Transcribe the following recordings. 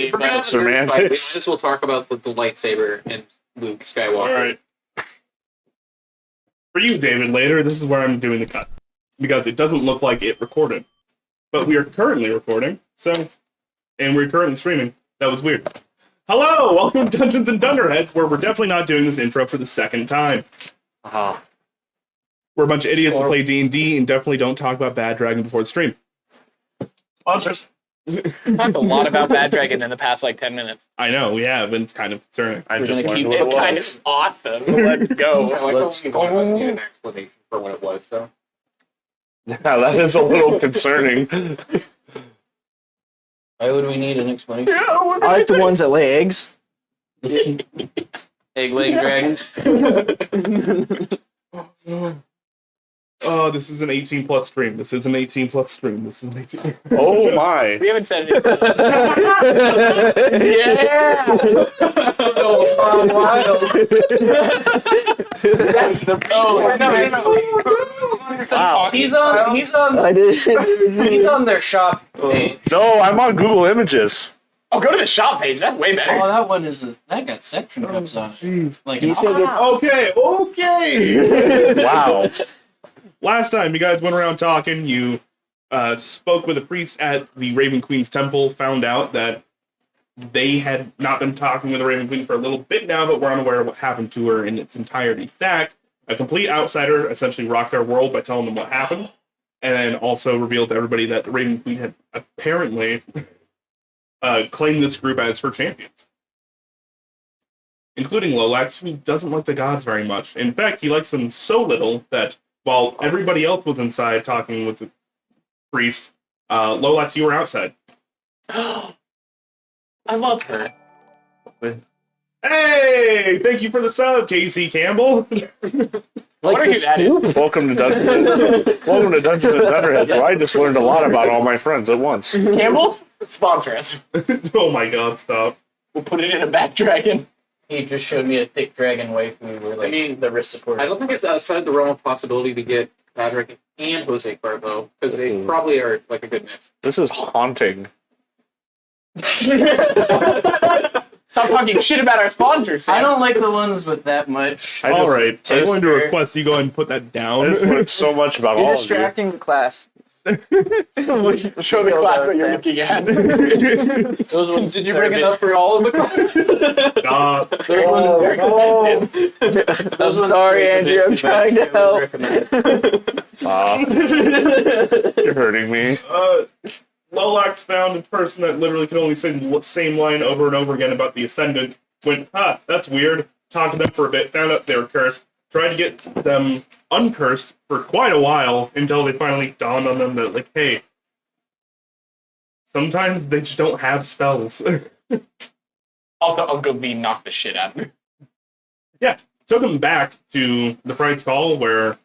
If we're gonna have a nerd fight, we might as well talk about the lightsaber and Luke Skywalker. All right. For you, David, later, this is where I'm doing the cut. Because it doesn't look like it recorded. But we are currently recording, and we're currently streaming. That was weird. Hello! Welcome to Dungeons and Dunderheads, where we're definitely not doing this intro for the second time. We're a bunch of idiots that play D&D and definitely don't talk about Bad Dragon before the stream. Sponsors. We've talked a lot about Bad Dragon in the past, 10 minutes. I know, we have, and it's kind of concerning. We're going to keep it kind of awesome. Let's go. Let's go. I need an explanation for what it was, so. Yeah, that is a little concerning. Why would we need an explanation? Yeah, I like the ones that lay eggs. Egg-laying dragons. Oh, this is an 18-plus stream. This is an 18-plus stream. This is an 18... Oh my. We haven't said anything. Yeah! Wow. He's on their shop page. No, I'm on Google Images. Oh, go to the shop page. That's way better. Oh, that one is that got section cups on it. Like Okay. Wow. Last time, you guys went around talking. You spoke with a priest at the Raven Queen's temple, found out that they had not been talking with the Raven Queen for a little bit now, but were unaware of what happened to her in its entirety. In fact, a complete outsider essentially rocked their world by telling them what happened, and then also revealed to everybody that the Raven Queen had apparently claimed this group as her champions, including Lolax, who doesn't like the gods very much. In fact, he likes them so little that while everybody else was inside talking with the priest, Lolax, you were outside. I love her. Hey! Thank you for the sub, Casey Campbell. What are you at? Welcome to Dungeons and Dunderheads, where I just learned a lot about all my friends at once. Campbell's? Sponsor us. Oh my god, stop. We'll put it in a Bad Dragon. he just showed me a thick dragon waifu where the wrist support. I don't think it's outside the realm of possibility to get Patrick and Jose Cuervo, because they probably are like a good mix. This is haunting. Stop talking shit about our sponsors, Sam. I don't like the ones with that much. Alright, I'm going to Texture. request you go ahead and put that I down. just learned so much about all You're of you. distracting the class. Show the class that you're looking at. Those ones. Did you bring it up for all of the Stop. Those ones. Sorry, Andrew, I'm trying to help. You're hurting me. Lolax found a person that literally could only say the same line over and over again about the Ascendant. Went, that's weird. Talked to them for a bit, found out they were cursed. Tried to get them uncursed for quite a while until they finally dawned on them that, like, hey, sometimes they just don't have spells. Also, Uncle V knocked the shit out of me. Yeah, took him back to the Pride's Call where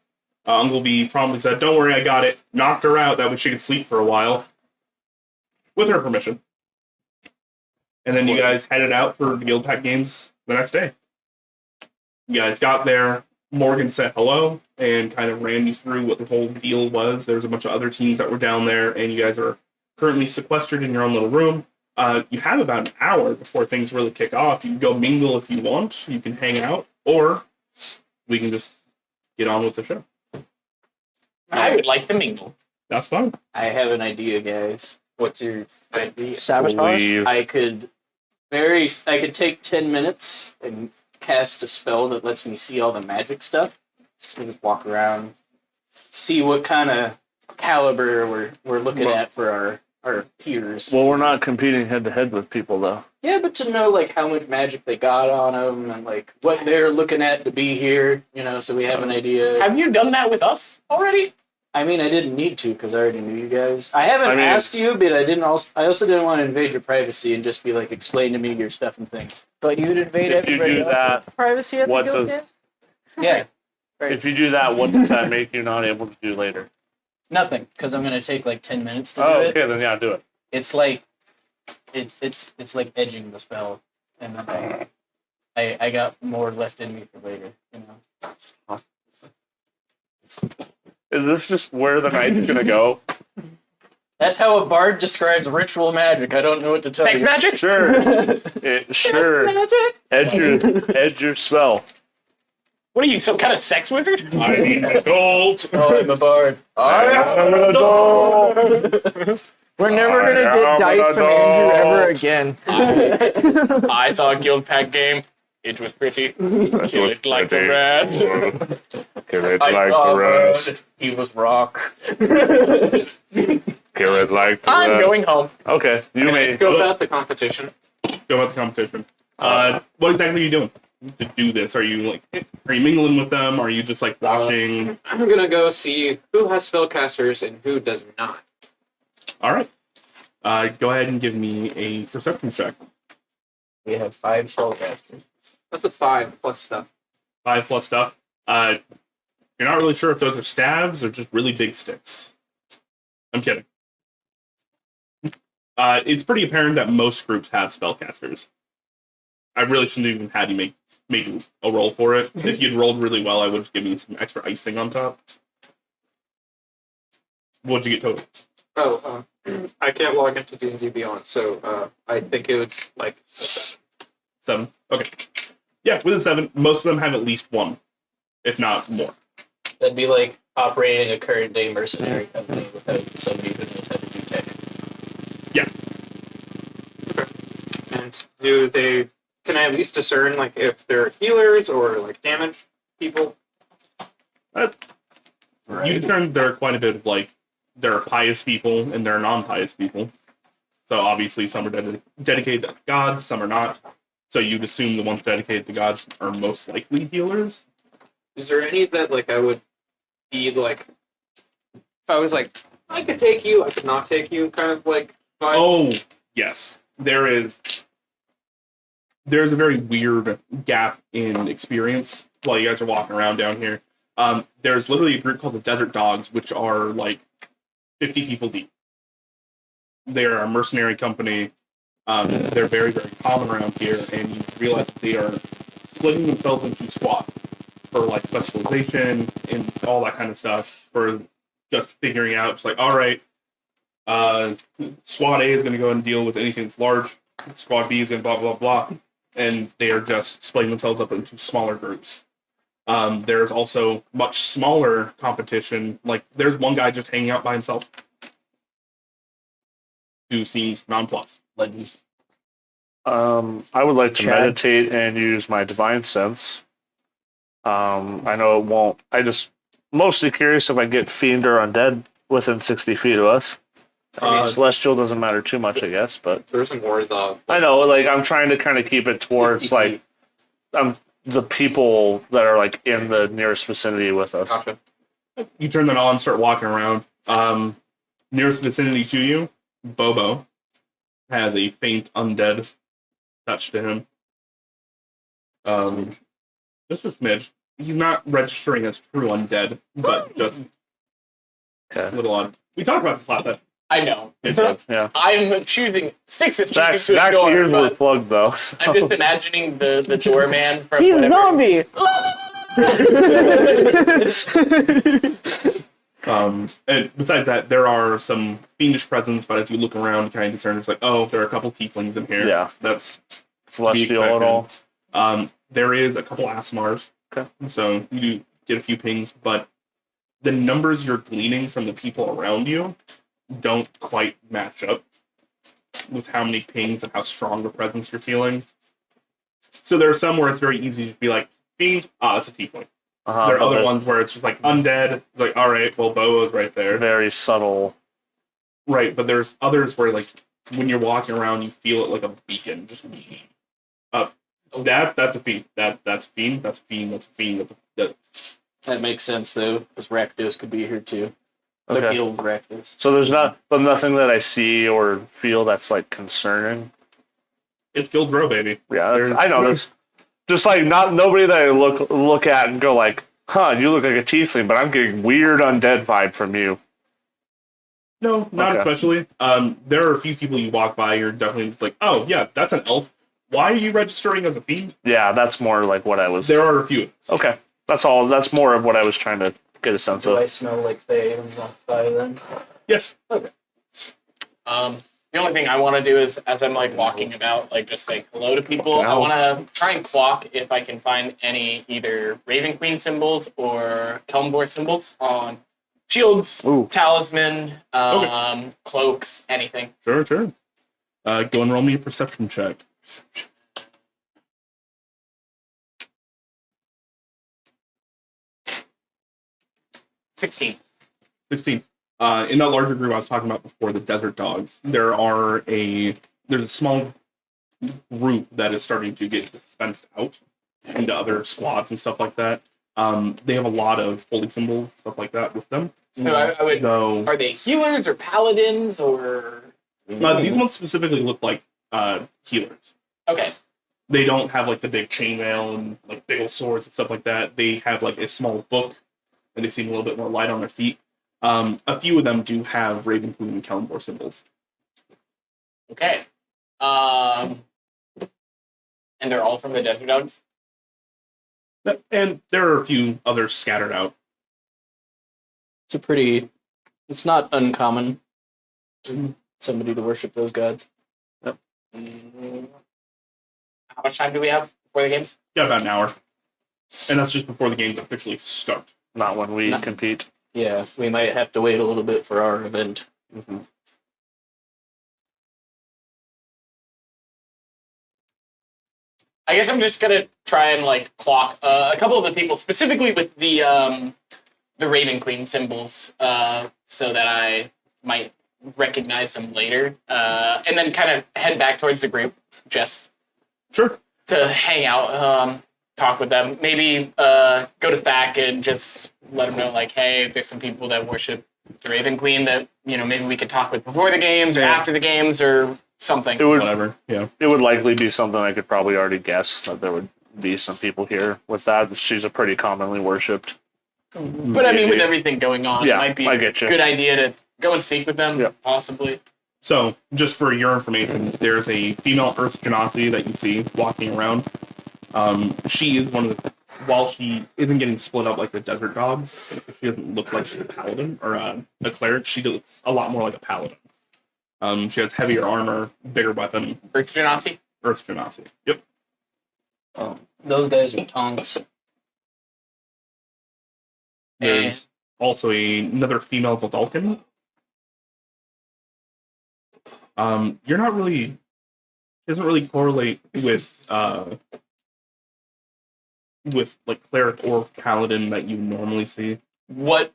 Uncle V promptly said, don't worry, I got it. Knocked her out, that way she could sleep for a while. With her permission. And then you guys headed out for the Guild Pact games the next day. You guys got there, Morgan said hello, and kind of ran you through what the whole deal was. There was a bunch of other teams that were down there, and you guys are currently sequestered in your own little room. You have about an hour before things really kick off. You can go mingle if you want, you can hang out, or we can just get on with the show. I would like to mingle. That's fine. I have an idea, guys. What's your idea? Sabotage? Believe. I could take 10 minutes and cast a spell that lets me see all the magic stuff. And just walk around, see what kind of caliber we're looking at for our peers. Well, we're not competing head to head with people, though. Yeah, but to know like how much magic they got on them and like what they're looking at to be here, so we have an idea. Have you done that with us already? I mean, I didn't need to because I already knew you guys. I haven't asked you, but I also didn't want to invade your privacy and just be like, explain to me your stuff and things. But you'd invade If you everybody do else's that, privacy at the what guild does- games? Yeah, If you do that, what does that make you not able to do later? nothing, because I'm gonna take like 10 minutes to Oh, do it. okay, then yeah, do it. It's like, it's like edging the spell, and then I got more left in me for later. Is this just where the night's gonna go? That's how a bard describes ritual magic. I don't know what to tell Sex you. magic? Sure. Sure. Magic? Edge your spell. What are you, some kind of sex wizard? I'm an adult. Oh, I'm a bard. I'm an adult. We're never gonna I am get dice an from Andrew ever adult. again. I saw a guild pack game. It was pretty. Kill it like the rat. Kill it I like saw the rest. Bard. He was rock. Kill it like the I'm rest. going home. Okay, you may. Go about the competition. Go about the competition. What exactly are you doing to do this? Are you mingling with them? Are you just like watching? I'm gonna go see who has spellcasters and who does not. All right. Go ahead and give me a perception check. We have 5 spellcasters. That's a 5 plus stuff. 5 plus stuff. You're not really sure if those are staves or just really big sticks. I'm kidding. It's pretty apparent that most groups have spellcasters. I really shouldn't even have you make a roll for it. If you'd rolled really well, I would have given you some extra icing on top. What'd you get total? Oh, I can't log into D&D Beyond, so I think it was like 7. Okay. Yeah, with a 7, most of them have at least 1, if not more. That'd be like operating a current day mercenary company without somebody who knows how to do tech. And do they? Can I at least discern like if they're healers or like damage people? You discern there are quite a bit of there are pious people and there are non-pious people. So obviously some are dedicated to gods, some are not. So you'd assume the ones dedicated to gods are most likely healers. Is there any that like I would be like? If I was like, I could take you, I could not take you, kind of like vibe? Oh, yes. There's a very weird gap in experience while you guys are walking around down here. There's literally a group called the Desert Dogs, which are like 50 people deep. They're a mercenary company. They're very, very common around here, and you realize that they are splitting themselves into squads for like specialization and all that kind of stuff. For just figuring out, it's like, all right, Squad A is going to go and deal with anything that's large. Squad B is going to blah blah blah, and they are just splitting themselves up into smaller groups. There's also much smaller competition. Like, there's one guy just hanging out by himself who seems nonplussed. Legends. I would like to Chad? meditate and use my divine sense. I know it won't. I just mostly curious if I get fiend or undead within 60 feet of us. I mean, celestial doesn't matter too much, I guess, but There's some wars of. I know, like, I'm trying to kind of keep it towards 60 like feet. the people that are like in the nearest vicinity with us. Gotcha. You turn that on, start walking around. Nearest vicinity to you, Bobo has a faint undead touch to him. Just a smidge. He's not registering as true undead, but just a Okay. little odd. We talked about this last time. I know. Yeah. I'm choosing 6 is choosing Zach's to ignore, ears were but plugged though. So. I'm just imagining the doorman from He's a whatever. zombie. And besides that, there are some fiendish presence, but as you look around, you kind of discern it's like, oh, there are a couple tieflings in here. Yeah. That's Celestial at all. there is a couple Asmars. Okay. So you do get a few pings, but the numbers you're gleaning from the people around you don't quite match up with how many pings and how strong the presence you're feeling. So there are some where it's very easy to be like, fiend, that's a tiefling. There are other ones where it's just like undead, like, all right, well, Boa's right there. Very subtle. Right, but there's others where, like, when you're walking around, you feel it like a beacon. Just that's a fiend. That's a fiend. That's a fiend. That's a fiend. That makes sense, though, because Rakdos could be here, too. The Okay. guild Rakdos. So there's nothing that I see or feel that's like concerning. It's Guild Row, baby. Yeah, There's- I know. That's just like nobody that I look at and go like, huh, you look like a tiefling, but I'm getting weird undead vibe from you. No, not Okay. especially. There are a few people you walk by, you're definitely just like, oh, yeah, that's an elf. Why are you registering as a fiend? Yeah, that's more like what I was. There are a few. Okay, that's all. That's more of what I was trying to get a sense Do of. I smell like Faye when I walk by then? Yes. Okay. The only thing I want to do is, as I'm like walking about, like just say hello to people. I want to try and clock if I can find any either Raven Queen symbols or Kelmvor symbols on shields, talisman, cloaks, anything. Sure. Go and roll me a perception check. 16. 16. In that larger group I was talking about before, the desert dogs, there's a small group that is starting to get dispensed out into other squads and stuff like that. They have a lot of holy symbols, stuff like that with them. So I would. So, Are they healers or paladins or? these ones specifically look like healers. Okay. They don't have like the big chainmail and like big old swords and stuff like that. They have like a small book, and they seem a little bit more light on their feet. A few of them do have Raven Queen and Kelmvor symbols. Okay. And they're all from the Desert Dogs? And there are a few others scattered out. It's not uncommon for somebody to worship those gods. Yep. How much time do we have before the games? Yeah, about an hour. And that's just before the games officially start. Not when we compete. Yeah, we might have to wait a little bit for our event. Mm-hmm. I guess I'm just gonna try and like clock a couple of the people, specifically with the Raven Queen symbols, so that I might recognize them later, and then kind of head back towards the group, just Sure. to hang out, talk with them. Maybe go to Thack and just let them know, like, hey, there's some people that worship the Raven Queen that maybe we could talk with before the games or after the games or something. Whatever. Yeah. It would likely be something I could probably already guess that there would be some people here with that. She's a pretty commonly worshipped. But I mean, with everything going on, Yeah, it might be I get you. a good idea to go and speak with them, possibly. So, just for your information, there's a female Earth Genasi that you see walking around. She is one of the... While she isn't getting split up like the desert dogs, she doesn't look like she's a paladin or a cleric. She looks a lot more like a paladin. She has heavier armor, bigger weapon. Earth Genasi? Earth Genasi. Yep. Those guys are tonks. There's also another female Vidalcan. You're not really... doesn't really correlate with like cleric or paladin that you normally see. What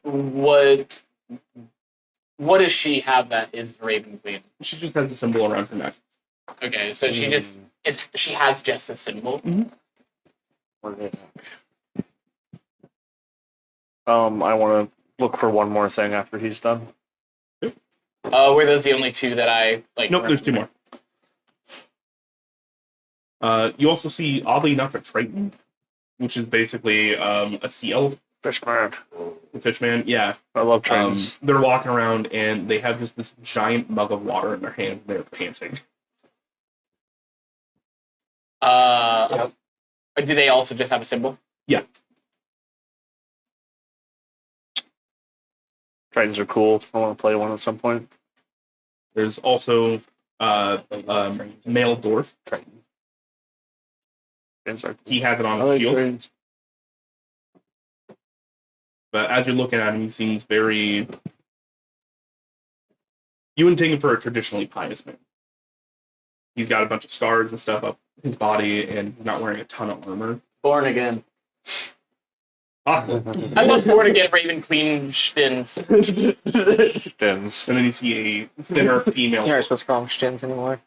does she have that is the Raven Queen? She just has a symbol around her neck. Okay, so she has just a symbol. I want to look for one more thing after he's done. Were those the only two that I like? Nope, there's two more. You also see, oddly enough, a Triton, which is basically a sea elf. Fishman. The fishman, yeah. I love trains. They're walking around and they have just this giant mug of water in their hand. They're panting. Do they also just have a symbol? Yeah. Trains are cool. I want to play one at some point. There's also male dwarf. Trains are cool. He has it on I his like shield. trains. But as you're looking at him, he seems very... You wouldn't take him for a traditionally pious man. He's got a bunch of scars and stuff up his body, and he's not wearing a ton of armor. Born again. Awesome. I love Born Again Raven Queen Stins. Fins. And then you see a thinner female. You're not supposed to call them shins anymore.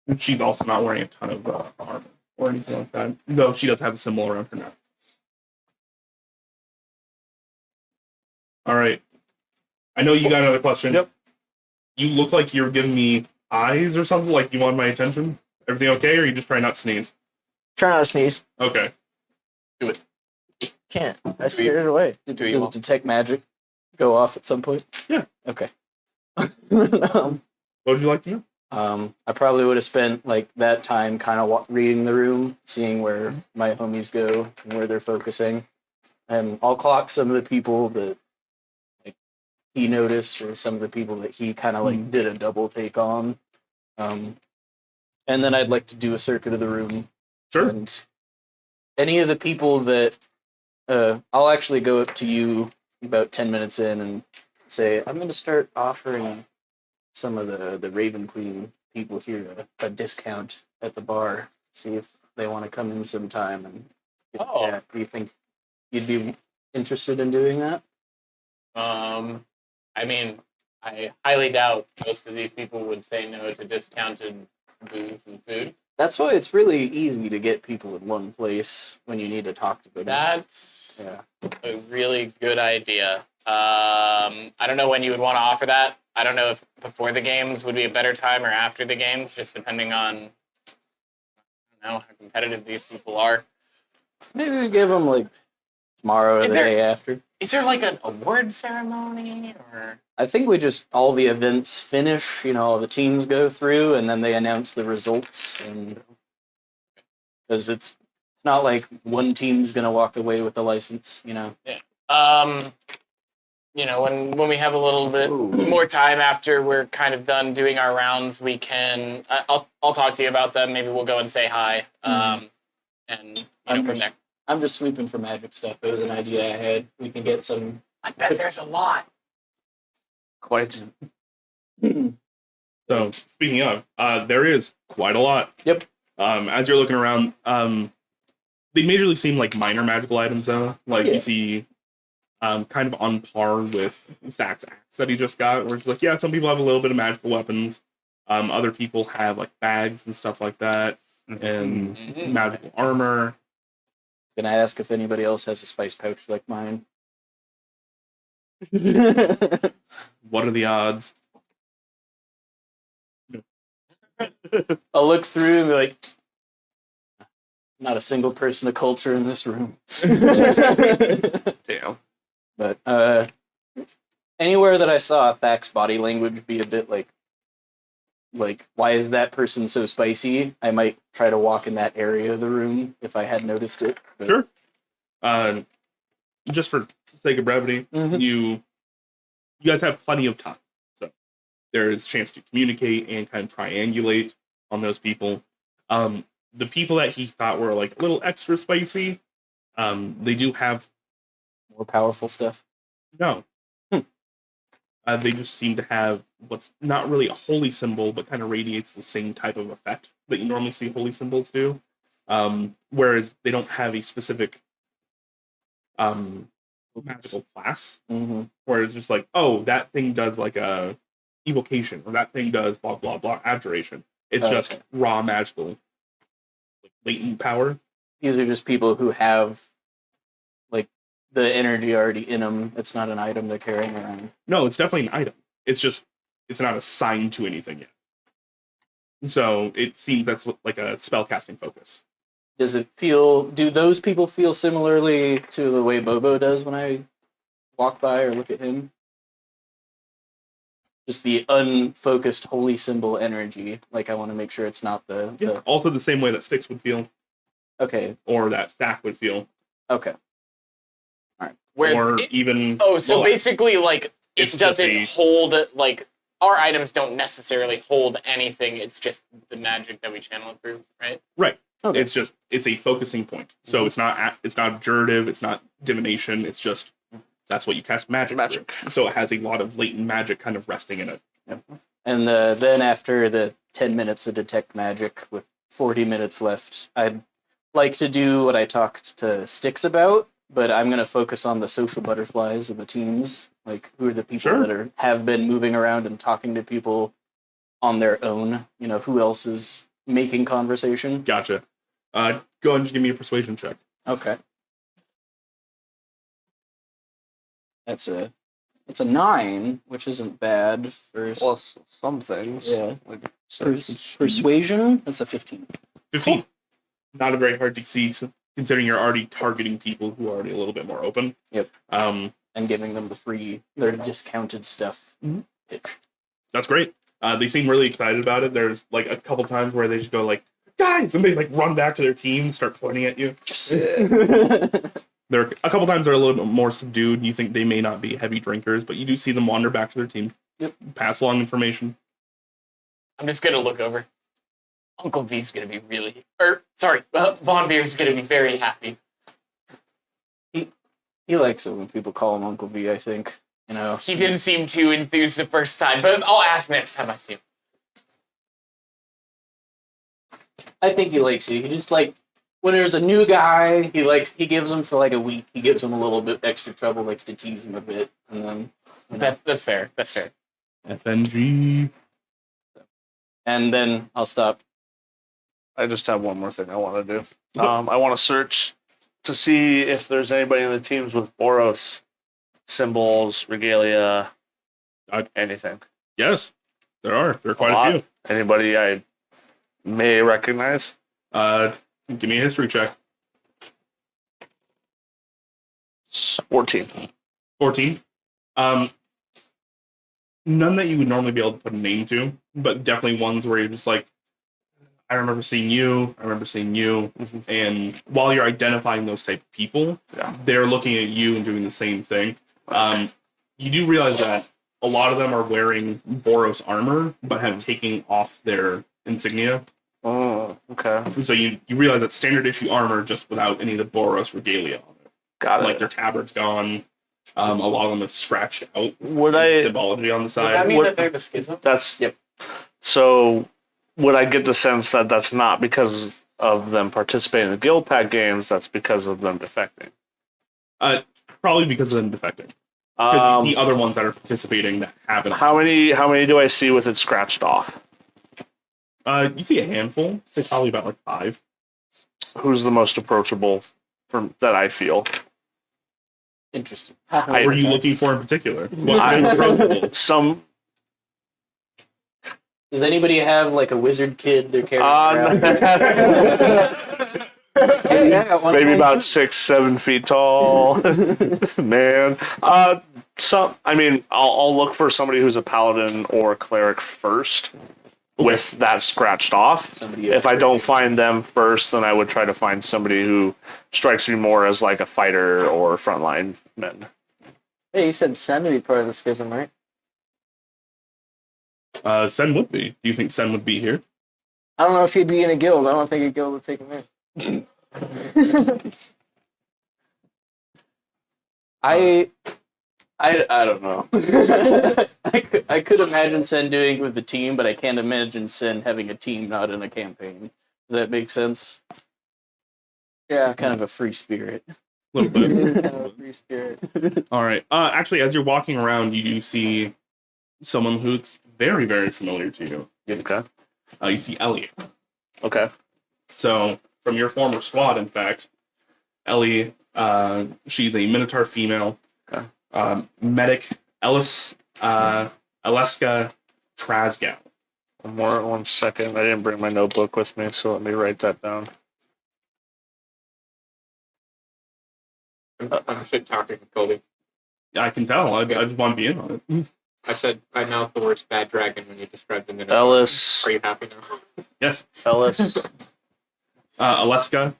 And she's also not wearing a ton of armor or anything like that, though she does have a symbol around her neck. All right. I know you got another question. Yep. You look like you're giving me eyes or something, like you want my attention. Everything okay, or are you just trying not to sneeze? Try not to sneeze. Okay. Can't. I scared it away. Does detect magic go off at some point? Yeah. Okay. What would you like to know? I probably would have spent like that time kind of reading the room, seeing where my homies go and where they're focusing, and I'll clock some of the people that like he noticed, or some of the people that he kind of like did a double take on. And then I'd like to do a circuit of the room. Sure. And any of the people that I'll actually go up to you about 10 minutes in and say, I'm going to start offering some of the Raven Queen people here a discount at the bar. See if they want to come in sometime. And Oh. do you think you'd be interested in doing that? I mean, I highly doubt most of these people would say no to discounted booze and food. That's why it's really easy to get people in one place when you need to talk to them. That's Yeah. a really good idea. I don't know when you would want to offer that. I don't know if before the games would be a better time or after the games, just depending on, I don't know, how competitive these people are. Maybe we give them like tomorrow or Is the there- day after. Is there like an award ceremony or? I think we just all the events finish. All the teams go through, and then they announce the results. And because it's not like one team's gonna walk away with the license. When we have a little bit more time after we're kind of done doing our rounds, we can. I'll talk to you about them. Maybe we'll go and say hi. And from there. I'm just sweeping for magic stuff. It was an idea I had. We can get some. I bet there's a lot. Quite. So speaking of, there is quite a lot. Yep. As you're looking around, they majorly seem like minor magical items though. Like Yeah. you see, kind of on par with Zach's axe that he just got. Where it's like, yeah, some people have a little bit of magical weapons. Other people have like bags and stuff like that, and Mhm. magical armor. Gonna ask if anybody else has a spice pouch like mine. What are the odds? I'll look through and be like, not a single person of culture in this room. Damn. But anywhere that I saw Thak's body language be a bit like, why is that person so spicy? I might try to walk in that area of the room if I had noticed it. But, Sure. Just for sake of brevity, Mhm. you guys have plenty of time, so there is a chance to communicate and kind of triangulate on those people. The people that he thought were like a little extra spicy, they do have More powerful stuff. no. They just seem to have what's not really a holy symbol, but kind of radiates the same type of effect that you normally see holy symbols do. Whereas they don't have a specific magical class, Mm-hmm. where it's just like, oh, that thing does like a evocation, or that thing does blah blah blah abjuration. It's Okay. just raw magical, like latent power. These are just people who have like the energy already in them. It's not an item they're carrying around. No, it's definitely an item. It's just it's not assigned to anything yet. So it seems that's like a spellcasting focus. Do those people feel similarly to the way Bobo does when I walk by or look at him? Just the unfocused holy symbol energy. Like I want to make sure it's not the Also the same way that Styx would feel, okay. or that Stack would feel, Okay. or even So well, basically, like, it it's just doesn't a- hold, like, our items don't necessarily hold anything. It's just the magic that we channel it through, right? right. Okay. It's a focusing point. So it's not abjurative, it's not divination, it's just that's what you cast magic. through. So it has a lot of latent magic kind of resting in it. And then after the 10 minutes of detect magic with 40 minutes left, I'd like to do what I talked to Styx about, but I'm going to focus on the social butterflies of the teams. Like, who are the people Sure. that have been moving around and talking to people on their own? Who else is making conversation? Gotcha. Go ahead and just give me a persuasion check. Okay. That's a 9, which isn't bad for Well, some things. yeah. Like, Persuasion, that's a 15. 15. Not a very hard to see, considering you're already targeting people who are already a little bit more open. Yep. Um, And giving them their discounted stuff Mhm. pitch. that's great. They seem really excited about it. There's like a couple times where they just go like, guys, and they like run back to their team, start pointing at you. They're a couple times they're a little bit more subdued. You think they may not be heavy drinkers, but you do see them wander back to their team. Yep. Pass along information. I'm just gonna look over. Uncle V's gonna be really, Von Beer's gonna be very happy. He likes it when people call him Uncle V, I think. You know. He didn't seem too enthused the first time, but I'll ask next time I see him. I think he likes it. He just like when there's a new guy, he gives him for like a week. He gives him a little bit extra trouble, likes to tease him a bit, and then That's fair. That's fair. FNG. and then I'll stop. I just have one more thing I want to do. I want to search to see if there's anybody in the teams with Boros symbols, regalia, anything. Yes, there are. There are A quite lot. a few. Anybody I may recognize? Give me a history check. 14. 14. None that you would normally be able to put a name to, but definitely ones where you're just like, I remember seeing you, and while you're identifying those type of people, they're looking at you and doing the same thing. You do realize that a lot of them are wearing Boros armor, but have taken off their insignia. Oh, okay. So you realize that standard issue armor just without any of the Boros regalia on it. Got it. Like their tabard's gone. A lot of them have scratched out Would the I... symbology on the Would side. that mean What- that they're the schism? That's... Yep. So, would I get the sense that that's not because of them participating in the Guild Pact games, that's because of them defecting? Probably because of them defecting. Because the Um, other ones that are participating that haven't. how many do I see with it scratched off? You see a handful. Say probably about like 5. Who's the most approachable that I feel? Interesting. What were you looking for in particular? Well, I'm approachable. Some... Does anybody have like a wizard kid they're carrying around? Yeah, one Maybe time. about 6-7 feet tall. Man. I'll look for somebody who's a paladin or cleric first with that scratched off. Somebody If I don't find them first, then I would try to find somebody who strikes me more as like a fighter or frontline men. Hey, you said Sen would be part of the schism, right? Sen would be. Do you think Sen would be here? I don't know if he'd be in a guild. I don't think a guild would take him in. I don't know. I could imagine Sen doing it with the team, but I can't imagine Sen having a team not in a campaign. Does that make sense? Yeah. He's kind of a free spirit. A little bit. He's kind of a free spirit. All right. Actually, as you're walking around, you do see someone who's very, very familiar to you. Okay. You see Ellie. Okay. So, from your former squad, in fact, Ellie, she's a Minotaur female. Okay. Medic Aleska Trasgow. One second. I didn't bring my notebook with me, so let me write that down. I'm shit talking to Colby. I can tell. I just want to be in on it. I said I mouthed the words bad dragon when you described the Minotaur. Ellis. Are you happy now? Yes. Ellis. Aleska.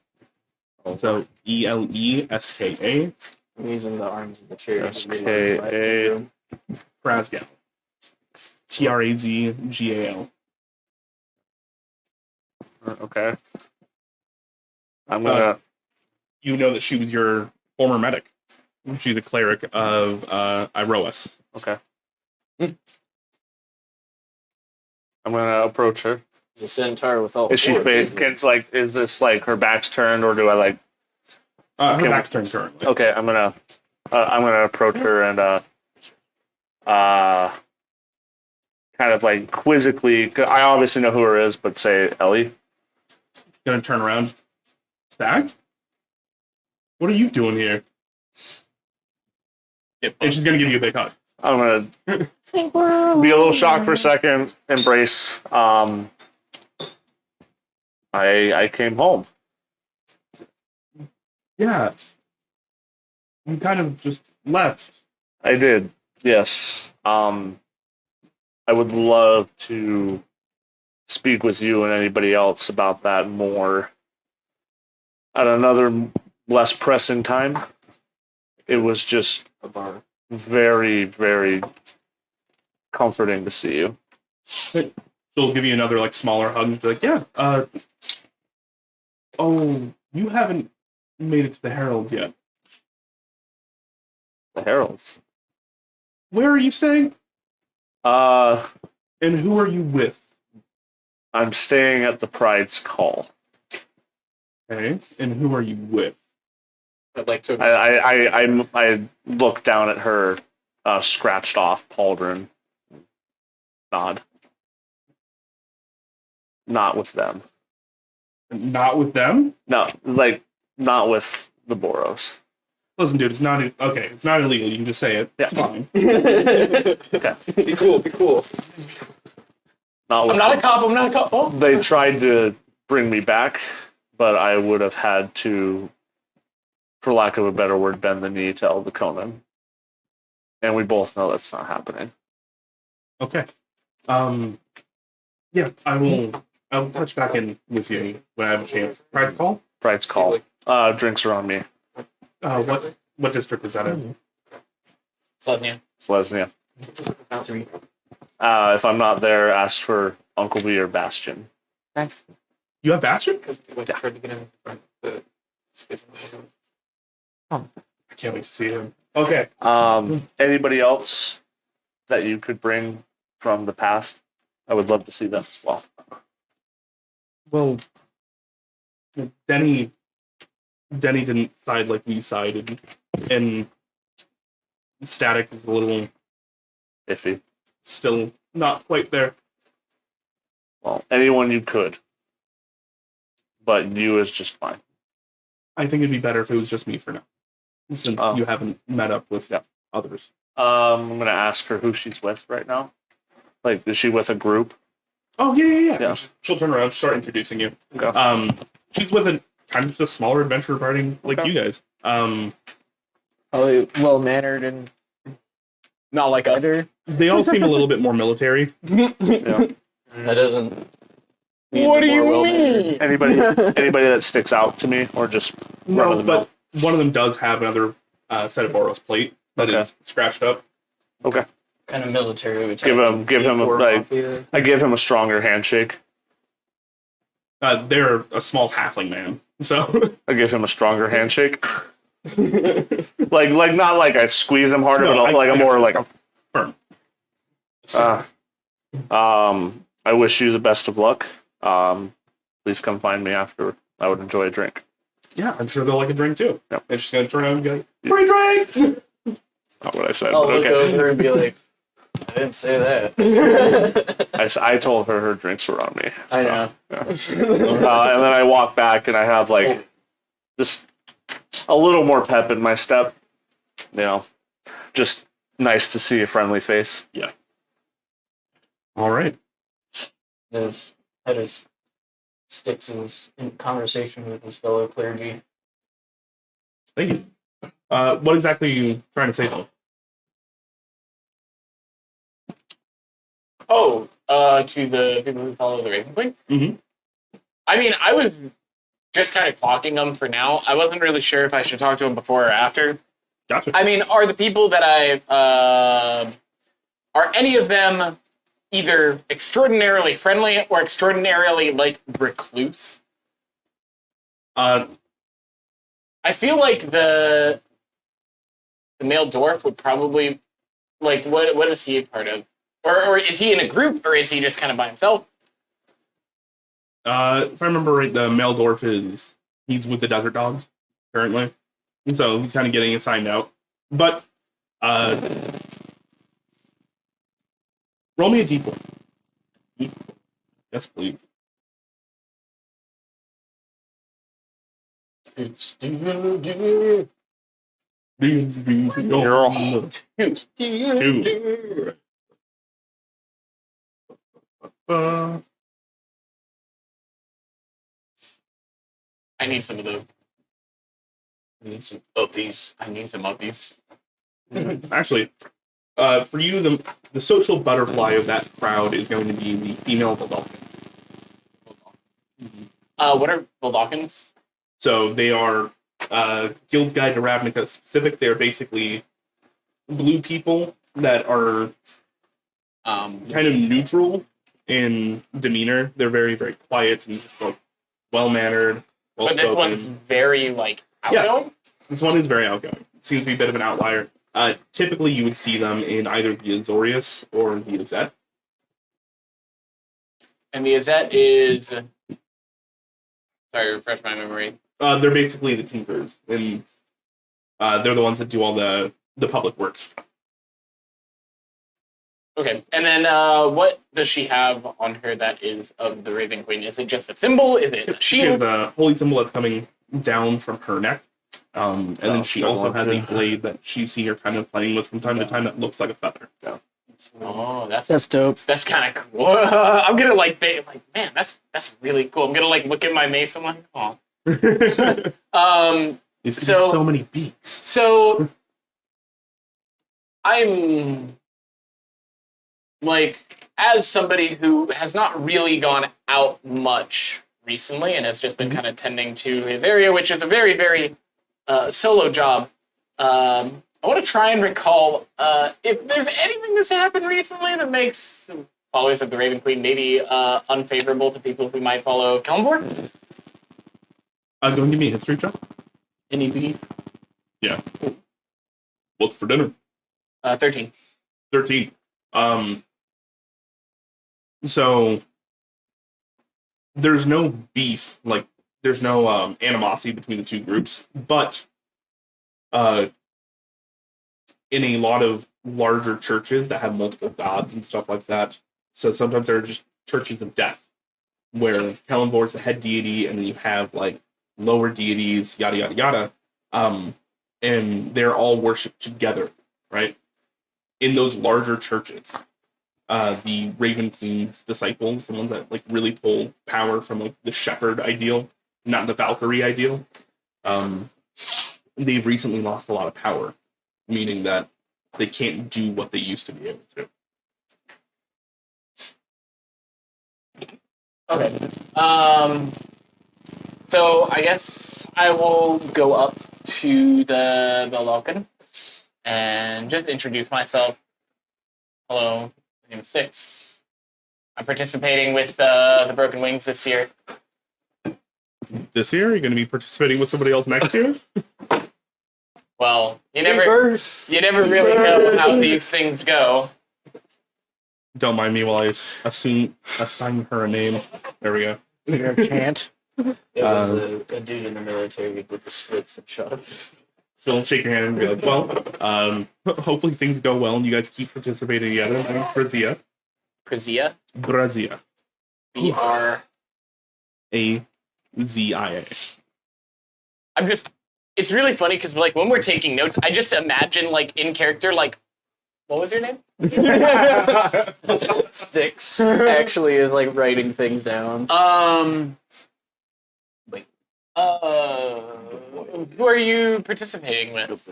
So Eleska. I'm using the arms of the chair. SKA. Trasgow. Trazgal. Okay. I'm gonna. You know that she was your former medic. She's a cleric of Iroas. Okay. I'm gonna approach her. He's a centaur with all. Is she four, face? isn't he? It's like, is this like her back's turned, or do I like? Her Okay. back's turned currently. Okay, I'm gonna approach her and kind of like quizzically. I obviously know who her is, but say Ellie. Gonna turn around. Stack? What are you doing here? And she's gonna give you a big hug. I'm gonna be a little shocked for a second. Embrace. I came home. Yeah. You kind of just left. I did. Yes. I would love to speak with you and anybody else about that more at another less pressing time. it was just A bar. very, very comforting to see you. She'll give you another like smaller hug and be like, yeah, oh, you haven't made it to the Heralds yet. The Heralds. Where are you staying? Uh, And who are you with? I'm staying at the Pride's Call. Okay. And who are you with? I'd like to. I look down at her scratched off pauldron. Nod. Not with them. Not with them? No, like not with the Boros. Listen, dude, it's not okay. It's not illegal. You can just say it. Yeah. It's fine. Okay. Be cool. Be cool. Not with I'm not them. a cop. I'm not a cop. Oh. They tried to bring me back, but I would have had to, for lack of a better word, bend the knee to Elder Conan. And we both know that's not happening. Okay. Yeah, I'll touch back in with you when I have a chance. Pride's Call? Pride's Call. Drinks are on me. What district is that in? Selesnya. Selesnya. About 3. If I'm not there, ask for Uncle B or Bastion. Thanks. You have Bastion? Because I tried to get in front of the schism. I can't wait to see him. Okay. Anybody else that you could bring from the past? I would love to see them as well. Well, Denny didn't side like we sided, and Static is a little Iffy. still not quite there. Well, anyone you could. But you is just fine. I think it'd be better if it was just me for now, since Oh. you haven't met up with others. I'm going to ask her who she's with right now. Like, is she with a group? Oh yeah. Yeah. She'll turn around, start introducing you. Okay. She's with a kind of a smaller adventure party like Okay. you guys. Probably well mannered and Not like us. better. They all seem a little bit more military. Yeah. That doesn't. What do you mean? Anybody that sticks out to me, or just run No, of the but one of them does have another set of Boros plate that Okay. is scratched up. Okay. Kind of military. We Give him I give him a stronger handshake. They're a small halfling man, so I give him a stronger handshake. like not like I squeeze him harder, No, but like a more like firm. I wish you the best of luck. Please come find me after. I would enjoy a drink. Yeah, I'm sure they'll like a drink too. Yep. And she's gonna turn around and be like, "Free drinks!" Not what I said, I'll but look okay. over and be like, I didn't say that. I told her her drinks were on me. I know. And then I walk back and I have like just a little more pep in my step. You know, just nice to see a friendly face. All right. As Hedis sticks is in conversation with his fellow clergy. Thank you. What exactly are you trying to say to them? Oh, to the people who follow the Raven Queen? Mhm. I mean, I was just kind of clocking them for now. I wasn't really sure if I should talk to them before or after. Gotcha. I mean, are the people that are any of them either extraordinarily friendly or extraordinarily, like, recluse? Uh, I feel like the male dwarf would probably, like, what is he a part of? Or is he in a group, or is he just kind of by himself? if I remember right, the male dwarf he's with the desert dogs currently, so he's kind of getting assigned out. But roll me a d4. Yes, please. It's Two. I need some of those. I need some uppies. I need some uppies. Actually, for you, the social butterfly of that crowd is going to be the female Valdalkin. What are Valdalkins? So they are Guild's Guide to Ravnica specific. They're basically blue people that are kind of neutral in demeanor. They're very, very quiet and like well-mannered, But well-spoken. this one's very like outgoing. This one is very outgoing. Seems to be a bit of an outlier. Typically, you would see them in either the Azorius or the Azet. And the Azet is. Sorry, refresh my memory. They're basically the Tinkerers, and they're the ones that do all the public works. Okay, and then what does she have on her that is of the Raven Queen? Is it just a symbol? Is it a She has shield? a holy symbol that's coming down from her neck. And then she still also want has to. a blade that you see her kind of playing with from time to time that looks like a feather. Oh, that's dope. kind of cool. I'm gonna like man, that's really cool. I'm gonna like look at my mace. I'm like, oh. It's So- so many beats. So I'm like, as somebody who has not really gone out much recently and has just been kind of tending to his area, which is a very, very solo job. I want to try and recall if there's anything that's happened recently that makes followers of the Raven Queen maybe unfavorable to people who might follow Kelmvor. Go and give me a history check. Any beef? Yeah. What's for dinner? 13. 13. So there's no beef, like there's no animosity between the two groups, but in a lot of larger churches that have multiple gods and stuff like that, so sometimes there are just churches of death, where Kellenvor is the head deity, and then you have like lower deities, yada yada yada, and they're all worshipped together, right? In those larger churches, the Raven Queen's disciples, the ones that like really pull power from like the shepherd ideal, not the Valkyrie ideal, they've recently lost a lot of power, meaning that they can't do what they used to be able to. Okay. So I guess I will go up to the Bellocan and just introduce myself. Hello, my name is Six. I'm participating with the Broken Wings this year. This year, you're going to be participating with somebody else next year? Well, you never really know how these things go. Don't mind me while I assign her a name. There we go. Your chant. It was a dude in the military with the splits and shot him. She'll shake your hand and be like, well, hopefully things go well and you guys keep participating together. Brazia. Prazia? Brazia. B-R... A-Z-I-A. It's really funny because like when we're taking notes, I just imagine like in character, like, what was your name? Sticks actually is like writing things down. Wait. Who are you participating with?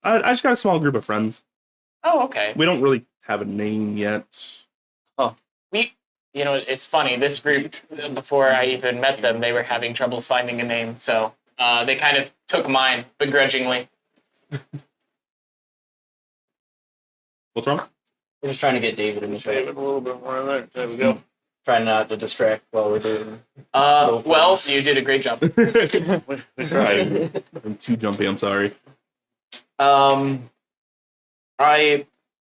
I just got a small group of friends. Oh, okay. We don't really have a name yet. You know, it's funny. This group, before I even met them, they were having troubles finding a name, so they kind of took mine begrudgingly. What's wrong? We're just trying to get David in the show. A little bit more there. There we go. Trying not to distract while we're doing. Well, you did a great job. We tried. I'm too jumpy, I'm sorry.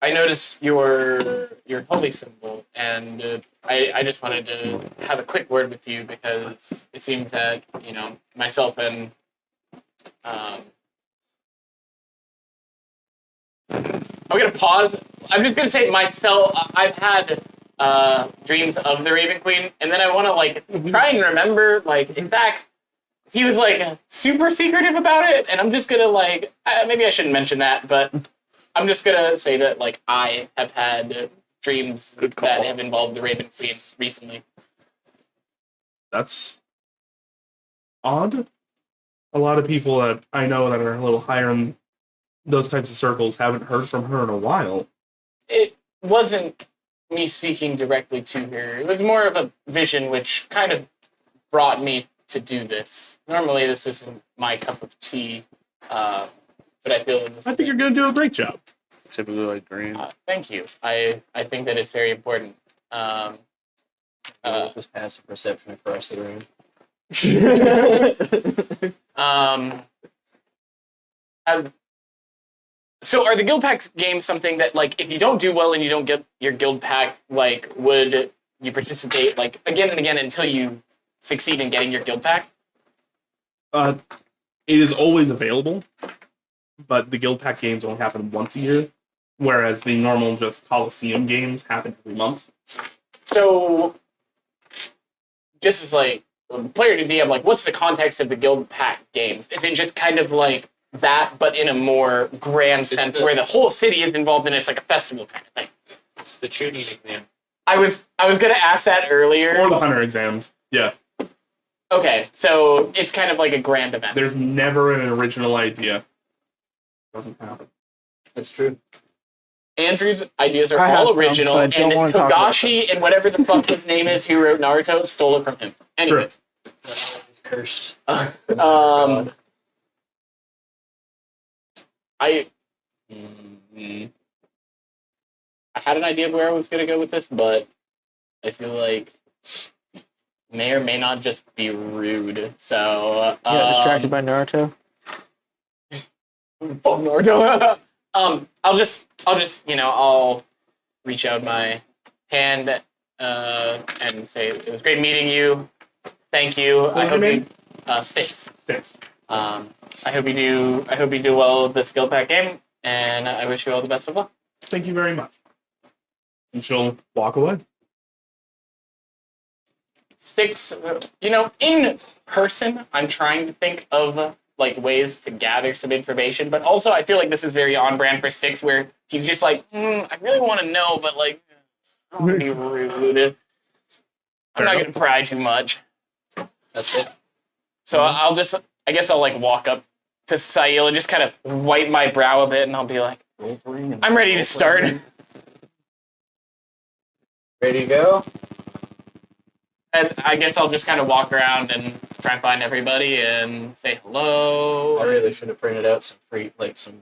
I noticed your holy symbol, and I just wanted to have a quick word with you because it seems that, you know, myself and I'm gonna pause. I'm just gonna say myself. I've had dreams of the Raven Queen, and then I want to like try and remember. Like, in fact, he was like super secretive about it, and I'm just gonna like maybe I shouldn't mention that, but I'm just gonna say that like I have had dreams that have involved the Raven Queen recently. That's odd. A lot of people that I know that are a little higher in those types of circles haven't heard from her in a while. It wasn't me speaking directly to her. It was more of a vision which kind of brought me to do this. Normally, this isn't my cup of tea, but I feel that this I think you're going to do a great job. Typically like green. thank you. I think that it's very important. With this passive perception across the room. So are the guild pact games something that, like, if you don't do well and you don't get your guild pact, like, would you participate, like, again and again until you succeed in getting your guild pact? It is always available, but the Guild Pack games only happen once a year, whereas the normal just Coliseum games happen every month. So, just as, like, a player to DM, like, what's the context of the guild pact games? Is it just kind of like that, but in a more grand sense, where the whole city is involved and it's like a festival kind of thing? It's the tuning exam. I was gonna ask that earlier. Or the Hunter exams. Yeah. Okay, so it's kind of like a grand event. There's never an original idea. Doesn't happen. That's true. Andrew's ideas are I have all some, original, but I don't and wanna talk about Togashi and whatever the fuck his name is who wrote Naruto stole it from him. Anyways, It's cursed. I had an idea of where I was gonna go with this, but I feel like may or may not just be rude. So You got distracted by Naruto. fuck Naruto. I'll just I'll reach out my hand and say it was great meeting you. Thank you. I What's your hope name? you Sticks. Sticks. I hope you do well with this guild pack game, and I wish you all the best of luck. Thank you very much. And she'll walk away. Sticks, in person, I'm trying to think of like ways to gather some information, but also I feel like this is very on brand for Sticks, where he's just like, I really want to know, but like, I don't want to be rude. I'm not going to pry too much. That's it. So I guess I'll like walk up to Sail and just kind of wipe my brow a bit, and I'll be like, I'm ready to start. Ready to go? And I guess I'll just kind of walk around and try and find everybody and say hello. I really should have printed out some free, like some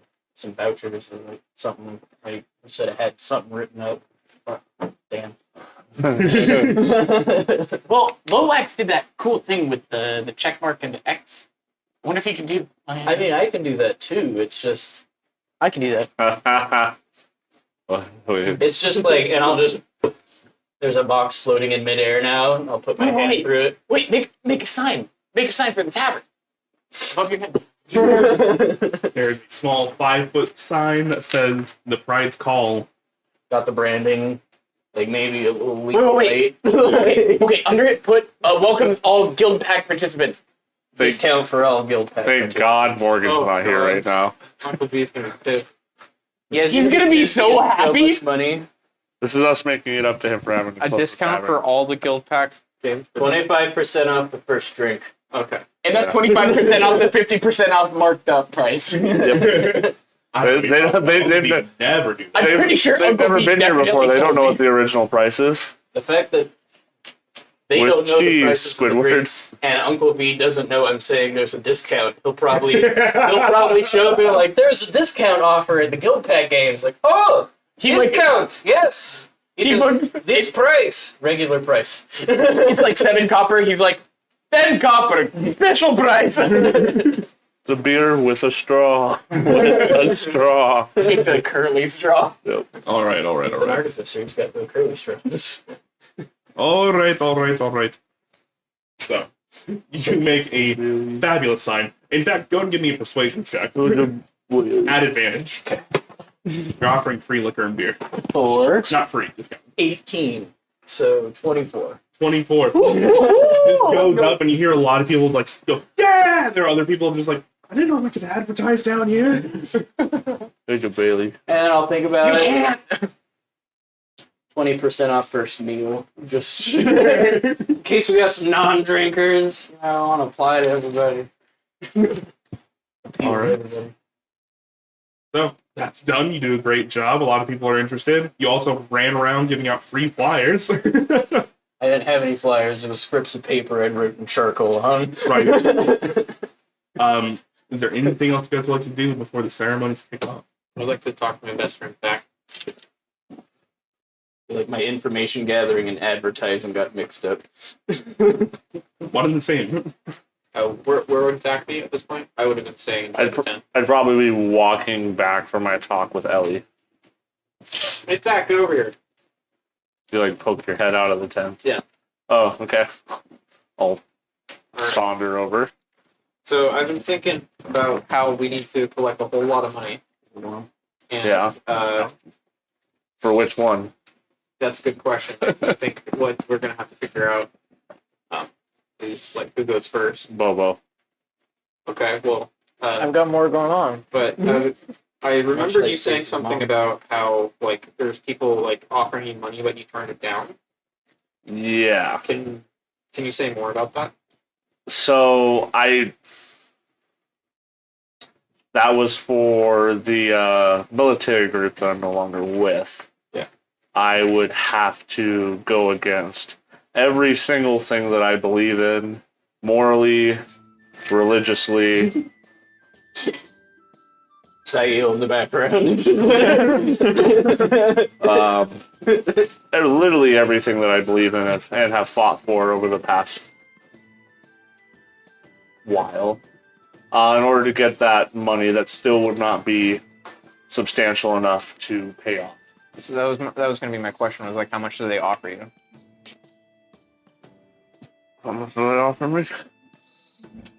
vouchers or like something. Like I should have had something written up. Fuck, damn. Well, Lolax did that cool thing with the check mark and the X. I wonder if he can do. I mean, I can do that too. It's just, I can do that. it's just like, and I'll just. There's a box floating in midair now, and I'll put my hand through it. Wait, make a sign. Make a sign for the tavern. Above your head. There's a small 5-foot sign that says the Pride's Call. Got the branding, like maybe a little week Wait. late. Okay, under it, put welcome all guild pack participants. Discount for all guild packs. Thank God Morgan's not here right now. Uncle V's gonna be pissed. He's gonna be so happy. So much money. This is us making it up to him for having to A close the discount tavern. for all the guild pack games. 25% off the first drink. Okay. And that's 25% off the 50% off marked up price. They never do that. I'm pretty sure They've Uncle never V been here before. definitely They don't know told what the original price is. The fact that they With don't know the cheese, prices of the Squidward. drinks, and Uncle V doesn't know I'm saying there's a discount. He'll probably show up and be like, "There's a discount offer at the Guild Pack games." Like, oh, discount, yes. This price, regular price. It's like 7 copper. He's like, 10 copper, special price. The beer with a straw. With a straw. With the curly straw. Yep. All right. He's an artificer. He's got no curly straws. All right. So, you make a fabulous sign. In fact, go and give me a persuasion check. At advantage. Okay. You're offering free liquor and beer. 4, Not free, discount. 18, so 24. 24. This goes up and you hear a lot of people like go, yeah! There are other people just like, I didn't know we could advertise down here. Thank you, Bailey. And then I'll think about You it. can't. 20% off first meal. Just in case we got some non-drinkers. I want to apply to everybody. All right. Everybody. So, that's done. You do a great job. A lot of people are interested. You also ran around giving out free flyers. I didn't have have any flyers. It was scripts of paper I'd written in charcoal on. Right. Is there anything else you guys would like to do before the ceremonies kick off? I'd like to talk to my best friend back. Like my information gathering and advertising got mixed up. One and the same. Where would Zach be at this point? I would have been staying inside the tent. I'd probably be walking back from my talk with Ellie. Hey, Zach, get over here. You like poke your head out of the tent? Yeah. Oh, okay. I'll All right. saunter over. So I've been thinking about how we need to collect a whole lot of money. And, Yeah. For which one? That's a good question. I think what we're going to have to figure out is, like, who goes first. Bobo. Okay, well, I've got more going on. but I remember like you saying Satan's something mom. about how, like, there's people, like, offering you money, but you turn it down. Yeah. Can you say more about that? So that was for the military group that I'm no longer with. Yeah. I would have to go against every single thing that I believe in, morally, religiously. Sail in the background. And literally everything that I believe in and have fought for over the past while. In order to get that money that still would not be substantial enough to pay off. So that was going to be my question. Was like, how much do they offer you? How much do they offer me?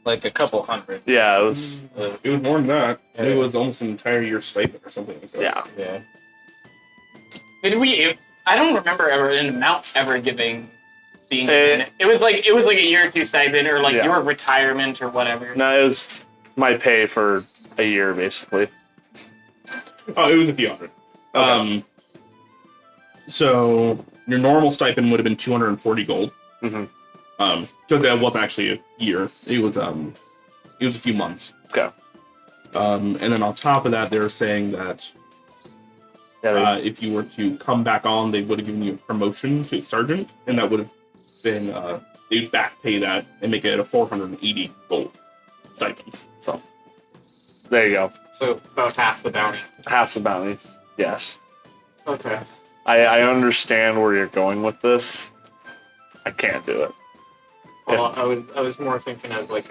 Like a couple hundred. Yeah, it was. It was more than that. Yeah. It was almost an entire year's stipend or something like that. Yeah. Yeah. Did we? I don't remember ever an amount ever being Eh. given. It was like a year or two stipend or like Yeah. your retirement or whatever. No, it was my pay for a year, basically. Oh, it was a few hundred. So your normal stipend would have been 240 gold. Mm-hmm. Because that wasn't actually a year. It was a few months. Okay. And then on top of that, they were saying that Yeah, if you were to come back on, they would have given you a promotion to sergeant, and that would have been they'd back pay that and make it a 480 gold stipend. so there you go. So about half the bounty. Half the bounty. Yes. Okay. I understand where you're going with this. I can't do it. Well, I was more thinking of like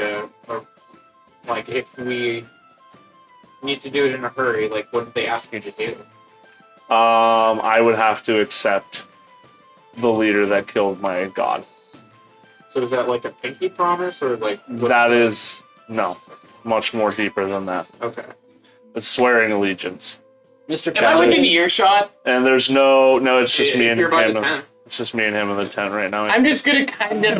like if we need to do it in a hurry, like what did they ask you to do? I would have to accept the leader that killed my god. So is that like a pinky promise or like That is much more deeper than that. okay? It's swearing allegiance. Mr. Am I within Paladin, earshot? And there's it's just me If and you're by him. the tent. It's just me and him in the tent right now. I'm just gonna kind of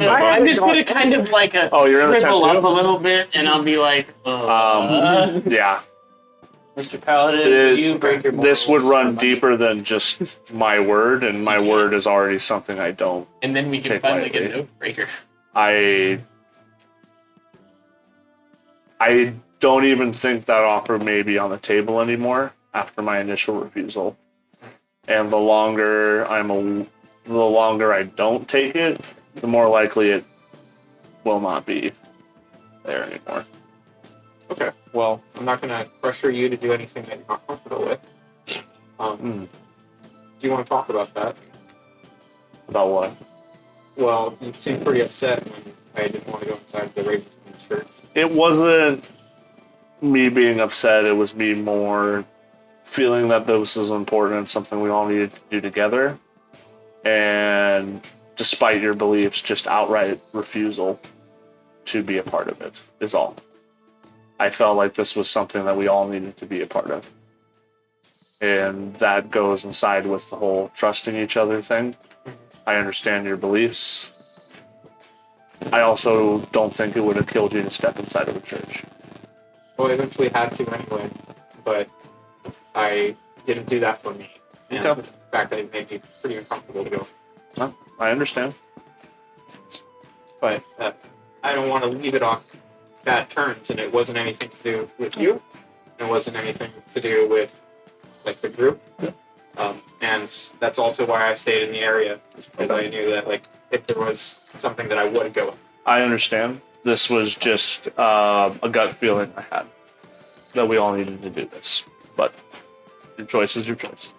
like Oh, you're in the tent dribble up a too? little bit, and I'll be like, Yeah. Mr. Paladin, you break your This would morals. run deeper than just my word, and my word is already something I don't. and then we can Take finally lightly. get an oath breaker. I don't even think that offer may be on the table anymore after my initial refusal. And the longer I don't take it, the more likely it will not be there anymore. Okay. Well, I'm not gonna pressure you to do anything that you're not comfortable with. Do you want to talk about that? About what? Well, you seemed pretty upset when I didn't want to go inside the Raven church. It wasn't me being upset, it was me more feeling that this is important and something we all needed to do together. And despite your beliefs, just outright refusal to be a part of it is all. I felt like this was something that we all needed to be a part of. And that goes inside with the whole trusting each other thing. I understand your beliefs. I also don't think it would have killed you to step inside of a church. Well, I eventually had to anyway, but I didn't do that for me. And Okay. the fact that it made me pretty uncomfortable to go. Well, I understand. But I don't want to leave it on bad terms, and it wasn't anything to do with you. It wasn't anything to do with like the group. And that's also why I stayed in the area, is because I knew that like if there was something that I would go with. I understand. This was just a gut feeling I had that we all needed to do this. But your choice is your choice.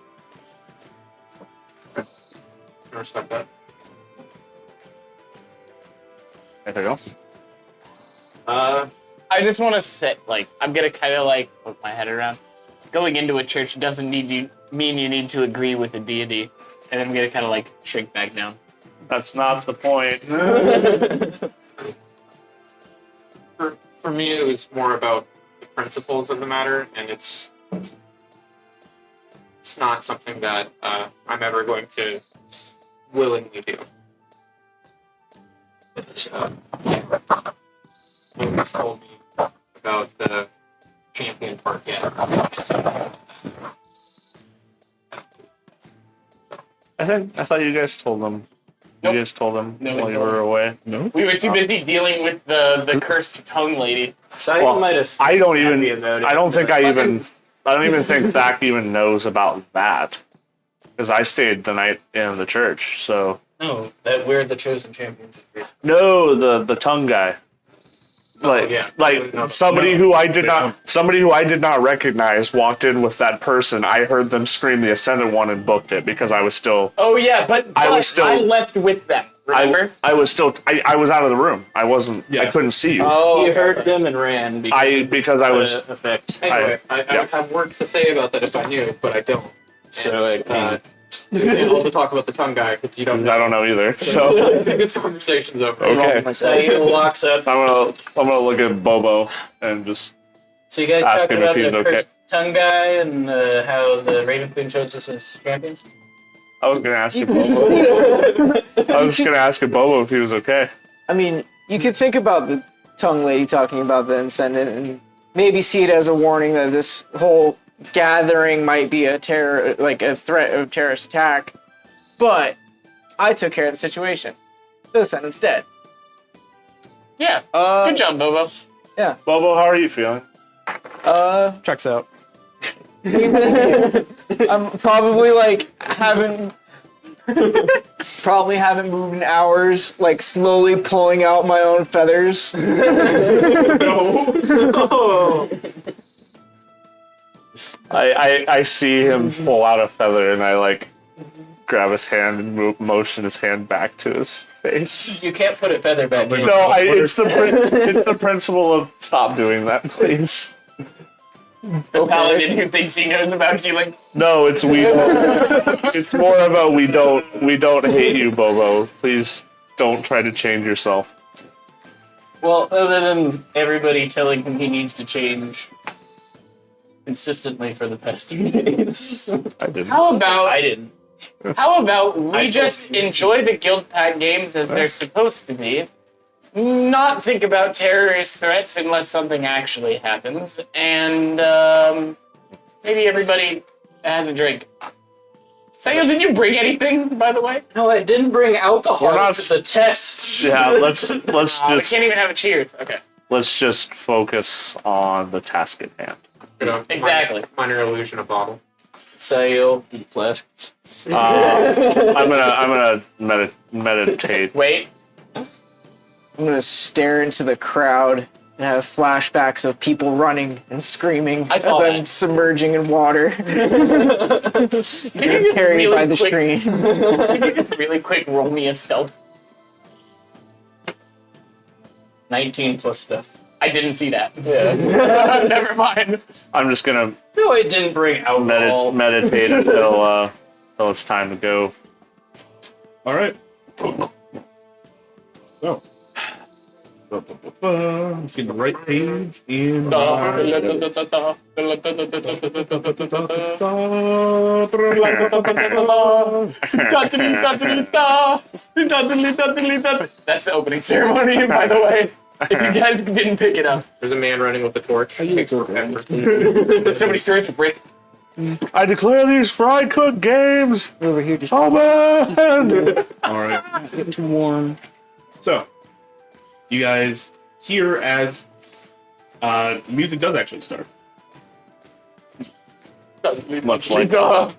I respect that. Anything else? I just want to sit, like, I'm gonna kind of like put my head around. Going into a church doesn't mean you need to agree with the deity, and I'm gonna kind of like shrink back down. That's not the point. For me, it was more about the principles of the matter, and it's not something that I'm ever going to willingly do. Nobody's told me about the champion part yet. I thought you guys told them. Nope. You guys told them No, while we you told were away. No. We were too busy dealing with the cursed tongue lady. So Well, might have. I don't happy even. about it, I don't think but- I don't even think Thak even knows about that, because I stayed the night in the church. So No, that we're the chosen champions. no, the tongue guy. Like, yeah. like somebody who I did not recognize walked in with that person. I heard them scream the Ascended One and booked it because I was still. Oh yeah, but I was still- I left with them. Remember? I was still. I was out of the room. I wasn't. I Yeah. couldn't see you. Oh, He okay, heard okay. them and ran because, Because I was- effect. Anyway, I yeah. have words to say about that if I knew, but I don't. So like, We can also talk about the tongue guy because you don't know. I don't know either. So this conversation's over. okay, so he walks up. I'm gonna look at Bobo and just. So you guys Ask talk him if about he's the okay. cursed tongue guy and how the Raven Queen chose us as champions. I was gonna ask if Bobo. I was just gonna ask if Bobo if he was okay. I mean, you could think about the tongue lady talking about the Ascendant and maybe see it as a warning that this whole gathering might be a threat of terrorist attack. But I took care of the situation. The Ascendant's dead. Yeah. Good job, Bobo. Bobo, how are you feeling? Checks out. I'm probably haven't moved in hours, like slowly pulling out my own feathers. I see him pull out a feather and I like grab his hand and motion his hand back to his face. You can't put a feather back in. No, it's the principle of stop doing that, please. The paladin who thinks he knows about healing. No, it's we. It's more of a we don't hate you, Bobo. Please don't try to change yourself. Well, other than everybody telling him he needs to change consistently for the past 3 days. I didn't. How about I didn't. we just enjoy the Guild Pact games as they're supposed to be, not think about terrorist threats unless something actually happens, and maybe everybody has a drink. Sayo, did you bring anything, by the way? No, I didn't bring alcohol We're not to the test. Yeah, let's We just can't even have a cheers. Okay. let's just focus on the task at hand. Exactly. Minor illusion of bottle. Sayo, flask. I'm gonna meditate. Wait. I'm gonna stare into the crowd and have flashbacks of people running and screaming I as saw I'm that. submerging in water, Can you just carried really by the quick, stream. Can you just really quick roll me a stealth? 19 plus stuff. I didn't see that. Yeah. Never mind. I'm just gonna No, I didn't bring alcohol. meditate until it's time to go. All right. So. Let's get the right page in my That's the opening ceremony, by the way. If you guys didn't pick it up. There's a man running with the torch. Takes forever. Somebody throws a brick. I declare these fry cook games Over here, just open. All right. get too warm. So, you guys hear as music does actually start. Much like Not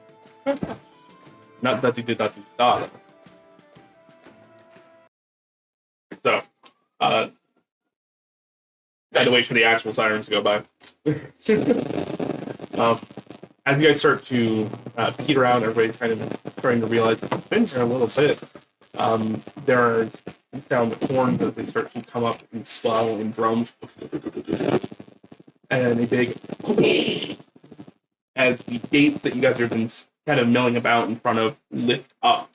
da da da da da. So, by the way, for the actual sirens to go by. As you guys start to peter out, everybody's kind of starting to realize it's been here a little bit. There are you sound the horns as they start to come up and swell in drums, and a big as the gates that you guys have been kind of milling about in front of lift up.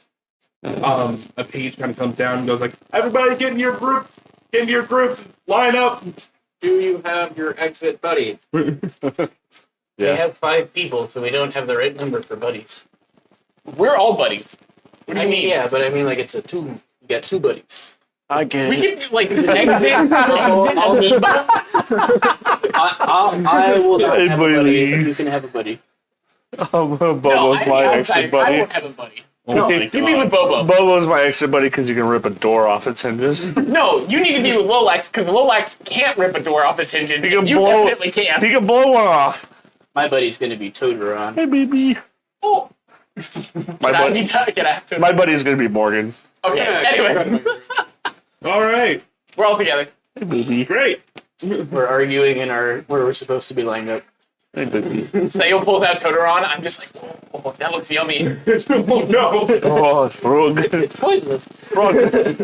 A page kind of comes down and goes like, "Everybody, get in your groups! Get into your groups! Line up!" Do you have your exit buddy? We Yeah. have 5 people, so we don't have the right number for buddies. We're all buddies. What do you mean? Yeah, but I mean, like, it's a 2. You got 2 buddies. I get We it. can do like the exit. I'll need I will not Hey, have a buddy, buddy. but you can have a buddy. Bobo's I'd my be exit outside. I buddy. won't have a buddy. Oh No, my keep You be God. with Bobo. Bobo's my exit buddy because you can rip a door off its hinges. No, you need to be with Lolax because Lolax can't rip a door off its hinges. He can You blow- definitely can. He can blow one off. My buddy's gonna be Toteron. Hey, baby. Oh, My can I buddy. be can I have to? My buddy's gonna be Morgan. Okay. Anyway, All right, we're all together. Hey, baby. great. We're arguing in our where we're supposed to be lined up. Hey, baby. Sayo pulls out Totodron. I'm just like, oh, that looks yummy. Oh no! Oh, it's frog. It's poisonous.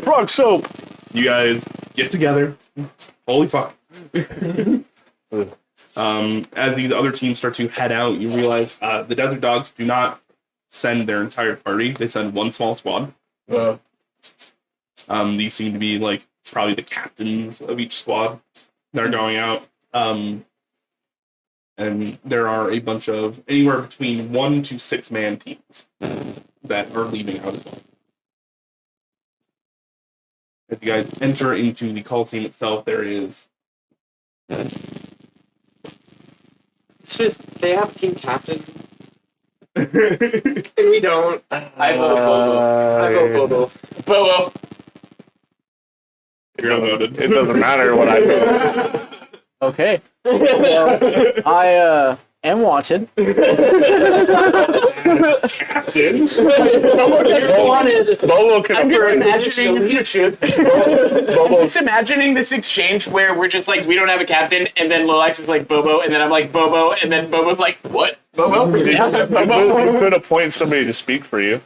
Frog soap. You guys get together. Holy fuck! As these other teams start to head out, you realize the Desert Dogs do not send their entire party. They send one small squad. These seem to be like probably the captains of each squad that are going out. And there are a bunch of anywhere between 1 to 6 man teams that are leaving out as well. As you guys enter into the Coliseum itself, there is It's just they have team captain, and we don't. I vote Bobo. I vote Bobo. Bobo. you're outvoted. It doesn't matter what I vote. Okay. Well, I am wanted. Captain. Wanted. Bobo can I'm approve. just imagining leadership. Just imagining this exchange where we're just like, we don't have a captain, and then Lolax is like Bobo, and then I'm like Bobo, and then Bobo's like, what? Bobo? Yeah, You Bobo. could appoint somebody to speak for you,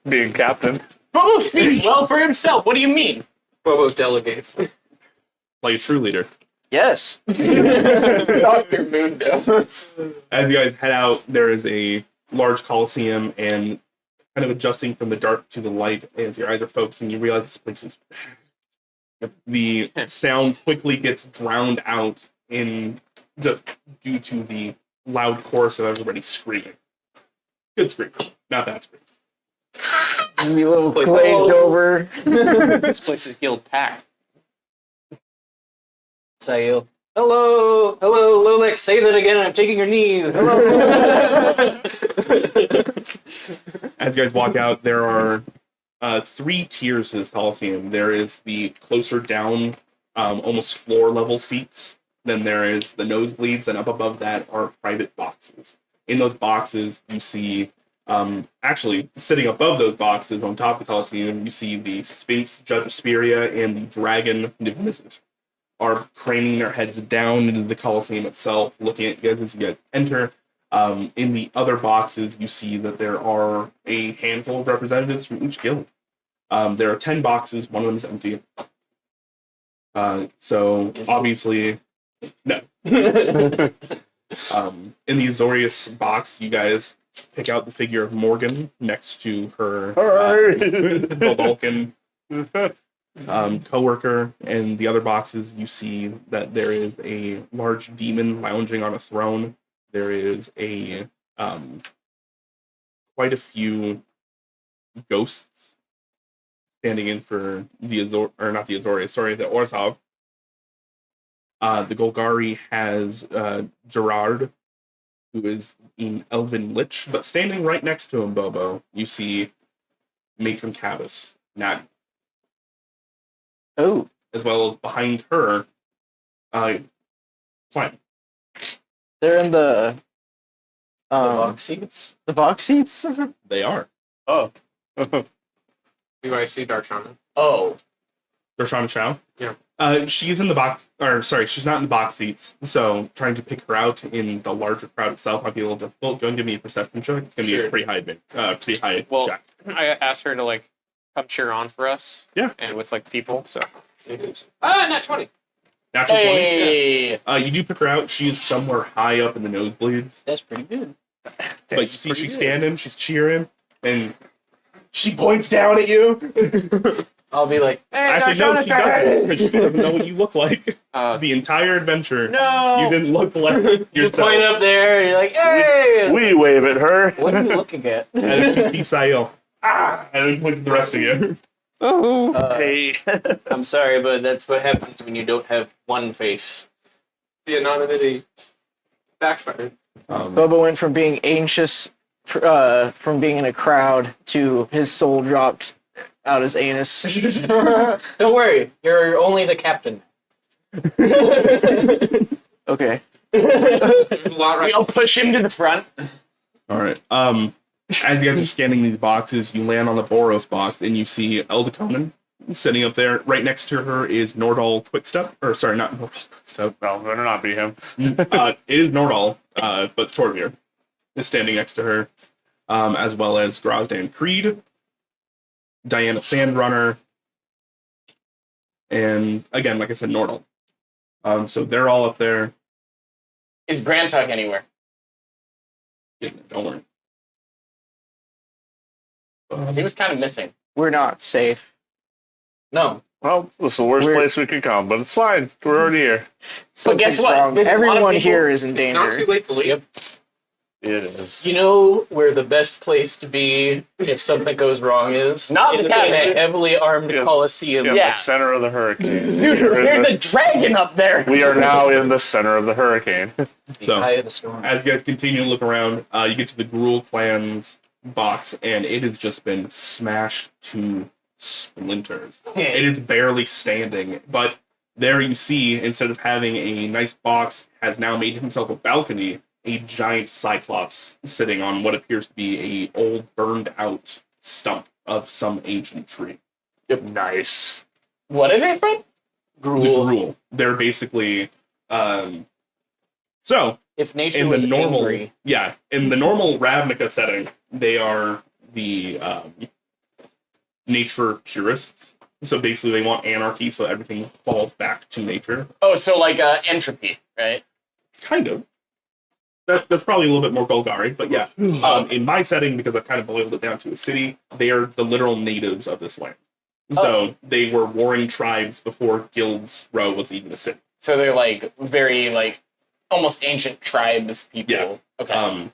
being captain. Bobo speaks well for himself. What do you mean? Bobo delegates. Like a true leader. Yes. Dr. Mundo. As you guys head out, there is a large coliseum, and kind of adjusting from the dark to the light as your eyes are focusing, you realize this place is. The sound quickly gets drowned out in just due to the loud chorus of everybody screaming. Good scream, not bad scream. Be a little Split. glazed over. This place is healed Pact. Sayo. Hello, Lolix. Say that again. I'm taking your knees. Hello. As you guys walk out, there are 3 tiers to this coliseum. There is the closer down, almost floor level seats. Then there is the nosebleeds, and up above that are private boxes. In those boxes, you see, actually sitting above those boxes on top of the coliseum, you see the Sphinx, Judge Asperia, and the Dragon Niv-Mizzet are craning their heads down into the coliseum itself, looking at you guys as you guys enter. In the other boxes, you see that there are a handful of representatives from each guild. There are 10 boxes, one of them is empty. So, obviously, no. In the Azorius box, you guys pick out the figure of Morgan next to her Vulcan co-worker. And the other boxes, you see that there is a large demon lounging on a throne. There is a quite a few ghosts standing in for the not the Azorius, sorry, the Orzhov. The Golgari has Gerard, who is an elven lich, but standing right next to him, Bobo, you see Matron Cavus, Nat, Oh. as well as behind her, Clem. They're in the box seats. the box seats. They are. Oh. Do I see Darshana? Oh. Gershon Chow. Yeah. She's in the box, or sorry, she's not in the box seats. So trying to pick her out in the larger crowd itself might be a little difficult. Go and give me a perception check. It's gonna be a Sure. pretty high Well, check. I asked her to like come cheer on for us. Yeah. And with like people, so Not 20. Natural 20. Hey, You do pick her out. She is somewhere high up in the nosebleeds. That's pretty good. But you see she's standing, she's cheering, and she points down at you. I'll be like, Actually, no, she doesn't, because she doesn't know what you look like. uh, The entire adventure, no. you didn't look like You yourself. point up there, and you're like, hey. We wave at her. What are you looking at? And you see Sael. And then points at the rest of you. Hey. I'm sorry, but that's what happens when you don't have one face. The anonymity backfired. Boba went from being anxious, from being in a crowd, to his soul dropped out his anus. Don't worry, you're only the captain. Okay. There's a lot we right. all push him to the front. All right. As you guys are scanning these boxes, you land on the Boros box, and you see Elda Conan sitting up there. Right next to her is Nordal Quickstep. Or, sorry, not Nordal Quickstep. No, better not be him. It is Nordal, but Torvir is standing next to her, as well as Grozdan Creed, Diana Sandrunner, and again, like I said, Nordal. So they're all up there. Is Grand Tuck anywhere? Don't worry. He was kind of missing. We're not safe. No. Well, this is the worst We're- place we could come, but it's fine. We're already here. But guess Something's what? wrong. There's a lot of Everyone people- here is in It's not too danger. late to leave. It is. You know where the best place to be if something goes wrong is? Not the in cabin. a heavily armed Yeah. coliseum. In Yeah. the center of the hurricane. Dude, there's a dragon up there. We are now in the center of the hurricane. The So, eye of the storm. as you guys continue to look around, you get to the Gruul clan's box, and it has just been smashed to splinters. It is barely standing, but there you see, instead of having a nice box, has now made himself a balcony, a giant cyclops sitting on what appears to be a old, burned out stump of some ancient tree. Nice. What are they from? The Gruul. Gruul. They're basically so If nature in was the normal angry, in the normal Ravnica setting, they are the nature purists. So basically, they want anarchy, so everything falls back to nature. Oh, so like entropy, right? Kind of. That's probably a little bit more Golgari, but yeah. In my setting, because I've kind of boiled it down to a city, they are the literal natives of this land. So they were warring tribes before Guild's Row was even a city. So they're like very like almost ancient tribes people. Yeah. Okay.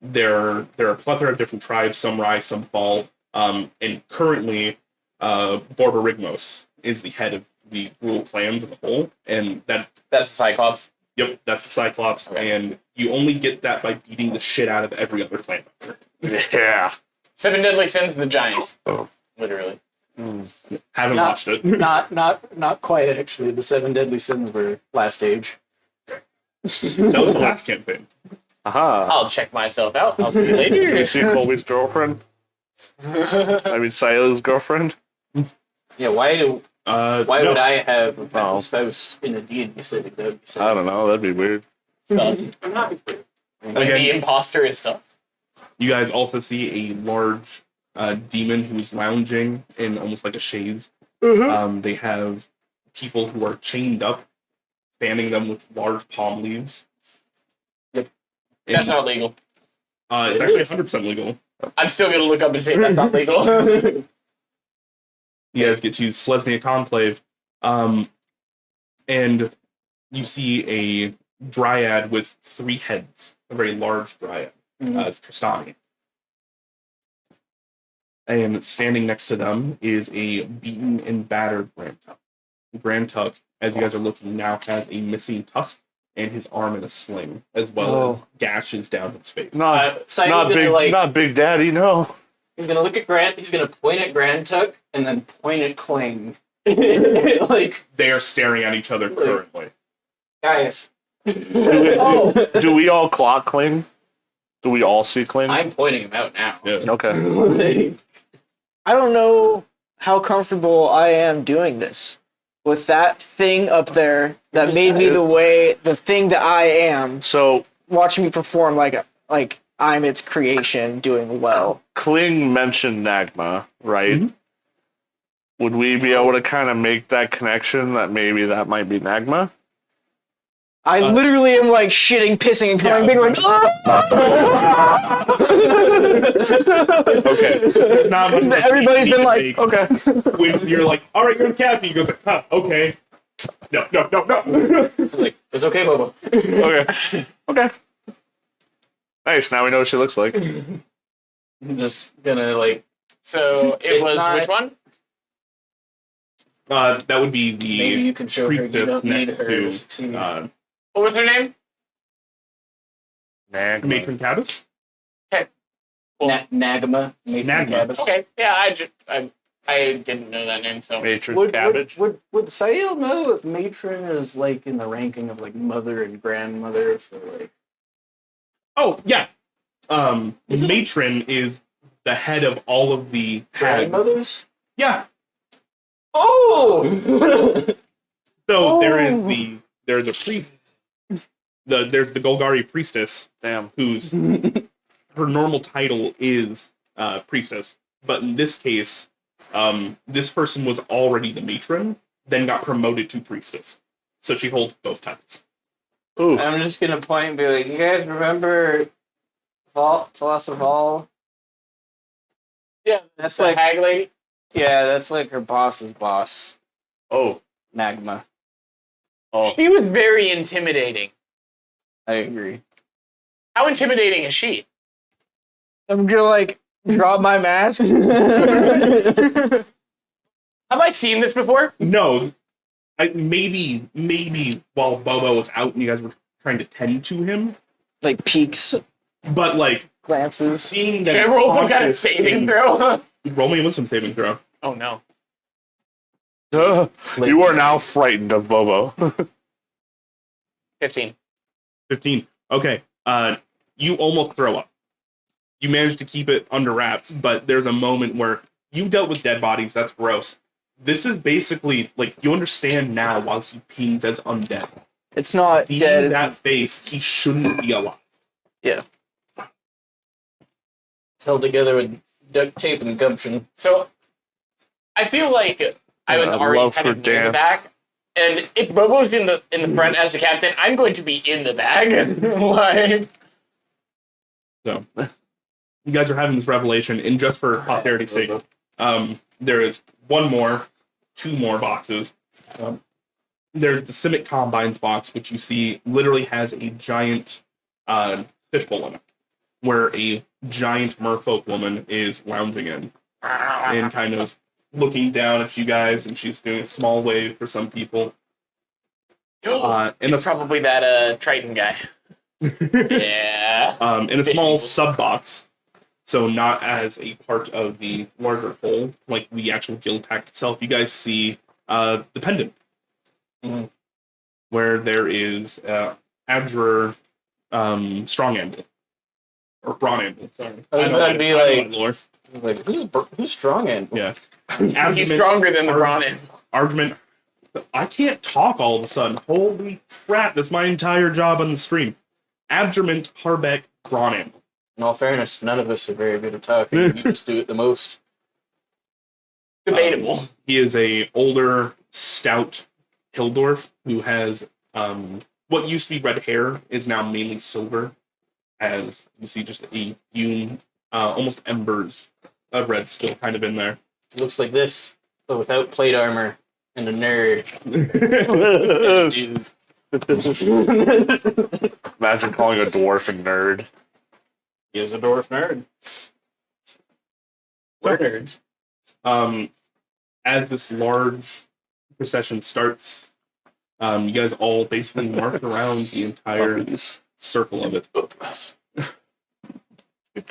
There are a plethora of different tribes. Some rise, some fall. And currently, Borborygmos is the head of the Gruul clans as a whole, and That's the Cyclops. Yep, that's the Cyclops, Okay. and you only get that by beating the shit out of every other clan member. Yeah. 7 Deadly Sins, the Giants. Oh. Literally. Haven't Not- watched it. not quite actually. The 7 Deadly Sins were last age. That was the last campaign. Aha. I'll check myself out. I'll see you Did you later. see Colby's girlfriend? I mean, Sila's girlfriend? Yeah, why No. would I have a Oh. spouse in a D&D setting? That would be I sad. don't know. That'd be weird. Sus. I'm happy for you. Like Again. the imposter is sus. You guys also see a large demon who's lounging in almost like a chaise. They have people who are chained up, fanning them with large palm leaves. Yep. And, That's not legal. it's It actually is. 100% legal. I'm still gonna look up and say that's not legal. You guys get to Selesnya Conclave, and you see a dryad with 3 heads, a very large dryad. It's Tristani. And standing next to them is a beaten and battered Grand Tuck. Grand Tuck, as you guys are looking now, has a missing tusk and his arm in a sling, as well as gashes down his face. Not, Simon's not gonna, big, like- not Big Daddy. No. He's gonna look at Grant. He's gonna point at Grand Tuck and then point at Kling. Like, They are staring at each other currently. guys, Oh, Do we all clock Kling? Do we all see Kling? I'm pointing him out now. Yeah. Okay. I don't know how comfortable I am doing this. with that thing up there that just made me the thing that I am, So watching me perform like I'm its creation, doing well. Kling mentioned Nagma, right? Mhm. Would we be able to kind of make that connection that maybe that might be Nagma? I literally am like shitting, pissing, and coming, being like, Okay. There's not much of a Everybody's speech been to like, make. Okay. When you're like, all right, you're the captain. He goes, huh, okay. No. Like, it's okay, Bobo. Okay. Okay. Nice. Now we know what she looks like. I'm just gonna like So it It's was not- which one? That would be the maybe you can show her you priestess don't need next her to to succeed. What was her name? Nagma. matron cabbage. Nagma, Matron Nagma. Cabbas. Okay, yeah, I didn't know that name, so Matron Cabbage. Would Sail know if matron is like in the ranking of like mother and grandmother for like? Oh yeah. Is it- Matron is the head of all of the hags. Grandmothers? Yeah. Oh! So there's the priest. There's the Golgari priestess, Damn. whose her normal title is priestess, but in this case, this person was already the matron, then got promoted to priestess, so she holds both titles. Ooh. I'm just gonna point and be like, you guys remember Val? yeah, That's the like, hag lady. yeah, that's like her boss's boss, Oh. Nagma. Oh. She was very intimidating. I agree. How intimidating is she? I'm gonna like drop my mask. Have I seen this before? No, maybe while Bobo was out and you guys were trying to tend to him, like peeks, but like glances. seeing Should that I roll some kind of conscious saving in- throw? Roll me a wisdom saving throw. Oh no. You are now frightened of Bobo. 15. 15. Okay. You almost throw up. You managed to keep it under wraps, but there's a moment where you've dealt with dead bodies. That's gross. This is basically like you understand now why he peens as undead. It's not Seeing dead. that face, he shouldn't be alive. It's held together with duct tape and gumption. So I feel like I was I'd already love kind for of near the dance. back. And if Bobo's in the front as the captain, I'm going to be in the back. Like So you guys are having this revelation, and just for posterity's sake, there is two more boxes. There's the Simic Combines box, which you see literally has a giant fishbowl in it, where a giant merfolk woman is lounging in and kind of looking down at you guys, and she's doing a small wave for some people. And it's probably that Triton guy. Yeah. in a Fish small people. sub box, so not as a part of the larger whole, like the actual guild pack itself. You guys see the pendant, where there is Abjurer strong anvil or brawn anvil. Sorry, That'd be I know like- my lore. Like, who's strong in? Yeah, He's Argument- stronger than the Ronin. argument. I can't talk all of a sudden. Holy crap! That's my entire job on the stream. Abjurement Harbeck brawn anvil. In all fairness, none of us are very good at talking. You just do it the most. Debatable. He is a older, stout Hildorf who has what used to be red hair is now mainly silver, as you see just a few almost embers of red still kind of in there. Looks like this, but without plate armor and a nerd. Dude. Imagine calling a dwarf a nerd. He is a dwarf nerd. We're nerds. As this large procession starts, you guys all basically march around the entire circle of it.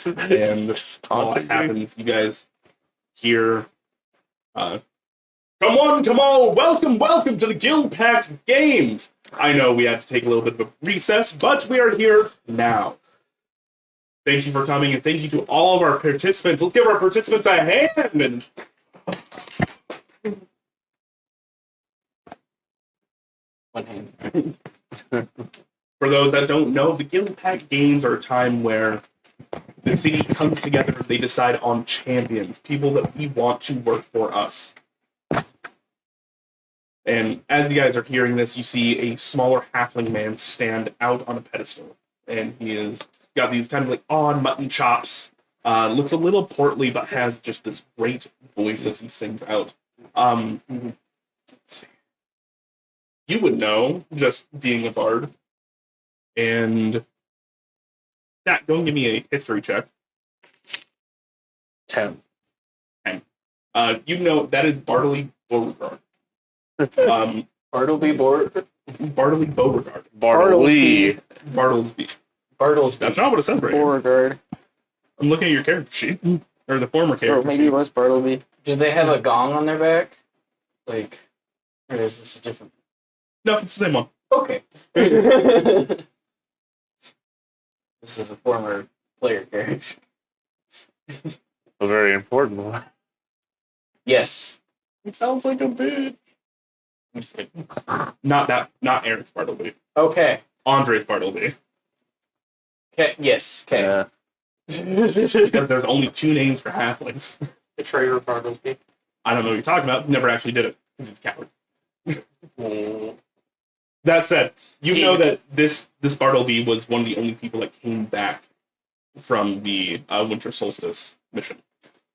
And while that happens, you guys hear, come on, welcome to the Guild Pact Games. I know we had to take a little bit of a recess, but we are here now. Thank you for coming, and thank you to all of our participants. Let's give our participants a hand. And One hand. For those that don't know, the Guild Pact Games are a time where the city comes together, they decide on champions, people that we want to work for us. And as you guys are hearing this, you see a smaller halfling man stand out on a pedestal. And he has got these kind of like odd mutton chops. Looks a little portly, but has just this great voice as he sings out. Let's see. You would know, just being a bard. And Jack, go and give me a history check. 10. You know that is Bartley Beauregard. Bartleby Board. Bartley Beauregard. Bartley. Bartlesby. Bartlesby. That's not what it says right here. Beauregard. I'm looking at your character sheet. Or the former character Or maybe sheet. it was Bartleby. Do they have a gong on their back? Like, or is this a different? No, it's the same one. Okay. This is a former player character. A very important one. Yes. It sounds like a bitch. I'm just kidding. Not Aaron's Bartleby. Okay. Andre's Bartleby. Okay. Yes. Okay. Yeah. Because there's only 2 names for halflings. Betrayer Bartleby. I don't know what you're talking about. Never actually did it. Because he's a coward. That said, you know that this Bartleby was one of the only people that came back from the Winter Solstice mission.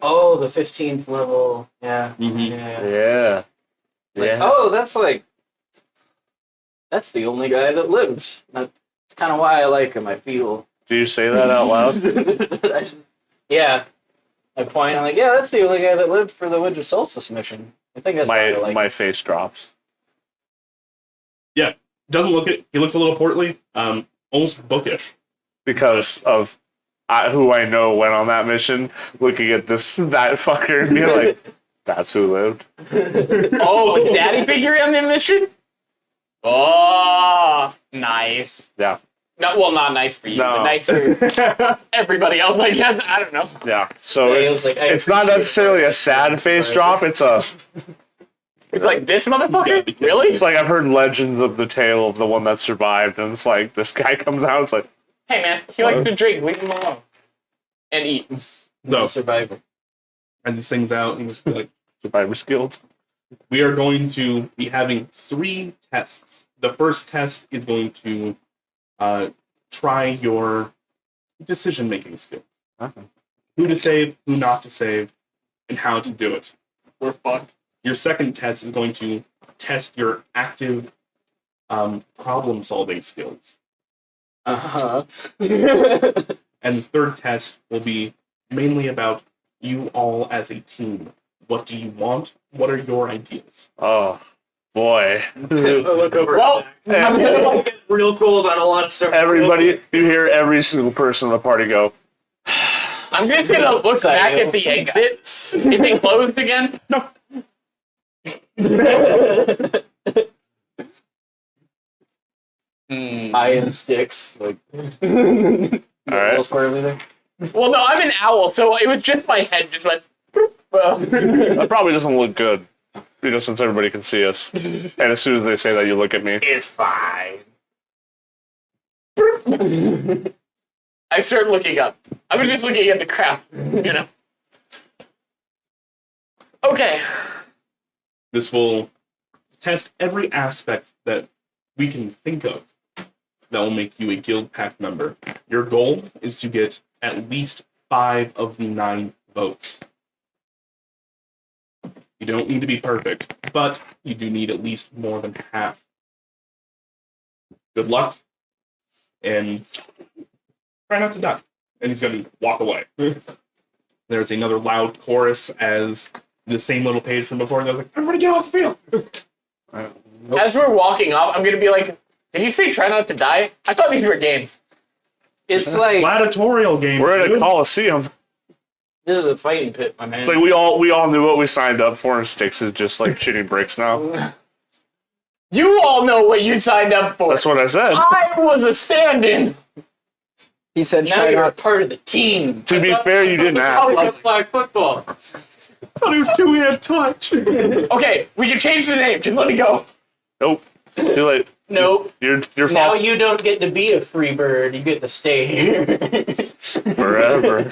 Oh, the 15th level. Yeah. Mhm. Yeah. Yeah. It's like, Yeah. oh, that's the only guy that lives. That's kind of why I like him. I feel. Do you say that out loud? Yeah. I point. I'm like, yeah, that's the only guy that lived for the Winter Solstice mission. I think that's why I like My him. face drops. Doesn't look it. He looks a little portly, almost bookish. Because of who I know went on that mission, looking at that fucker and being like, that's who lived. Oh, was Daddy figure on the mission? Oh, nice. Yeah. No, well, not nice for you, No. but nice for everybody else, I guess. I don't know. Yeah. So He was like, I it's not appreciate necessarily it. a sad face drop. It's Like, this motherfucker? Yeah, Really? it's like I've heard legends of the tale of the one that survived, and it's like this guy comes out. It's like, Hey, man, he likes to drink. Leave him alone. And eat. So, Survivor. as he sings out, he was like, Survivor's Guild. we are going to be having 3 tests. The first test is going to try your decision-making skills. Who to save, who not to save, and how to do it. We're fucked. Your second test is going to test your active problem-solving skills. Uh-huh. And the third test will be mainly about you all as a team. What do you want? What are your ideas? Oh boy! I look over. Well, I'm gonna like, Real cool about a lot of stuff. Everybody, you hear every single person in the party go, I'm just gonna look back at the exit. Is it closed again? No. Iron sticks. Like, all right. for everything. Well, no, I'm an owl, so it was just my head just went. That probably doesn't look good, since everybody can see us. And as soon as they say that, you look at me. It's fine. I started looking up. I was just looking at the crap, Okay. This will test every aspect that we can think of that will make you a Guild Pact member. Your goal is to get at least 5 of the 9 votes. You don't need to be perfect, but you do need at least more than half. Good luck, and try not to die. And he's going to walk away. There's another loud chorus as the same little page from before goes like, everybody get off the field! As we're walking up, I'm gonna be like, did you say try not to die? I thought these were games. It's like, Gladiatorial game. We're at a dude. coliseum. this is a fighting pit, my man. Like we all knew what we signed up for, and Sticks is just like shooting bricks now. You all know what you signed up for. That's what I said. I was a stand-in. He said, now try you're a not. part of the team. To be fair, you didn't ask. Like flag football. I thought it was 2-hand touch. Okay, we can change the name. Just let me go. Nope. Too late. Nope. Your Now fault you don't get to be a free bird. You get to stay here. forever.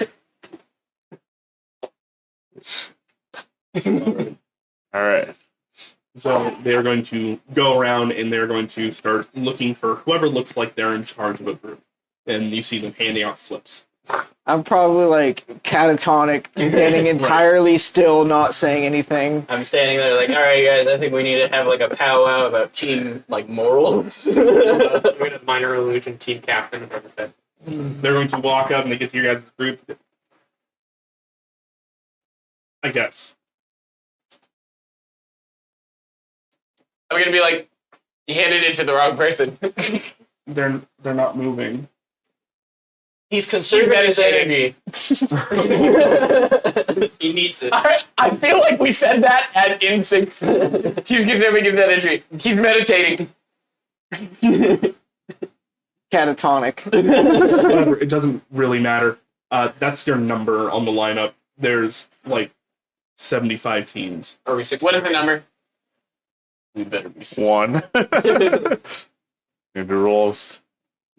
All right. So they're going to go around and they're going to start looking for whoever looks like they're in charge of a group. And you see them handing out slips. I'm probably like catatonic, standing entirely still, not saying anything. I'm standing there like, all right, guys, I think we need to have like a powwow about team like morals. We're gonna minor illusion team captain, whatever said. They're going to walk up and they get to your guys' group. I guess. I'm gonna be like, you handed it to the wrong person. They're not moving. He's conserving his energy. He needs it. I feel like we said that at instinct. He's giving that energy. He's meditating. Catatonic. Whatever, it doesn't really matter. That's your number on the lineup. There's like 75 teams. Are we 60? What is the number? We better be 1. Maybe rolls.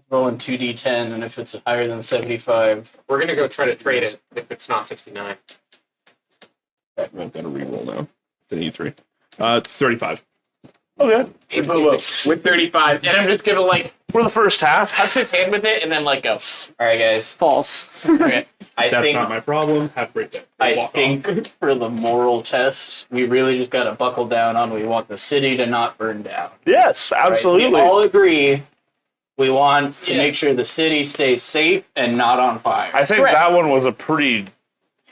rolling 2d10, and if it's higher than 75, We're gonna go try to trade it if it's not 69. I've got to reroll now. It's an E3. It's 35. Okay. Hey, Bobo, with 35. And I'm just gonna like For the first half. touch his hand with it and then like go. all right, guys. False. Okay. I That's think not my problem. Have a great day. I Walk off. think for the moral test, we really just got to buckle down on we want the city to not burn down. Yes, right? absolutely. We all agree we want to make sure the city stays safe and not on fire. I think Correct. that one was a pretty.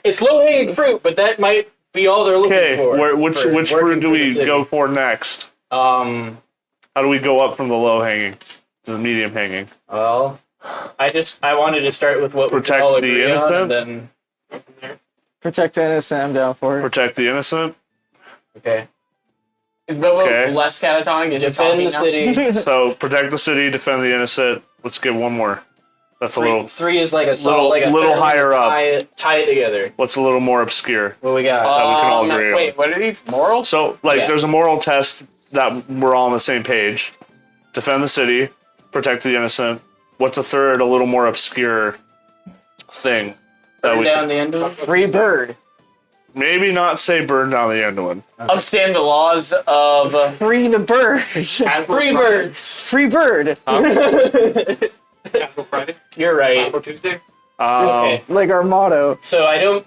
It's low-hanging fruit, but that might be all they're looking Okay, for. which for fruit working do for the we city. go for next? How do we go up from the low hanging to the medium hanging? Well, I wanted to start with what Protect we all the agree on, innocent? and then Go from there. Protect the innocent. I'm down for it. Protect the innocent. okay, Is Bobo Okay. less catatonic? Is he defend the talking now? city. So protect the city, defend the innocent. Let's get one more. That's a little. Three is like a solid, like a little third, higher up. Tie it together. What's a little more obscure? What we got? That we can all agree on. Wait, what are these? Morals? So, like, Yeah. there's a moral test that we're all on the same page. Defend the city, protect the innocent. What's a third, a little more obscure thing that Burn we down the end of it. Free bird. maybe not say burn down the end one? Upstand the laws of Free the bird. Free birds. Free bird. Casual Friday? You're right. Taco Tuesday? Okay. Like our motto. So I don't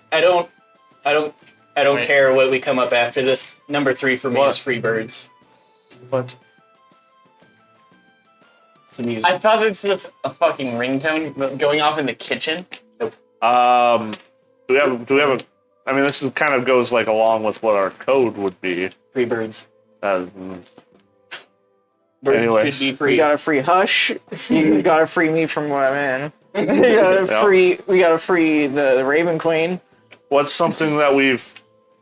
Wait. care what we come up after this. Number 3 for me What? is free birds. What? It's the music. I thought this was a fucking ringtone going off in the kitchen. Do we have a? I mean, this is kind of goes like along with what our code would be. Free birds. Uh, Birds Anyways. should be We free. got a free hush. You gotta free me from what I'm in. We gotta Yeah. free. We gotta free the Raven Queen. what's something that we've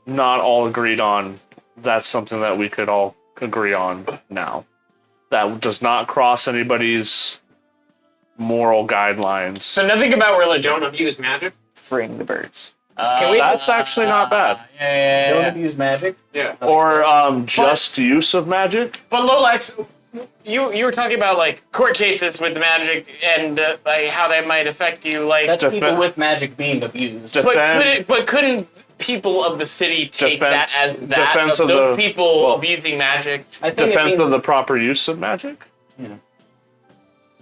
not all agreed on? That's something that we could all agree on now. That does not cross anybody's moral guidelines. So nothing about religion. Don't abuse magic? Freeing the birds. Can we- That's actually not bad. Yeah. Don't abuse magic. Yeah. Or just use of magic. But Lolex, you were talking about like court cases with the magic and like how that might affect you. Like, That's Defen- people with magic being abused. Defend- but couldn't people of the city take Defense- that as that defense of of those the- people well- abusing magic? I think it Defense means of the proper use of magic. Yeah.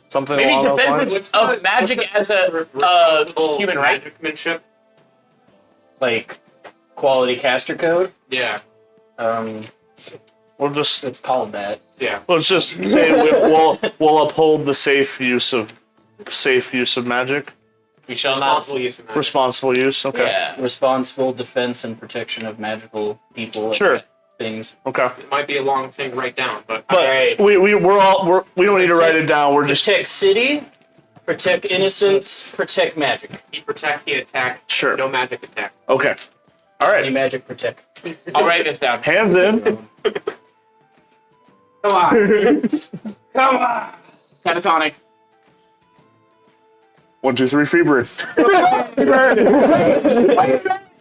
Something Maybe along those lines. defense of magic as a Responsible human right. magicmanship? like quality caster code. Yeah. We'll just It's called that. Yeah. let's just say we'll uphold the safe use of magic. We shall not. Responsible use of magic. Responsible use. Okay. Yeah. Responsible defense and protection of magical people. and Sure. Things. Okay. It might be a long thing to write down, but But Alright. we don't need to write it down. We're just Protect city. Protect innocence. Protect magic. he protect, he attack. sure. No magic attack. Okay. All Any right. magic protect. I'll write this down. Hands in. Come on. Come on. Catatonic. 1, 2, 3. Fever.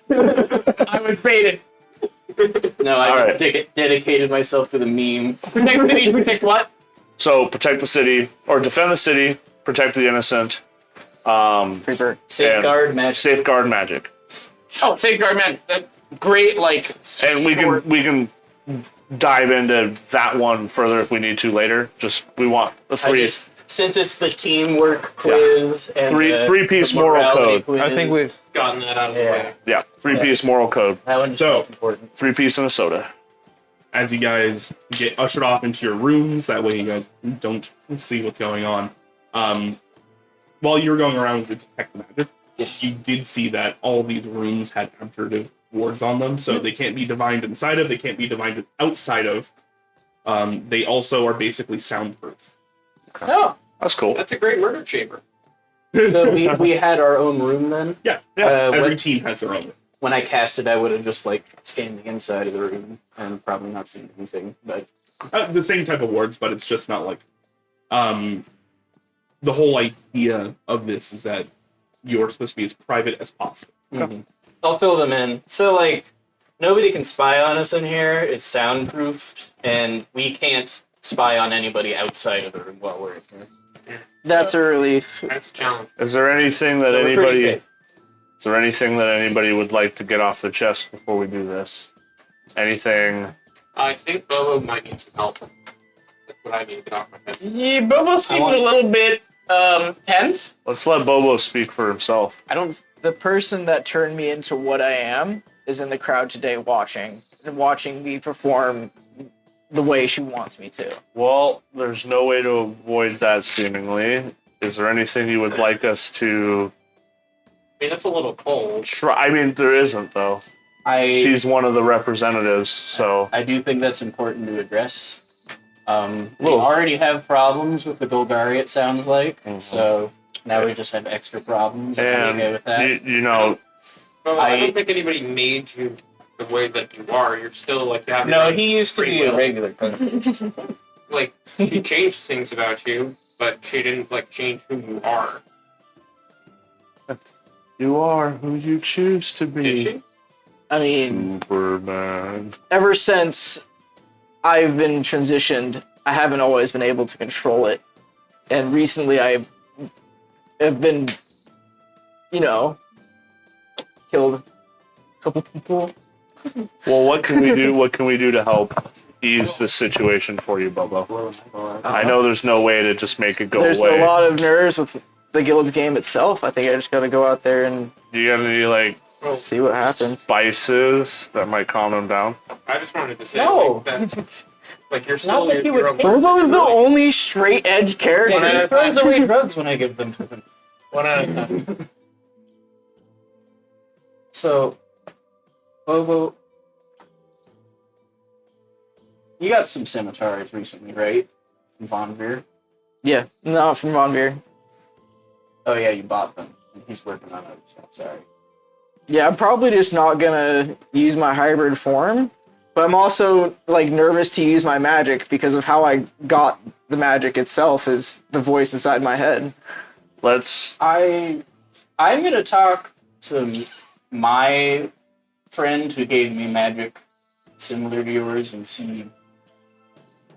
I was baited. No, I All just right. dedicated myself to the meme. Protect city, protect what? So protect the city, or defend the city, protect the innocent, Freebird. Safeguard magic. safeguard magic, Oh, safeguard man. Great, like. and we short- can dive into that one further if we need to later. Just we want the three Since it's the teamwork quiz and the three-piece moral morality code. quiz, I think we've Gotten that out of the Yeah. way. three-piece moral code, that one's So- important. 3-piece and a soda. As you guys get ushered off into your rooms, that way you guys don't see what's going on. While you were going around to detect the magic, Yes. you did see that all these rooms had abjurative wards on them, so they can't be divined inside of, they can't be divined outside of. They also are basically soundproof. Oh, That's cool. That's a great murder chamber. So we had our own room then. Yeah, Yeah. every team has their own. When I cast it, I would have just like scanned the inside of the room and probably not seen anything. But The same type of wards, but it's just not like. The whole idea of this is that you're supposed to be as private as possible. I'll fill them in. So like nobody can spy on us in here. It's soundproofed, and we can't spy on anybody outside of the room while we're in here. that's a relief. That's a challenge. Is there anything that So we're pretty anybody? safe. Is there anything that anybody would like to get off their chest before we do this? Anything? I think Bobo might need some help. That's what I need to get off my head. yeah, Bobo seemed a little bit tense. Let's let Bobo speak for himself. I don't. The person that turned me into what I am is in the crowd today, watching me perform the way she wants me to. Well, there's no way to avoid that, seemingly. Is there anything you would like us to I mean, that's a little cold. try? I mean, there isn't, though. She's one of the representatives, so. I do think that's important to address. We Well- already have problems with the Golgari, it sounds like. Mhm. So now we just have extra problems. Are you okay with that? And, you know, Bobo, I I- don't think anybody made you the way that you are. You're still like you have. No, your he used to free be a will. regular person. Like she changed things about you, but she didn't like change who you are. you are who you choose to be. Did she? I mean, Superman. ever since I've been transitioned, I haven't always been able to control it. And recently I have been, killed a couple people. Well, what can we do? What can we do to help ease this situation for you, Bobo? I know there's no way to just make it go There's away. a lot of nerves with the guild's game itself. I think I just gotta go out there and You got any like see what happens. spices that might calm him down? I just wanted to say No. like, that. Like you're still that he your would own take- person. Bobo is the only straight edge character. Yeah, he throws away drugs when I give them to him. One at a time. So, Bobo, you got some scimitars recently, right? From Von Veer? Yeah, not from Von Veer. Oh yeah, you bought them. He's working on other stuff, sorry. Yeah, I'm probably just not gonna use my hybrid form, but I'm also nervous to use my magic because of how I got the magic itself is the voice inside my head. Let's. I'm gonna talk to my friend who gave me magic similar to yours and see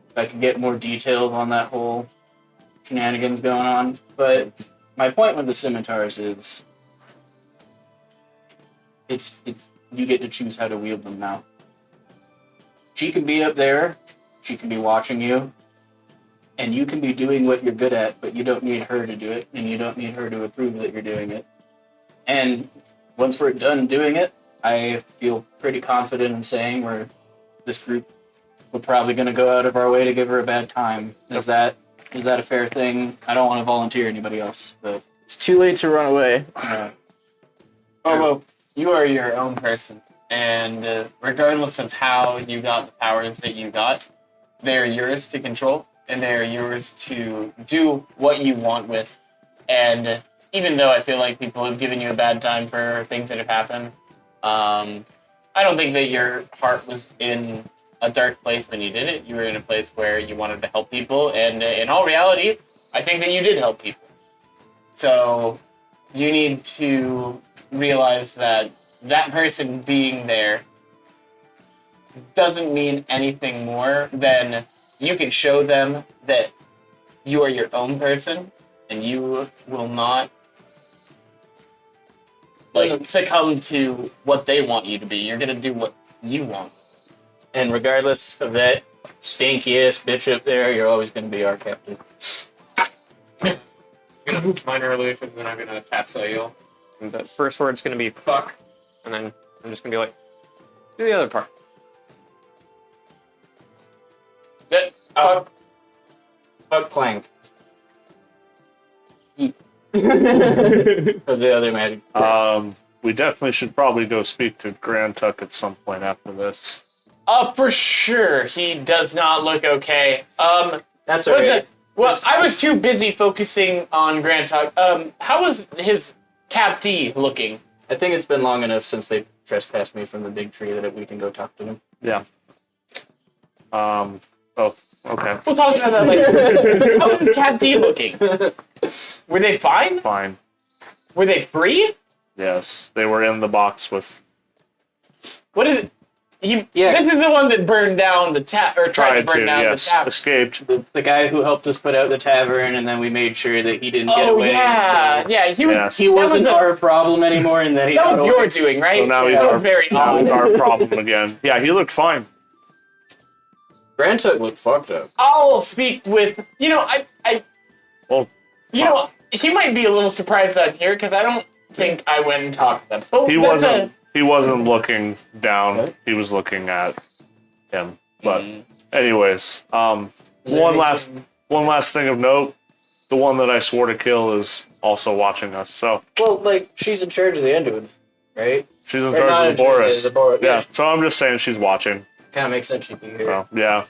if I can get more details on that whole shenanigans going on. But my point with the scimitars is it's you get to choose how to wield them now. She can be up there, she can be watching you, and you can be doing what you're good at, but you don't need her to do it, and you don't need her to approve that you're doing it. And once we're done doing it, I feel pretty confident in saying this group, we're probably going to go out of our way to give her a bad time. Is that a fair thing? I don't want to volunteer anybody else, but It's too late to run away. Bobo, you are your own person, and regardless of how you got the powers that you got, they're yours to control, and they're yours to do what you want with. And even though I feel like people have given you a bad time for things that have happened, I don't think that your heart was in a dark place when you did it. You were in a place where you wanted to help people, and in all reality, I think that you did help people. So you need to realize that that person being there doesn't mean anything more than you can show them that you are your own person and you will not succumb to what they want you to be. You're gonna do what you want. And regardless of that stinky ass bitch up there, you're always going to be our captain. I'm gonna minor illusion, then I'm gonna tap Sail. And the first word's gonna be fuck, and then I'm just gonna be like, do the other part. Fuck Clank. Of the other magic. We definitely should probably go speak to Grand Tuck at some point after this. For sure, he does not look okay. That's What's alright. it? Well, I was too busy focusing on Grand Talk. How was his Cap D looking? I think it's been long enough since they trespassed me from the big tree that we can go talk to him. Yeah. Oh, okay. We'll talk about that later. How was his Cap D looking? Were they fine? Fine. Were they free? Yes, they were in the box with. What is it? Yeah. This is the one that burned down the tap, or tried to burn down yes, the tap. escaped. The guy who helped us put out the tavern, and then we made sure that he didn't get Oh away. yeah, yeah. He was. Yes. He wasn't our problem anymore, and that he That got was away. your doing, right? So now he's that our, was very now he's odd. our problem again. Yeah, he looked fine. Grand Tuck looked fucked up. I'll speak with. Well, He might be a little surprised I'm here because I don't think I went and talked to them. But he that's wasn't. He wasn't looking down. What? He was looking at him. But Mm. anyways, Is there one anything- last thing of note. The one that I swore to kill is also watching us. So Well, like, she's in charge of the Underwood, right? she's in Or charge not of in the charge Boris. the Boris. Yeah. So I'm just saying she's watching. Kind of makes sense she'd be here. So yeah.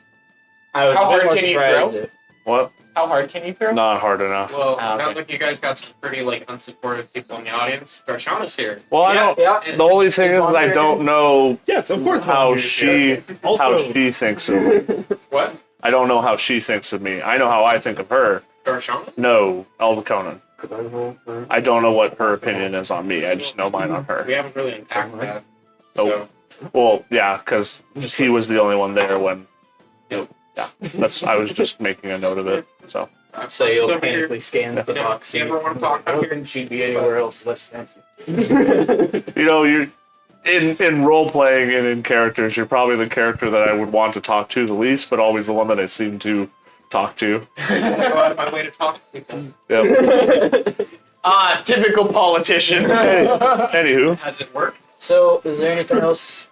I was How a bit hard more can you surprised throw? that- What? How hard can you throw? Not hard enough. Well, Ah, okay. sounds like you guys got some pretty unsupportive people in the audience. Darshana's here. Well, I don't. Yeah. The only thing is, I don't know Yes, of course. how Volunteers she Also- how she thinks of me. What? I don't know how she thinks of me. I know how I think of her. Darshana? No, Elder Conan. I don't know what her opinion is on me. I just know mine on her. We haven't really unpacked that. Nope. Well, yeah, because he was the only one there when. Yep. Yeah, I was just making a note of it. So So you'll So here- panically scans the Yeah, box. you ever wanna talk? I don't think she'd be anywhere else less fancy. you're in role playing and in characters, you're probably the character that I would want to talk to the least, but always the one that I seem to talk to. I want to go out of my way to talk to people. Yep. Typical politician. Anywho, How does it work? So, is there anything else?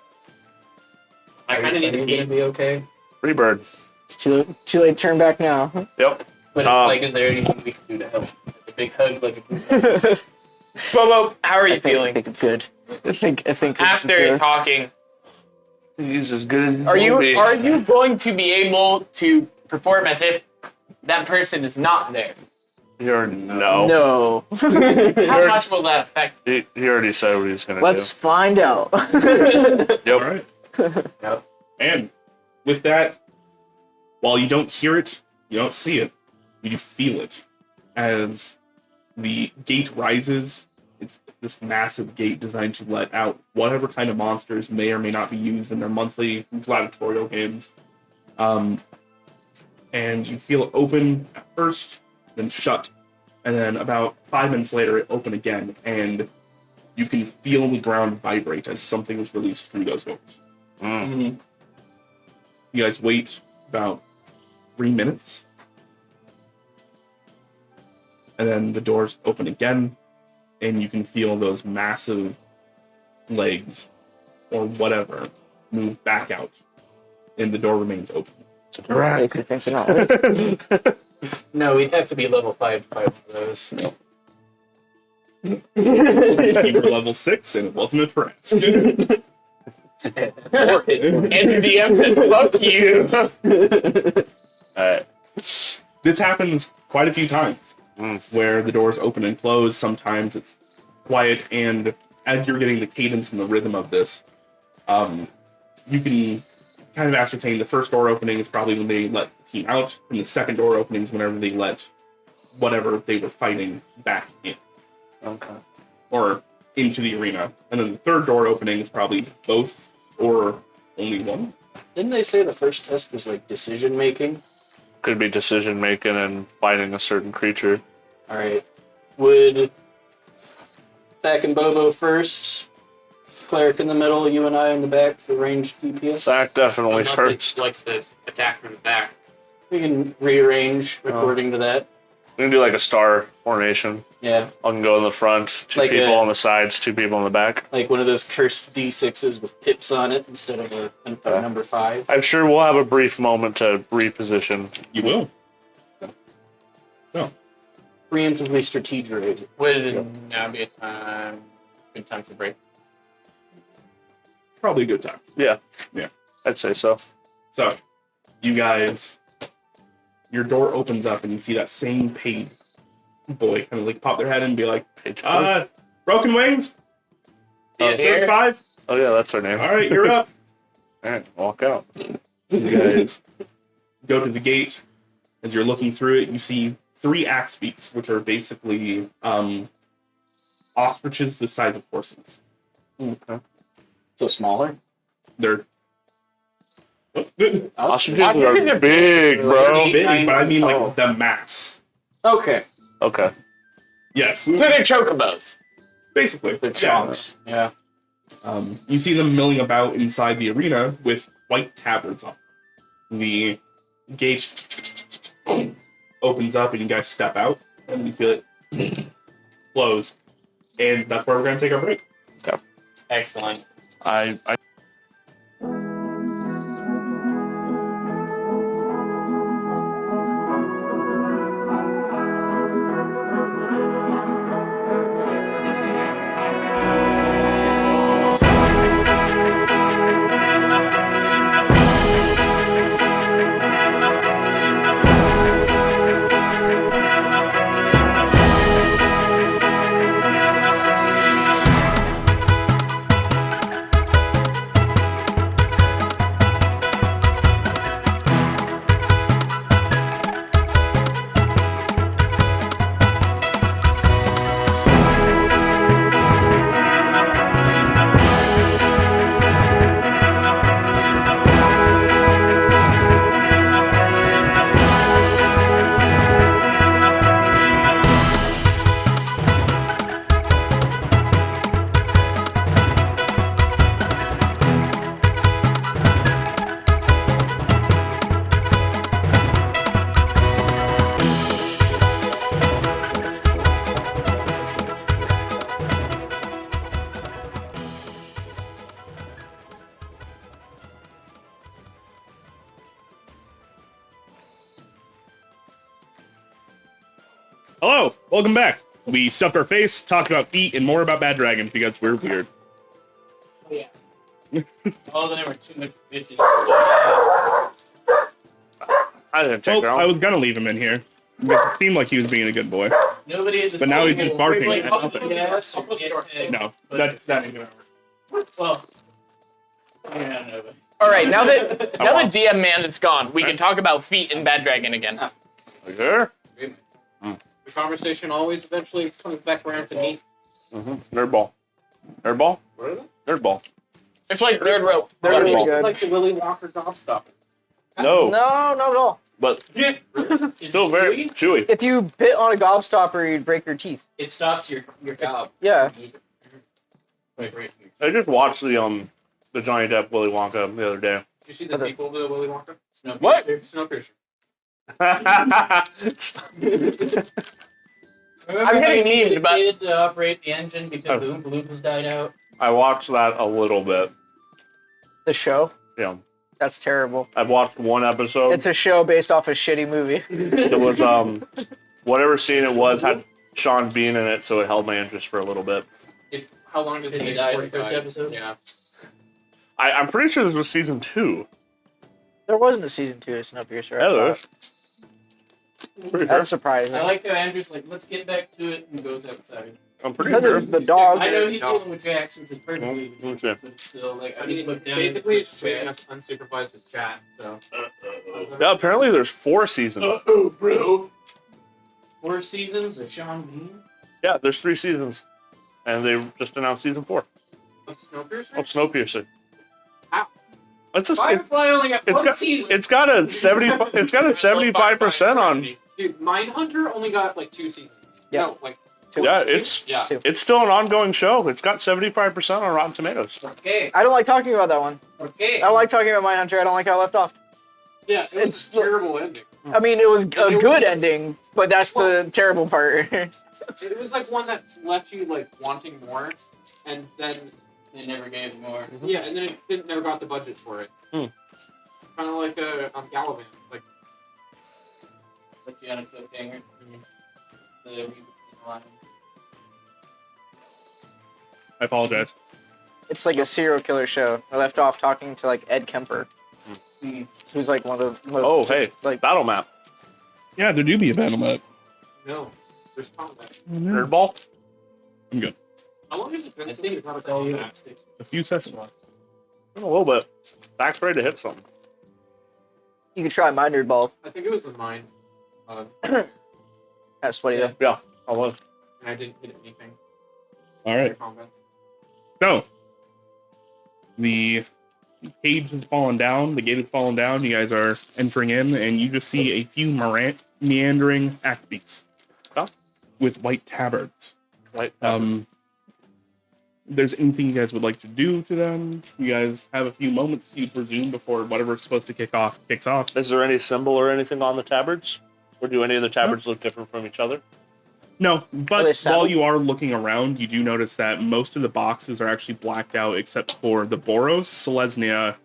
I kind of need to gonna pee. be okay. Freebird. It's too late to turn back now. Yep. But it's like, is there anything we can do to help? A big hug, like a Bobo, how are you I think feeling? I'm good. I think this is After the- talking, He's as good as are you going to be able to perform as if that person is not there? You're no. No. How much will that affect? He already said what he's gonna Let's find out. do. All Yep. right. And with that, while you don't hear it, you don't see it, you feel it as the gate rises. It's this massive gate designed to let out whatever kind of monsters may or may not be used in their monthly gladiatorial games. And you feel it open at first, then shut, and then about 5 minutes later it open again, and you can feel the ground vibrate as something is released through those doors. Mm. You guys wait about 3 minutes, and then the doors open again, and you can feel those massive legs or whatever move back out, and the door remains open. Makes me think they're not. No, we'd have to be level 5 to buy one of those. You were level 6, and it wasn't a task. And the DM fuck you. Alright. This happens quite a few times, Mm. where the doors open and close. Sometimes it's quiet, and as you're getting the cadence and the rhythm of this, you can kind of ascertain the first door opening is probably when they let the team out, and the second door opening is whenever they let whatever they were fighting back in, Okay. or into the arena. And then the third door opening is probably both, or only one. Didn't they say the first test was like decision making? Could be decision making and fighting a certain creature. All right. Would Thack and Bobo first, Cleric in the middle, you and I in the back for ranged DPS? Zach definitely Unless first. it likes to attack from the back. We can rearrange according to that. We can do like a star formation. Yeah, I can go in the front, two Like people a- on the sides, two people on the back. like one of those cursed D6s with pips on it instead of a number 5. I'm sure we'll have a brief moment to reposition. You will. Preemptively strategize. Would now be a good time for break. Probably a good time. Yeah. Yeah. I'd say so. So, you guys, your door opens up and you see that same page boy kind of like pop their head in and be like, Broken Wings? Yeah. 35? Oh yeah, that's her name. All right, you're up. Alright, walk out. You guys go to the gate. As you're looking through it, you see 3 axe beaks, which are basically ostriches the size of horses. Okay. So smaller? They're Ostriches Ostriches are are big, bro. big, but I mean like Oh. the mass. Okay. Okay. Yes, So they're chocobos. basically. They're chunks. Yeah. You see them milling about inside the arena with white tabards on. The gate opens up and you guys step out and you feel it close. And that's where we're going to take our break. Excellent. I Hello, welcome back. We stuffed our face, talked about feet, and more about bad dragons because we're weird. Yeah. Oh, then there were too much bitches. I didn't take her Well, I out. was going to leave him in here. It seemed like he was being a good boy. Nobody is. But now he's just barking Wait, at wait, nothing. Yes. I'll close the door. No, that ain't gonna work. Well. Yeah, no, but. All right, now that DM man is gone, we can talk about feet and Bad Dragon again. Sure. The conversation always eventually comes back around to meat. Nerd ball. Nerd ball? What are they? Nerd ball. It's like Nerd Rope. They're Nerd really ball. good. Like the Willy Wonka gobstopper. No, No, not at all. but still very chewy. If you bit on a gobstopper, you'd break your teeth. It stops your gob. Yeah. Wait, right. I just watched the Johnny Depp Willy Wonka the other day. Did you see the sequel to Willy Wonka? What? Snowpiercer. I'm getting memed, but Needed to operate the engine because the Oompa Loompas died out. I watched that a little bit. The show? Yeah. That's terrible. I've watched one episode. It's a show based off a shitty movie. It was whatever scene it was had Sean Bean in it, so it held my interest for a little bit. How long did it Did he take die before in the first died? episode? Yeah. I'm pretty sure this was season 2. There wasn't a season 2 of Snowpiercer. Yeah, there is. Pretty sure. That's surprising. I like how Andrew's like, let's get back to it, and goes outside. I'm pretty Because sure. of the dog. I know he's dealing with Jax, which is perfectly Mm-hmm. legit, but still, like, I need to look down. Basically, it's just leaving us unsupervised with chat. So. Yeah, apparently there's 4 seasons. Oh, bro. 4 seasons of Sean Bean? Yeah, there's 3 seasons. And they just announced season 4 Snowpiercer. of Snowpiercer. It's a. Firefly only got It's one got. season. It's got a 70. It's got a 75% on. Dude, Mindhunter only got like 2 seasons. Yeah. No, like Yeah, it's yeah. Two. it's still an ongoing show. It's got 75% on Rotten Tomatoes. Okay. I don't like talking about that one. Okay. I don't like talking about Mindhunter. I don't like how it left off. Yeah, it was It's a terrible ending. I mean, it was a good ending, but that's the terrible part. It was like one that left you like wanting more, and then They never gave more. yeah, and then it never got the budget for it. Hmm. Kind of like Gallivant. Like Like the Unexpected Hanger. The Read Between the Lines. I apologize. It's like a serial killer show. I left off talking to like Ed Kemper, who's like one of the most. Oh, hey, like Battle Map. Yeah, there do be a battle map. no, there's combat. Nerd Ball. I'm good. How long has it been I since think we it's got a all you. combat stick? A few sessions. A little bit. Back's ready to hit something. you could try my nerd ball. I think it was the mine. That's sweaty though. Yeah, I was. And I didn't hit anything. All right. Combat. So, the cage has fallen down. The gate has fallen down. You guys are entering in, and you just see a few meandering axe beaks with white tabards. Right. There's anything you guys would like to do to them? You guys have a few moments, you presume, before whatever's supposed to kick off kicks off. Is there any symbol or anything on the tabards? Or do any of the tabards look different from each other? No, Are they but saddled? while you are looking around, you do notice that most of the boxes are actually blacked out except for the Boros, Selesnya,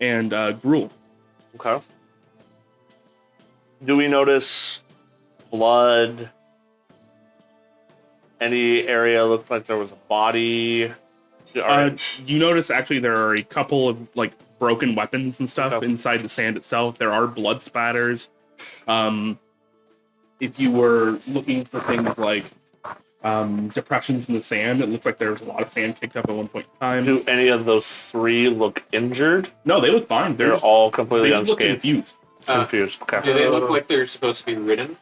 and Gruul. Okay. Do we notice blood? Any area looked like there was a body? You notice actually there are a couple of like broken weapons and stuff Okay. inside the sand itself. There are blood spatters. If you were looking for things like depressions in the sand, it looked like there was a lot of sand kicked up at one point in time. Do any of those 3 look injured? No, they look fine. They're Just- all they completely just look unscathed. confused. Confused. Okay. Do they look like they're supposed to be ridden?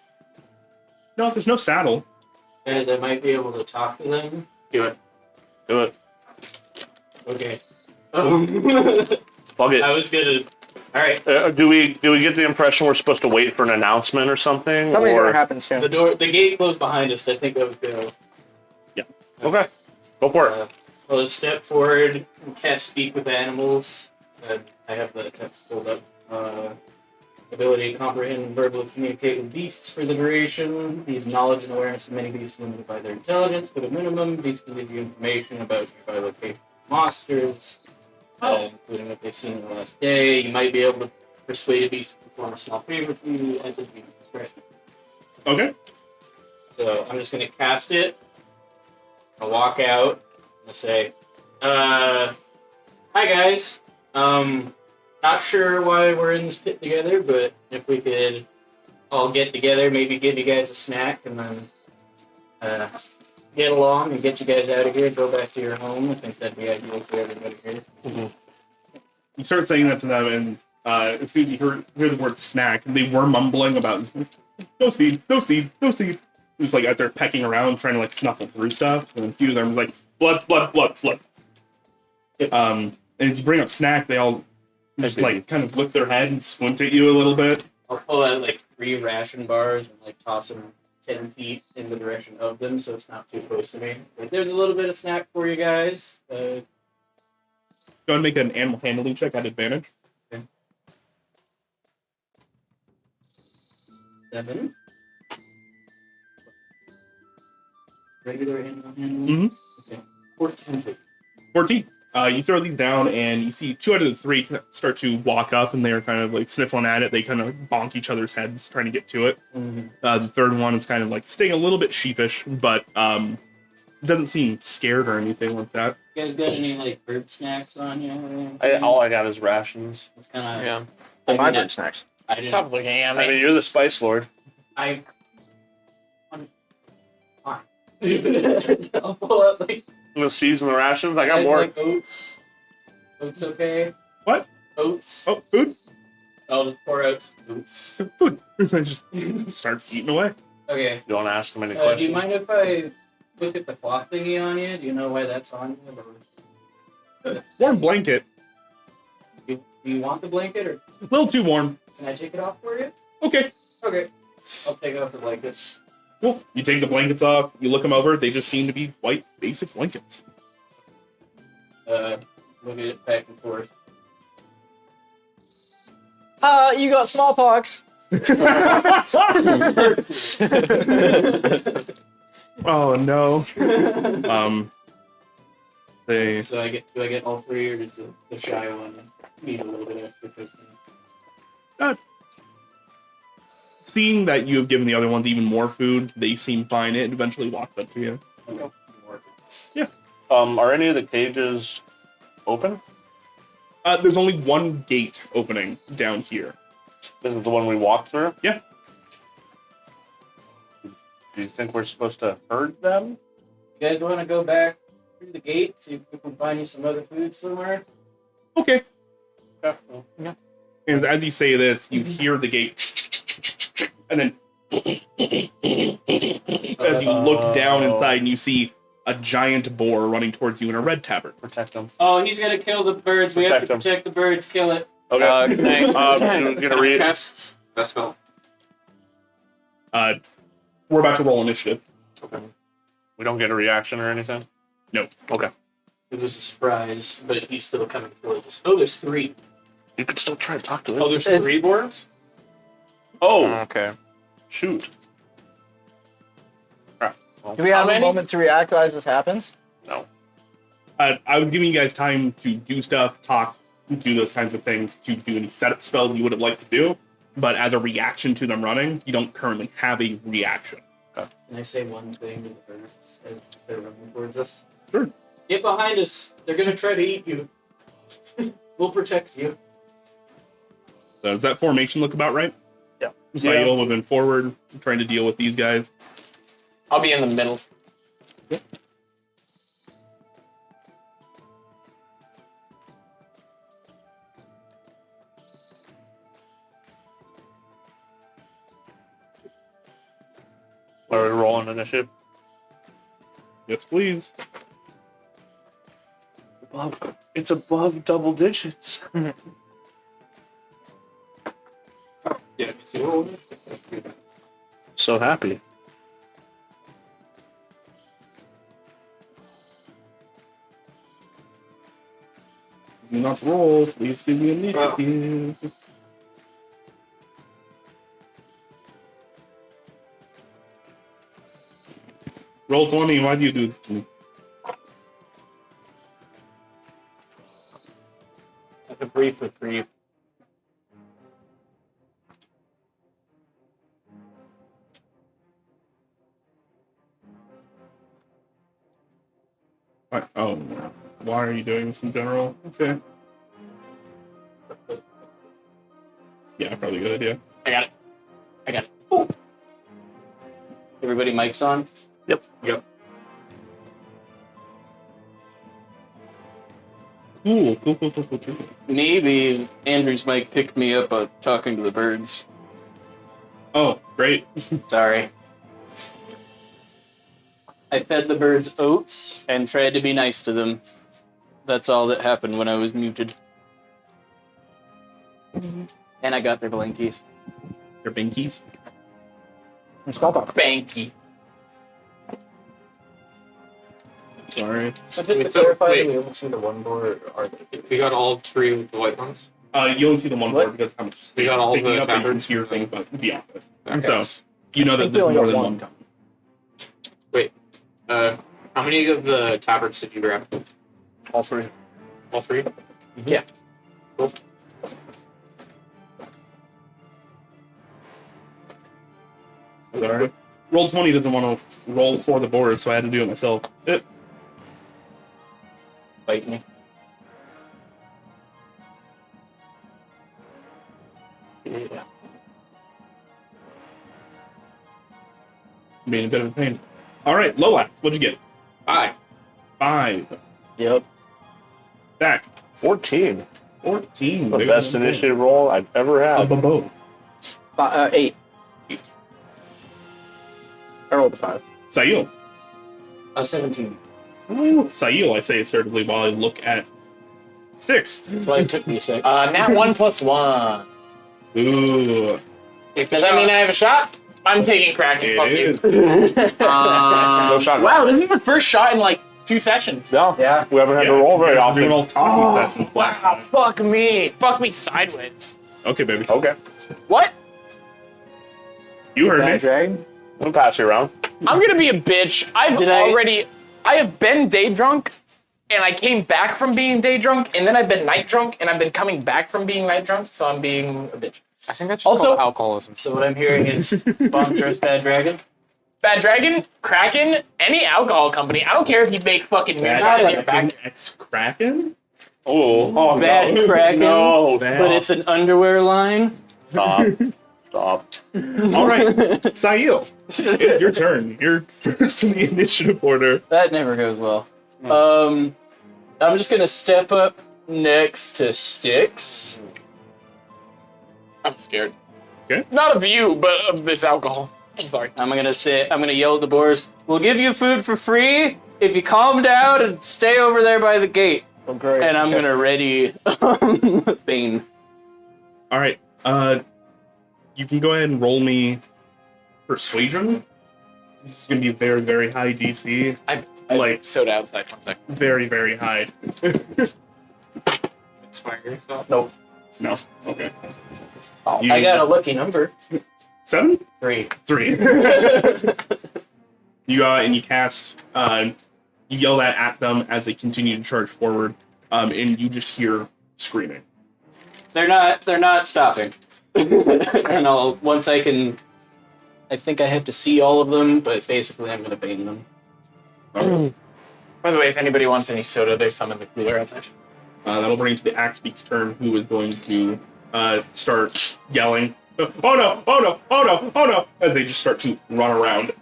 No, there's no saddle. Guys, I might be able to talk to them. Do it. Do it. Okay. Plug it. I was gonna. Alright. Do we get the impression we're supposed to wait for an announcement or something? Something's or... gonna happen soon. The gate closed behind us. I think I was gonna. Okay. Go for it. I'll just step forward and cast Speak with Animals. I have the text pulled up. Ability to comprehend and verbally communicate with beasts for the duration. These knowledge and awareness of many beasts limited by their intelligence, but at minimum, beasts can give you information about nearby location of monsters, including what they've seen in the last day. You might be able to persuade a beast to perform a small favor for you at the beast's discretion. Okay. So I'm just gonna cast it. I'll walk out and say, "Hi guys. Not sure why we're in this pit together, but if we could all get together, maybe give you guys a snack, and then get along and get you guys out of here, go back to your home. I think that'd be ideal for everybody here." You start saying that to them, and as soon as you hear the word snack, they were mumbling about no seed, no seed, no seed. Just like as they're pecking around, trying to like snuffle through stuff, and a few of them are like blood, blood, blood, blood. And as you bring up snack, they all just like kind of lift their head and squint at you a little bit. I'll pull out like 3 ration bars and like toss them 10 feet in the direction of them, so it's not too close to me. Like, there's a little bit of snack for you guys. Go ahead and make an animal handling check at advantage. 7. Regular animal handling. Mm-hmm. Okay. 14. 14. You throw these down, and you see 2 out of the 3 start to walk up, and they're kind of like sniffling at it. They kind of bonk each other's heads, trying to get to it. The third one is kind of like staying a little bit sheepish, but doesn't seem scared or anything like that. You guys got any like bird snacks on you? All I got is rations. It's kind of. Yeah. My bird snacks. I didn't. Stop looking at me. I mean, you're the Spice Lord. I. Fine. I'll pull out like. I'm gonna season the rations. I got guys more. like oats. Oats okay? What? Oats. Oh, food? I'll just pour out some oats. Food. Just start eating away. Okay. You want to ask him any Do questions? you mind if I look at the cloth thingy on you? Do you know why that's on you? Warm blanket. Do you want the blanket, or A little too warm. can I take it off for you? Okay. Okay. I'll take off the blankets. Cool. You take the blankets off, you look them over, they just seem to be white, basic blankets. Look at it back and forth. You got smallpox. Oh no. They So do I get all three, or does the shy one need a little bit extra cooking? seeing that you have given the other ones even more food, they seem fine. It eventually walks up to you. Are any of the cages open? There's only one gate opening down here. This is the one we walked through? Yeah. Do you think we're supposed to herd them? You guys want to go back through the gate, see if we can find you some other food somewhere? Okay. Yeah. And as you say this, you hear the gate, and then as you look down inside, and you see a giant boar running towards you in a red tabard. Protect them. Oh, he's gonna kill the birds. We have to Protect 'em. protect the birds. Kill it. Okay. Gonna read. Cast that spell. We're about to roll initiative. We don't get a reaction or anything? No. Okay. It was a surprise, but he's still coming towards us. Oh, there's three. You could still try to talk to it. Oh, there's three boars? Oh, Okay. shoot. Do we have How a many? moment to react as this happens? No. I was giving you guys time to do stuff, talk, do those kinds of things, to do any setup spells you would have liked to do. But as a reaction to them running, you don't currently have a reaction. Can I say one thing to the birds as they're running towards us? Sure. Get behind us. They're gonna try to eat you. We'll protect you. So does that formation look about right? Yeah. Sail would have been forward, trying to deal with these guys. I'll be in the middle. Are we rolling initiative? Yes, please. It's above double digits. Yeah. So, So happy. Do not roll. Please do the initiative. Roll 20. Why do you do this to me? that's a brief reprieve. Oh, why are you doing this in general? Okay. Yeah, probably a good idea. I got it. Everybody, mics on. Yep. Cool. Maybe Andrew's mic picked me up talking to the birds. Oh, great. Sorry. I fed the birds oats and tried to be nice to them. That's all that happened when I was muted. And I got their blankies. Your binkies. And smallpox. Banky. Sorry. So just Wait, to so- clarify, wait. we only see the one board. Or We got all three with the white ones. You only see the one What? board because how much We got all picking the up, and you can tabards. hear things about beyond it. Okay. So you know I that think we there's only more got than one. one coming. How many of the tabards did you grab? All three. All three? Yeah. Cool. Sorry. Roll 20 doesn't want to roll for the board, so I had to do it myself. Bite me. Yeah. Being a bit of a pain. All right, Loax, what'd you get? 5. 5. Yep. Back. 14. 14. The best initiative roll I've ever had. Bow. 8. I rolled a 5. Sail. 17. Sail, I say assertively while I look at Sticks. That's why it took me a sec. Nat 1 plus 1. Ooh. Does that mean I have a shot? I'm taking Kraken. Fuck you. No shot. Wow, this is the first shot in like 2 sessions. No. Yeah. We haven't had to roll very often. Doing all talking sessions last Wow, time. fuck me. Fuck me sideways. Okay, baby. Okay. What? You heard Bad me. dragon? We'll pass you around. I'm gonna be a bitch. I have been day drunk, and I came back from being day drunk, and then I've been night drunk, and I've been coming back from being night drunk, so I'm being a bitch. I think that's just Also- called alcoholism. So what I'm hearing is sponsor us, Bad Dragon. Bad Dragon, Kraken, any alcohol company. I don't care if you make fucking moonshine in your back. X Kraken? Oh, Bad no. Kraken. No. But it's an underwear line. Stop. Stop. All right, Sail. It's your turn. You're first in the initiative order. That never goes well. I'm just gonna step up next to Sticks. I'm scared. Okay. Not of you, but of this alcohol. I'm sorry. I'm gonna yell at the boars. We'll give you food for free if you calm down and stay over there by the gate. Oh, great. And I'm gonna ready Bane. All right. You can go ahead and roll me Persuasion. This is gonna be a very, very high DC. I Like- soda outside. 1 second. Very, very high. Inspire yourself. Nope. No. Okay. I got a lucky number. 7? 3. 3. You and you cast. You yell that at them as they continue to charge forward, and you just hear screaming. They're not stopping. And once I can, I think I have to see all of them, but basically I'm gonna Bane them. By the way, if anybody wants any soda, there's some in the cooler outside. That'll bring to the Axebeak's turn, who is going to start yelling, "Oh no! Oh no! Oh no! Oh no!" as they just start to run around.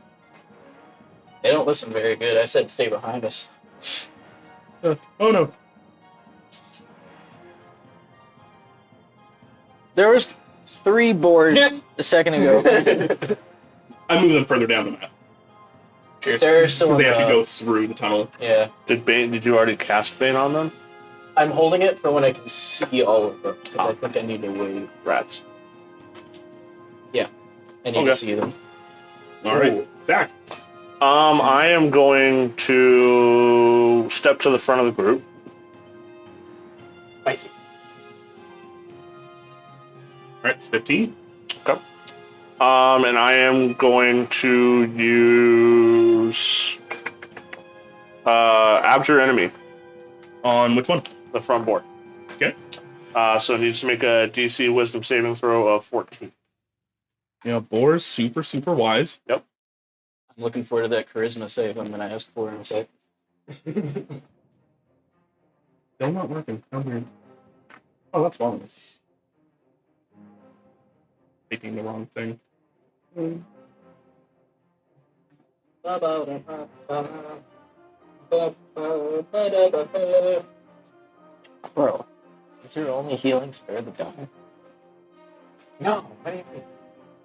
They don't listen very good. I said stay behind us. Oh no! There was 3 boars a second ago. I move them further down the map, They're still so in they have to the- go through the tunnel. Yeah. Did you already cast Bane on them? I'm holding it for when I can see all of them, because I think I need to wait. Rats. I need Okay. to see them. All right, Zach. I am going to step to the front of the group. Spicy. All right, it's 15. Okay. And I am going to use Abjure Enemy, On which one? the front board. Okay. So it needs to make a DC Wisdom saving throw of 14. Yeah, boar's super, super wise. I'm looking forward to that charisma save I'm going to ask for in a sec. Still not working. How weird. Oh, that's wrong. Taking the wrong thing. Bro, is your only healing spare the dying? No, what do you mean?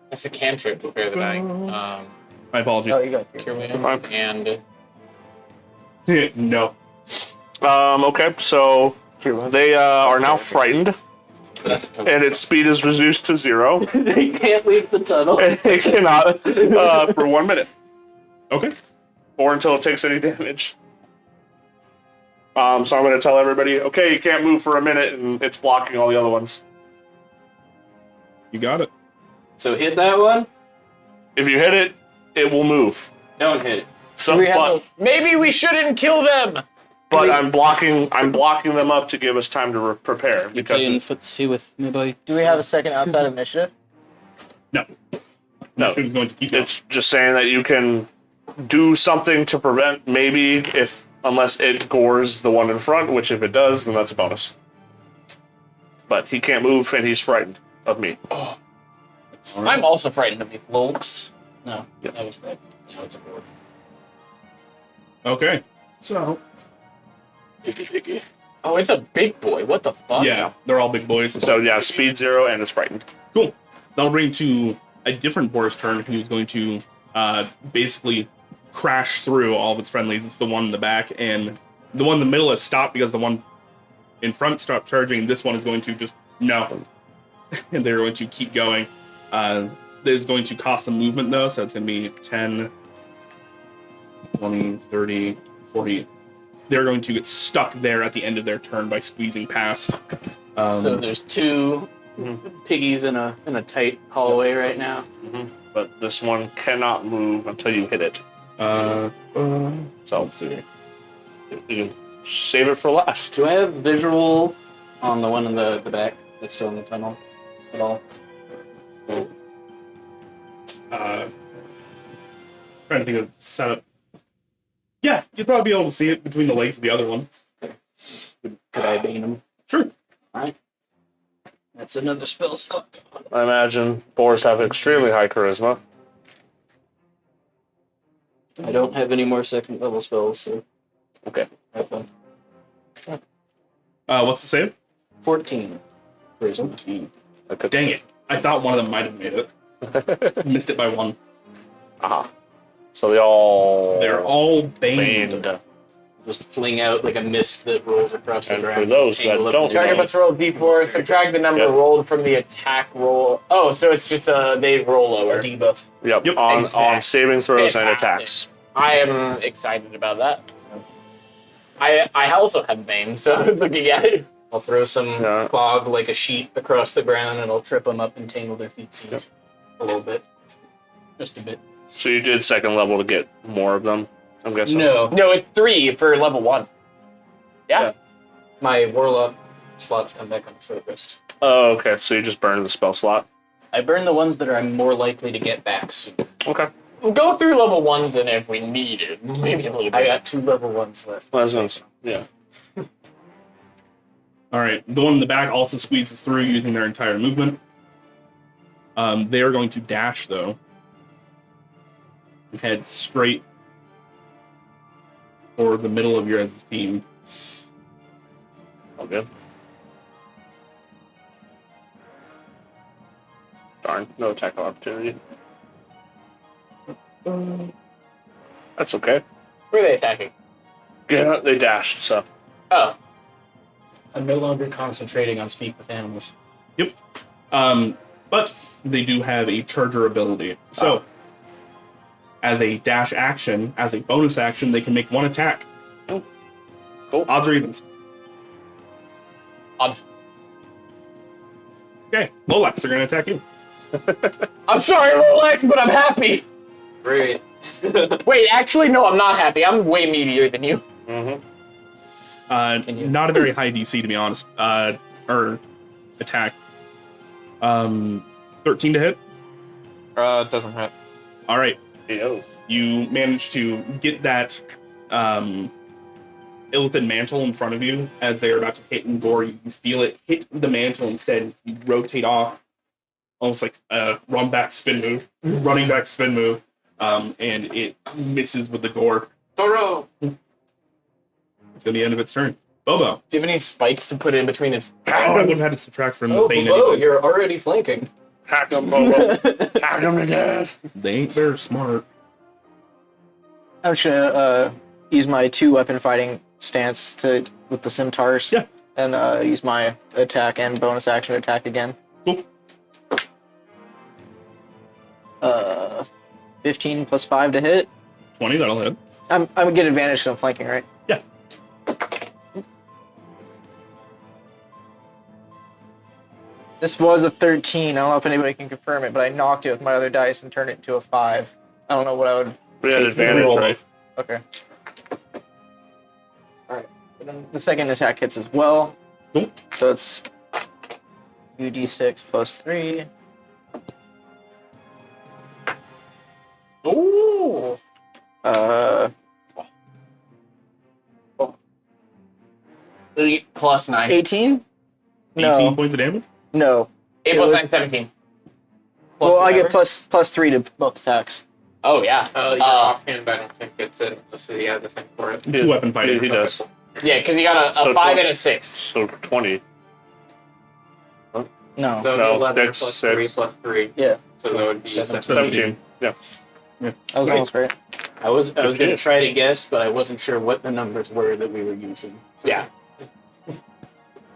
That's a cantrip, spare the dying. My apologies. Oh, you got Cure your wounds and No. Okay, so they are now frightened, that's a and its speed is reduced to 0. They can't leave the tunnel. It cannot for 1 minute, Okay. or until it takes any damage. So I'm going to tell everybody, okay, you can't move for a minute, and it's blocking all the other ones. You got it. So hit that one. If you hit it, it will move. Don't hit it. So, we have maybe we shouldn't kill them. but I'm blocking them up to give us time to prepare because footsie with me, boy. Do we have a second outside of initiative? No. No. Who's going to keep it? it's just saying that you can do something to prevent, maybe unless it gores the one in front, which if it does, then that's a bonus. But he can't move and he's frightened of me. I'm also frightened of you. Lolks. No, that was that. No, it's a board. Okay. So, Oh, it's a big boy. What the fuck? yeah, they're all big boys. So yeah, speed 0 and is frightened. Cool. That'll bring to a different boar's turn, who's going to basically crash through all of its friendlies. It's the one in the back, and the one in the middle has stopped because the one in front stop charging. This one is going to just no. And they're going to keep going. There's going to cost some movement, though, so it's going to be 10, 20, 30, 40. They're going to get stuck there at the end of their turn by squeezing past. So there's two piggies in a tight hallway right now. But this one cannot move until you hit it. So let's see. you save it for last. Do I have visual on the one in the back that's still in the tunnel at all? Trying to think of setup. Yeah, you'd probably be able to see it between the legs of the other one. Could I bane them? Sure. Alright. That's another spell slot. I imagine boars have extremely high charisma. I don't have any more second level spells, so Okay. have fun. What's the save? 14. Charisma. Dang it. I thought one of them might have made it. Missed it by one. Aha. So they're all baned. baned. Just fling out like a mist that rolls across the And ground. for those that Tangle up don't in your know, Target must roll d4, subtract the number Yep. rolled from the attack roll. Oh, so it's just they roll a lower. debuff. Yep. Yep. On Exactly. saving throws and Fantastic. attacks. I am excited about that. So. I also have Bane, so I was looking at it. I'll throw some Yeah. fog like a sheet across the ground and I'll trip them up and tangle their feetsies a little bit. Just a bit. So you did second level to get more of them, I'm guessing. No, No, it's 3 for level 1. Yeah. my warlock slots come back on short rest. Oh, okay. So you just burned the spell slot. I burn the ones that I'm more likely to get back soon. Okay. We'll go through level 1s then if we need it. Maybe a little bit. I got 2 level 1s left. Lessons. Yeah. All right. The one in the back also squeezes through using their entire movement. They are going to dash, though. And head straight for the middle of your guys' team. All good. Darn. No attack opportunity. That's okay. Who are they attacking? Yeah, they dashed, so. Oh. I'm no longer concentrating on speak with animals. Yep. But they do have a charger ability. So, as a dash action, as a bonus action, they can make one attack. Oh. Cool. Odds or evens. Odds. Okay. Lolex, they're going to attack you. I'm sorry, Rolex, but I'm happy. Great. Wait, actually, no, I'm not happy. I'm way meatier than you. Mm-hmm. Not a very high DC, to be honest. Or attack. 13 to hit. It doesn't hit. All right. Yo. You manage to get that Illithid mantle in front of you as they are about to hit and gore. You feel it hit the mantle instead. You rotate off, almost like a running back spin move, and it misses with the gore. Toro! It's going to be the end of its turn. Bobo. Do you have any spikes to put in between its... Oh, I would have had to subtract from the Oh, Bane Bobo, anyways. you're already flanking. Hack them, Bobo. Hack them to death. They ain't very smart. I'm just gonna use my 2-weapon fighting stance with the Simtars. Yeah. And use my attack and bonus action to attack again. Cool. 15 plus 5 to hit. 20, that'll hit. I'm gonna get advantage because I'm flanking, right? Yeah. This was a 13. I don't know if anybody can confirm it, but I knocked it with my other dice and turned it into a 5. I don't know what I would. We had advantage, Roll right? those. Okay. Alright. The second attack hits as well. Cool. So it's 2d6 plus 3. Ooh. 8 plus 9. 18? 18 No. points of damage? No. 8 It plus was- 9, 17. Plus Well, I whatever. get plus 3 to both attacks. Oh, yeah. Your offhand, I don't think it's it. Let's see, yeah, this thing for it. 2-weapon fighting. He does. Yeah, because you got a So 5 tw- and a 6. So 20. No. So No, 11 six, plus six. 3 plus 3. Yeah. So that would be 17. 17. Yeah. That was Right. almost right. I was Good gonna shit. try to guess, but I wasn't sure what the numbers were that we were using. So Yeah.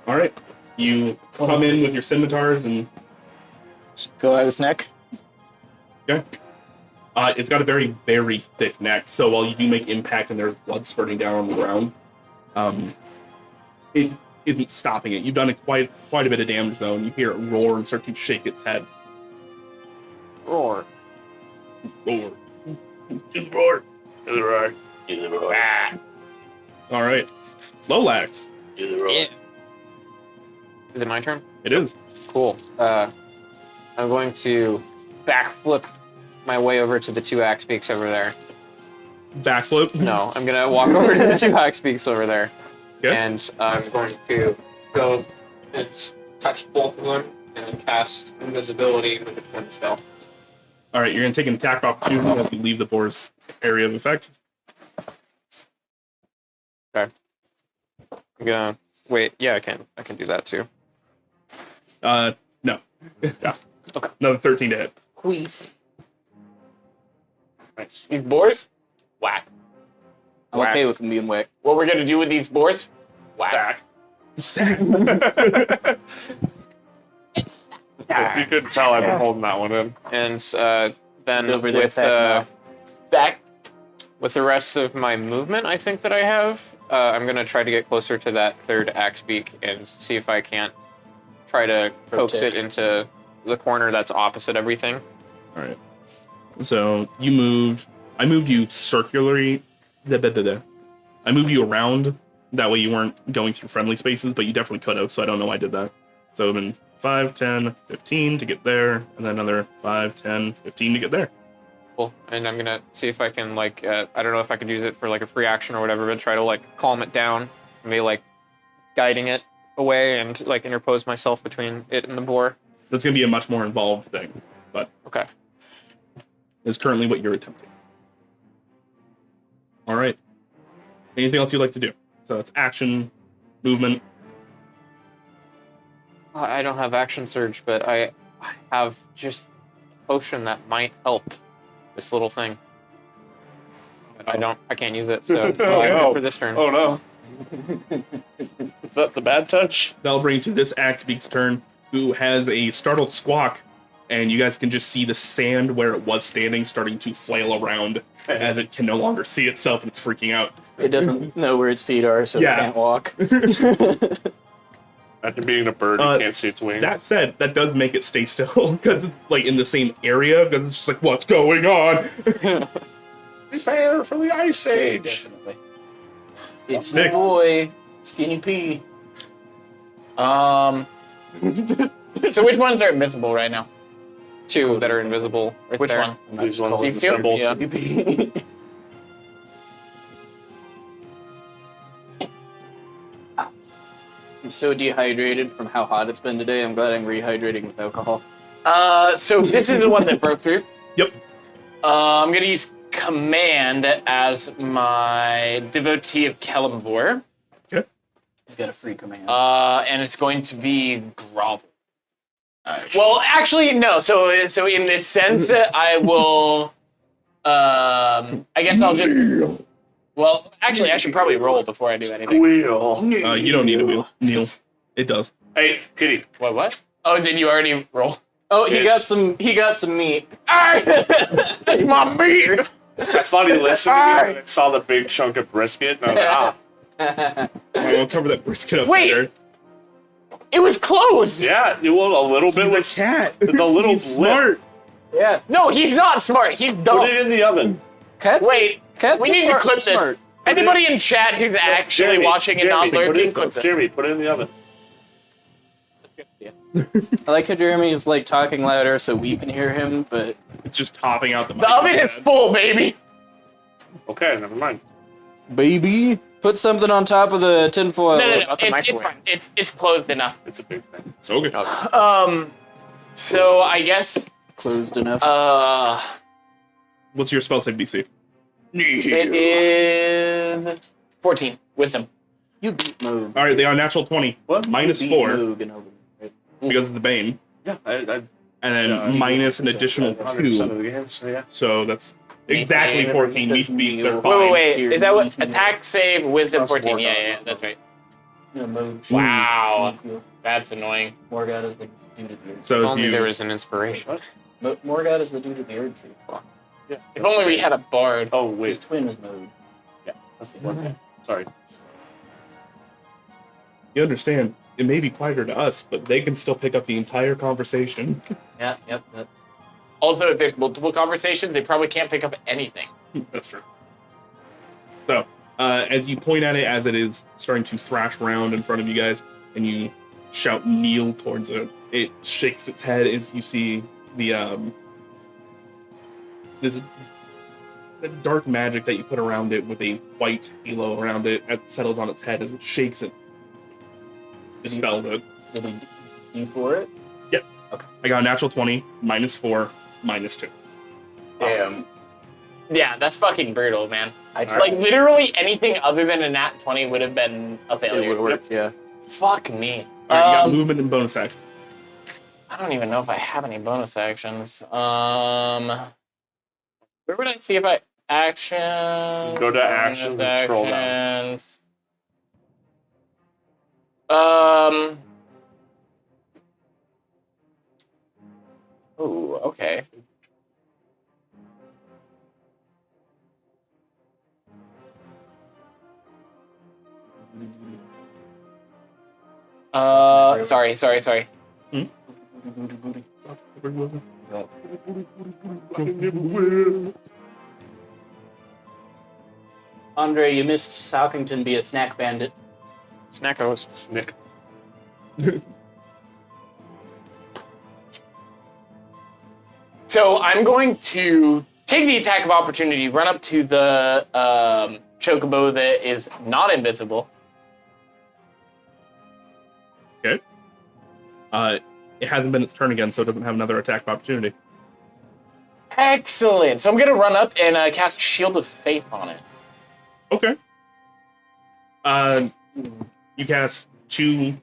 All right. You come in with your scimitars and Go at his neck. it's got a very, very thick neck. So while you do make impact and there's blood spurting down on the ground, it isn't stopping it. You've done quite a bit of damage though, and you hear it roar and start to shake its head. Roar. Roar. Just roar. Roar. All right. Lolax. Yeah. Is it my turn? It is. Cool. I'm going to backflip my way over to the two axe beaks over there. Backflip. No, I'm gonna walk over to the two axe beaks over there, Okay. and I'm going to go and touch both of them and then cast invisibility with a twin spell. All right. You're gonna take an attack opportunity as you leave the boar's area of effect. I'm gonna wait. Yeah, I can do that too. No. Yeah. Okay. Another 13 to hit. Queef. Nice. These boars? Whack. I'm Whack. okay with him being whack. What we're gonna do with these boars? Whack. If you couldn't tell, I've been holding that one in. And then Over there, with fat Back. with the rest of my movement, I think that I have, I'm gonna try to get closer to that third axe beak and see if I can't try to coax Rotate. it into the corner that's opposite everything. All right. So you moved. I moved you circularly. I moved you around. That way you weren't going through friendly spaces, but you definitely could have. So I don't know why I did that. So it would have been 5, 10, 15 to get there, and then another 5, 10, 15 to get there. Cool. And I'm gonna see if I can like I don't know if I could use it for like a free action or whatever, but try to like calm it down, maybe like guiding it away and like interpose myself between it and the boar. That's going to be a much more involved thing, but Okay. is currently what you're attempting. All right. Anything else you'd like to do? So it's action, movement. I don't have action surge, but I have just a potion that might help this little thing. But I can't use it, so I no. for this turn. Oh no. Is that the bad touch? That'll bring to this Axebeak's turn, who has a startled squawk, and you guys can just see the sand where it was standing starting to flail around as it can no longer see itself and it's freaking out. It doesn't know where its feet are, so Yeah. it can't walk. After being a bird, you can't see its wings. That said, that does make it stay still because it's like in the same area because it's just like, what's going on? Prepare for the ice age. Definitely. It's Nick. the boy, Skinny P. So which ones are invincible right now? Two that are invisible right Which there. one? These ones with These the two? symbols. Yeah. I'm so dehydrated from how hot it's been today. I'm glad I'm rehydrating with alcohol. So this is the one that broke through. Yep. I'm gonna use command as my devotee of Kelimvor. He's got a free command. And it's going to be grovel. Well, actually, no. So in this sense, I will. I guess I'll just. Well, actually, I should probably roll before I do anything. Wheel. You don't need to kneel. It does. Hey, Kitty. What? Oh, did you already roll? Oh, he got some meat. That's my meat. I thought he listened to me and saw the big chunk of brisket, and I was like, ah. I'll cover that brisket up Wait. there. It was close. Yeah, you will a little bit with cat. It's a little He's smart. Yeah. No, he's not smart. He's Put dumb. it in the oven. Cats. Wait, Cats we are need to clip this. smart. Anybody in chat who's actually watching and not Jeremy, lurking, clip this. Jeremy, put it in the oven. I like how Jeremy is like talking louder so we can hear him, but It's just topping out the The oven is full, baby. Okay, never mind. baby, put something on top of the tinfoil. No. Not the It's microwave. fine. It's closed enough. It's a big thing. So good. So I guess Closed enough. What's your spell save DC? it is 14 wisdom. You beat Moog. All right, they are natural 20. What? Minus You beat 4 Moog and Owen, right? because of the Bane. Yeah, I And then Yeah, minus an additional 100% 2. of the games, so yeah. So that's exactly Wait, 14. says These beats, they're Neil. fine. Wait. Here, Is that what you can- attack save wisdom Plus 14? four, Yeah, that's right. No, mode. Wow, that's annoying. Morgoth is the dude at the earth. So If if only you there was an inspiration. Morgoth is the dude at the earth tree. Yeah. If only we had a bard. Oh His wait, twin is mode. that's the one. thing. Sorry. you understand, it may be quieter to us, but they can still pick up the entire conversation. Yeah, yep. Also, if there's multiple conversations, they probably can't pick up anything. That's true. So, as you point at it as it is starting to thrash around in front of you guys, and you shout kneel towards it, it shakes its head as you see the there's a dark magic that you put around it with a white halo around it that settles on its head as it shakes it. Dispels it. Did he do for it? I got a natural 20, -4, -2. Damn. Yeah, that's fucking brutal, man. I tried. Like, literally anything other than a nat 20 would have been a It failure. would work, yeah. Fuck me. All right, you got movement and bonus action. I don't even know if I have any bonus actions. Where would I see if I action? Go to actions and scroll down. actions. Ooh, okay. Sorry. Andre, you missed Salkington be a snack bandit. Snackos. Snick. So I'm going to take the attack of opportunity, run up to the chocobo that is not invisible. Okay. It hasn't been its turn again, so it doesn't have another attack of opportunity. Excellent. So I'm going to run up and cast Shield of Faith on it. Okay. You cast 2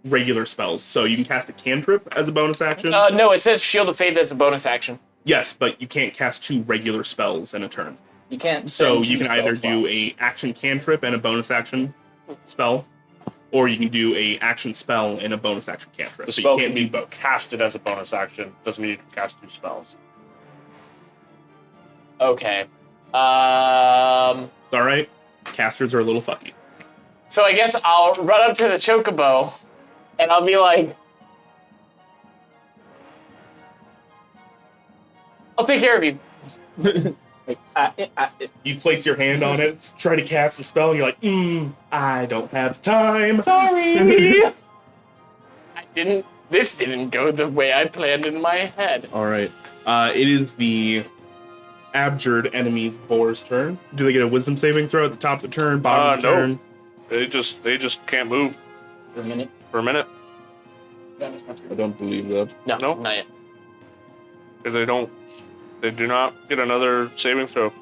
regular spells, so you can cast a cantrip as a bonus action. No, it says Shield of Faith as a bonus action. Yes, but you can't cast 2 regular spells in a turn. You can't. So spend you two can either spell do slots. a action cantrip and a bonus action spell, or you can do a action spell and a bonus action cantrip. The So spell you can't can do be both. casted as a bonus action. Doesn't mean you can cast 2 spells. Okay. It's all right. Casters are a little fucky. So I guess I'll run up to the chocobo, and I'll be like, I'll take care of you. You place your hand on it, try to cast the spell, and you're like, I don't have time. Sorry. This didn't go the way I planned in my head. All right. It is the abjured enemy's boar's turn. Do they get a wisdom saving throw at the top of the turn, bottom of the No. turn? They just can't move For a minute. for a minute I don't believe that. No, No. not yet. because they do not get another saving throw.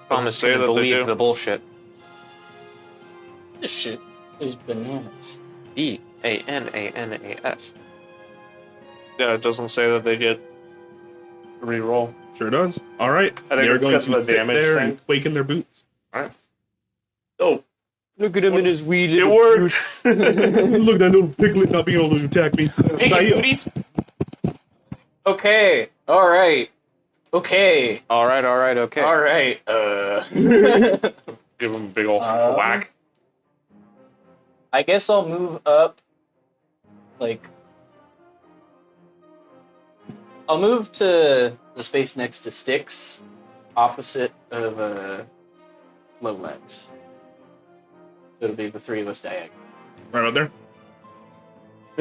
Promise say to that they believe do. the bullshit. This shit is bananas. EANANAS. Yeah, it doesn't say that they get re-roll. Sure does. All right. I think They're it's going because to of the sit damage there thing. and quake in their boots. Oh, Look at him in his wee it worked. Look at that little piglet not being able to attack me. Piggy Sayu. booties. Okay. All right. Okay. All right, okay. All right. Give him a big old Um, whack. I guess I'll move up. Like, I'll move to the space next to Styx, opposite of Lowlands. So it'll be the 3 of us diagonal. Right out there.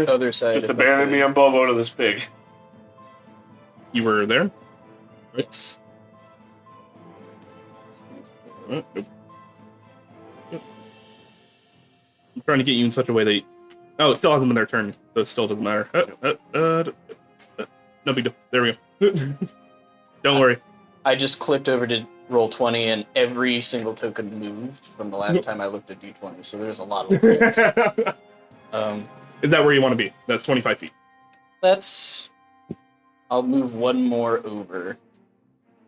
Other side. Just of abandon me on Bobo to this pig. You were there? Yes. Nope. Yep. I'm trying to get you in such a way that... Oh, it still hasn't been their turn, so it still doesn't matter. No big deal. There we go. Don't worry. I just clicked over to roll 20, and every single token moved from the last time I looked at D20. So there's a lot of limits. Is that where you want to be? That's 25 feet. That's. I'll move one more over.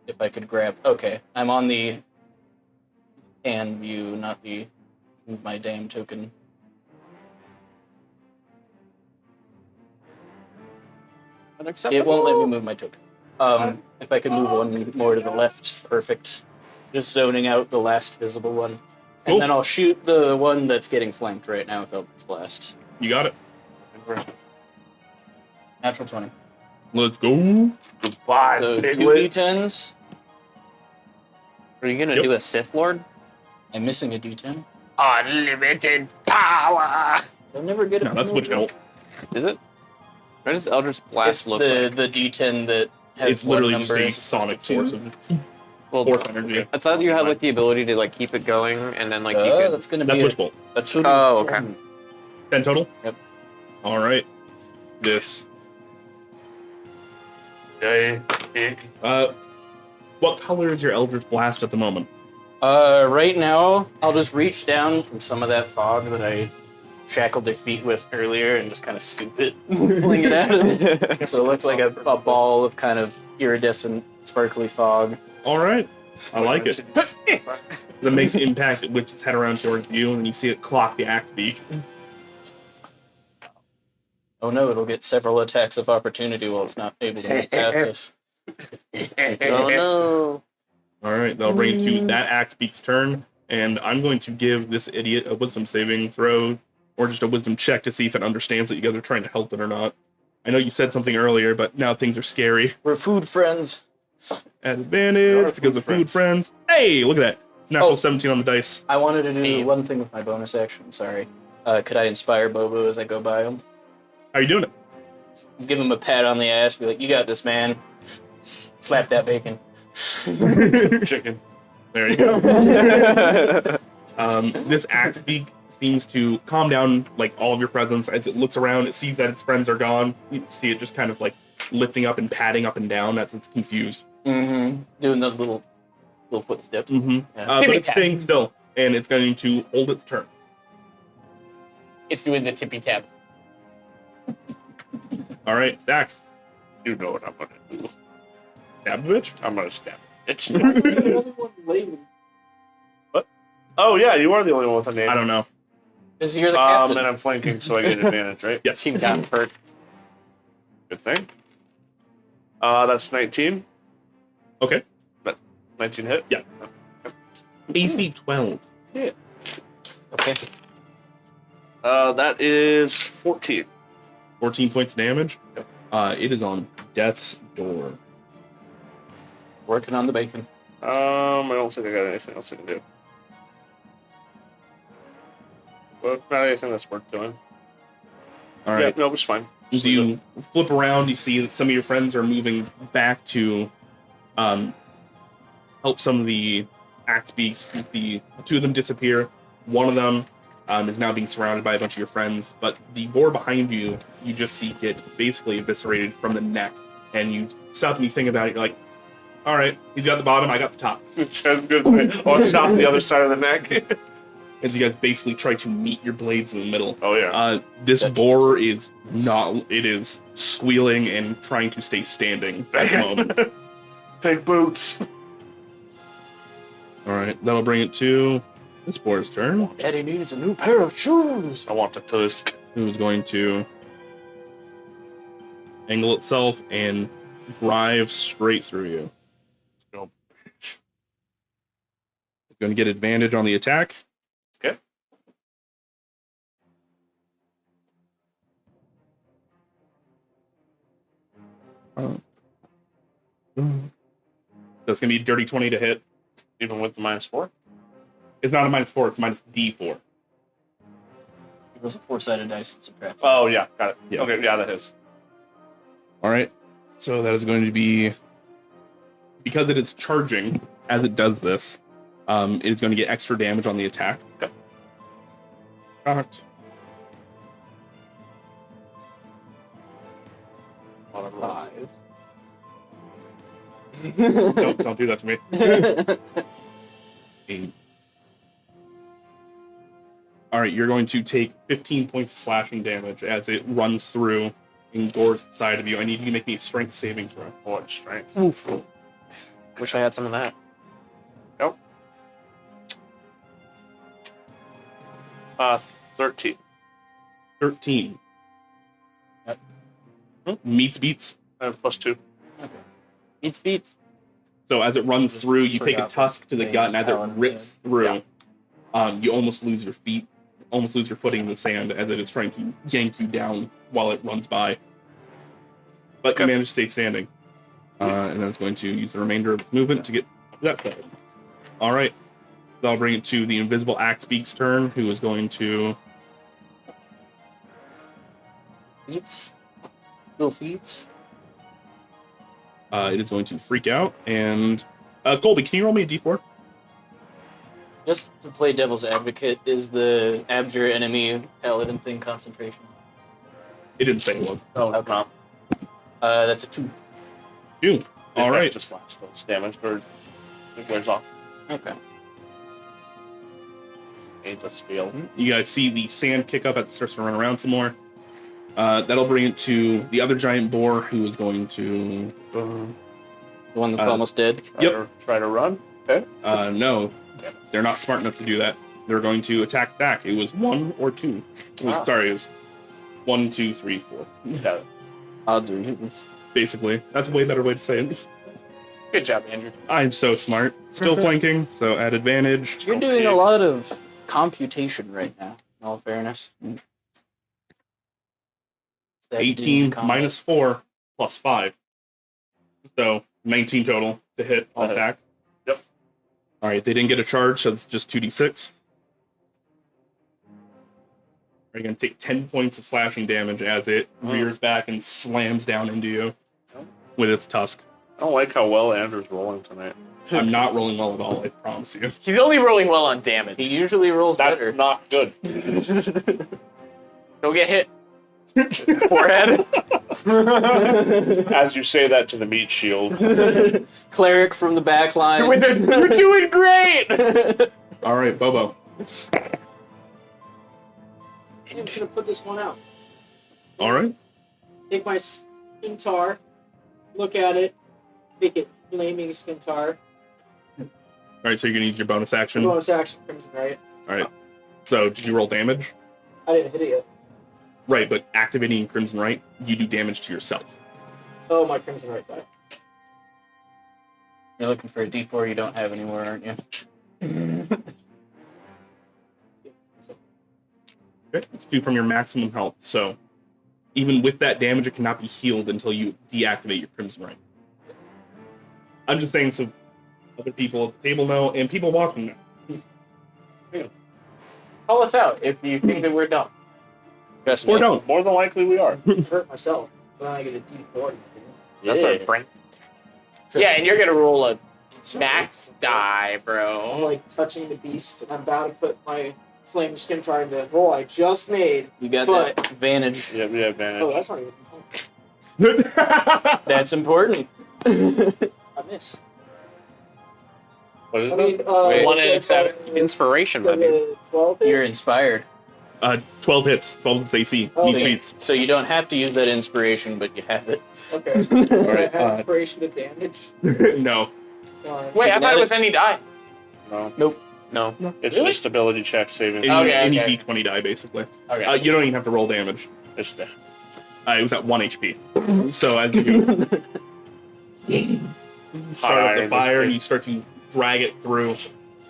If I could grab. Okay, I'm on the hand view, not the move my damn token. It won't let me move my token. If I could move one more to the left, perfect. Just zoning out the last visible one. Cool. And then I'll shoot the one that's getting flanked right now with Eldritch Blast. You got it. Natural 20. Let's go. Goodbye, So 2 piglet. d10s. Are you gonna Yep. do a Sith Lord? I'm missing a d10. Unlimited power. I'll never get it. No, that's Witch Bolt. Is it? What does Eldritch Blast It's look the, like? the d10 that has It's literally one just number a as sonic opposed to force. two. Of Well, force energy. I thought you had like the ability to like keep it going and then like you Oh, could. that's going to That's be Witch Bolt. a total Oh, of okay. 10. 10 total? Yep. All right. This. Pig. What color is your Eldritch Blast at the moment? Right now, I'll just reach down from some of that fog that I shackled their feet with earlier and just kind of scoop it, fling it at them. So it looks like a ball of kind of iridescent, sparkly fog. All right. I like it. It makes impact, it whips its head around towards you, and you see it clock the axe beak. Oh no, it'll get several attacks of opportunity while it's not able to move past us. Oh no! All right, that'll bring it to that axe beak's turn, and I'm going to give this idiot a wisdom saving throw, or just a wisdom check to see if it understands that you guys are trying to help it or not. I know you said something earlier, but now things are scary. We're food friends. At advantage because of food friends. Hey, look at that. It's natural Oh. 17 on the dice. I wanted to do Damn. one thing with my bonus action, sorry. Could I inspire Bobo as I go by him? How you doing it? Give him a pat on the ass, be like, you got this, man. Slap that bacon. Chicken. There you go. This axe beak seems to calm down like all of your presence as it looks around. It sees that its friends are gone. You see it just kind of like lifting up and padding up and down as it's confused. Mm-hmm. Doing those little footsteps. Mm-hmm. Yeah. But Tippy it's tap. staying still, and it's going to hold its turn. It's doing the tippy tap. All right, Zach, You know what I'm gonna do. stab the bitch. I'm gonna stab it. What? Oh yeah, you are the only one with a name. I don't know. Because you're the captain. And I'm flanking, so I get advantage, right? Yes. Team got hurt. Good thing. That's 19. Okay. 19 hit. Yeah. AC 12. Okay. That is 14. 14 points of damage. It is on death's door. Working on the bacon. I don't think I got anything else I can do. Well, not anything that's worth doing. All right. Yeah, no, it's fine. As you flip around, you see that some of your friends are moving back to help some of the axe beaks. You see two of them disappear. One of them is now being surrounded by a bunch of your friends. But the boar behind you, you just see get basically eviscerated from the neck. And you stop and you think about it. You're like, all right, he's got the bottom, I got the top. Sounds good. I'll chop the other side of the neck. As you guys basically try to meet your blades in the middle. Oh yeah. This That's boar intense. is not, it is squealing and trying to stay standing at the moment. Big boots. All right, that'll bring it to this boar's turn. Daddy needs a new pair of shoes. I want the tusk. Who's going to angle itself and drive straight through you. Go. It's going to get advantage on the attack. Okay. That's going to be dirty 20 to hit. Even with the -4. It's not a -4, it's minus D4. It was a 4-sided dice. It subtracts. Oh yeah, got it. Yeah. Okay, yeah, that is. All right. So that is going to be, because it is charging as it does this, it is going to get extra damage on the attack. Okay. Shocked. Five. Don't do that to me. 8. All right, you're going to take 15 points of slashing damage as it runs through and gores the side of you. I need you to make me a strength saving throw. What strength? Oof. Wish I had some of that. 13. 13. Yep. Meets beats. +2. Beats. So as it runs through, you take a forgot tusk to the same gut, as and as it Paladin, rips through, you almost lose your feet, almost lose your footing in the sand as it is trying to yank you down while it runs by. But you manage to stay standing. And then it's going to use the remainder of its movement to get that started. All right. That'll bring it to the Invisible Axe Beak's turn, who is going to... Feats. Little feats. it is going to freak out, and... Colby, can you roll me a d4? Just to play devil's advocate, is the abjure enemy paladin thing concentration? It didn't say it was. Oh, Okay. no. That's a 2. All All right. right. Just lasts till it's damaged or it wears off. Okay. It's a spiel. You guys see the sand kick up as it starts to run around some more. That'll bring it to the other giant boar, who is going to... The one that's Uh, almost dead. Try to run. no, they're not smart enough to do that. They're going to attack back. It was 1 or 2. Wow. Sorry, it was 1, 2, 3, 4. Got it. Odds or evens. Basically, that's a way better way to say it. Good job, Andrew. I'm so smart. Still flanking, so at advantage. You're doing a lot of computation right now, in all fairness. It's that 18 doomed combat. minus 4 plus 5. So 19 total to hit on That is- attack. Yep. All right, they didn't get a charge, so it's just 2d6. You're going to take 10 points of slashing damage as it rears back and slams down into you with its tusk. I don't like how well Andrew's rolling tonight. I'm not rolling well at all, I promise you. He's only rolling well on damage. He usually rolls That's better. not good. Don't get hit. Forehead. As you say that to the meat shield. Cleric from the back line. You're doing great. All right, Bobo. I'm just gonna put this one out. All right. Take my skintar, look at it, make it flaming skintar. All right, so you're going to use your bonus action. Bonus action crimson, right? All right. So did you roll damage? I didn't hit it yet. Right, but activating Crimson Right, you do damage to yourself. Oh, my crimson right die. You're looking for a D4 you don't have anymore, aren't you? Okay. It's 2 from your maximum health. So even with that damage, it cannot be healed until you deactivate your Crimson Right. I'm just saying so other people at the table know and people watching know. Call us out if you think that we're dumb. Trust Or me. don't. More than likely we are. Hurt myself. But then I get a D4. That's our brain. Yeah, and you're gonna roll a max die, I'm bro. like touching the beast, and I'm about to put my flame skintar in the roll I just made. You got But- that advantage. Yeah, we have advantage. Oh, that's not even. That's important. I missed. What is I it? mean, Wait, 1 in like, 7. Inspiration, does my dude. a 12 hit? You're inspired. 12 hits. 12 is AC. Oh, Each okay. beats. So you don't have to use that inspiration, but you have it. Okay. All I right. have inspiration to damage. No. Wait, I thought it was any die. No. No. It's Really? just ability check saving. Any Okay. D20 die, basically. Okay. You don't even have to roll damage. It's the It was at 1 HP. So as you start up the fire and you start to drag it through,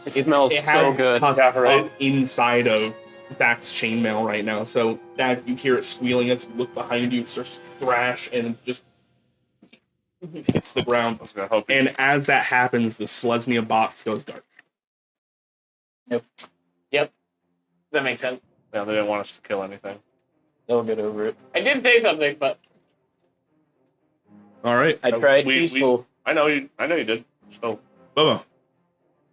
It smells it has so good. tusk Yeah, right. up inside of Bact's chainmail right now. So that you hear it squealing as you look behind you, it starts to thrash and just hits the ground. I was gonna help you. And as that happens, the Selesnya box goes dark. That makes sense. Yeah, they didn't want us to kill anything. They'll get over it. I did say something, but All right, I tried we- peaceful. I know you did. So Bobo.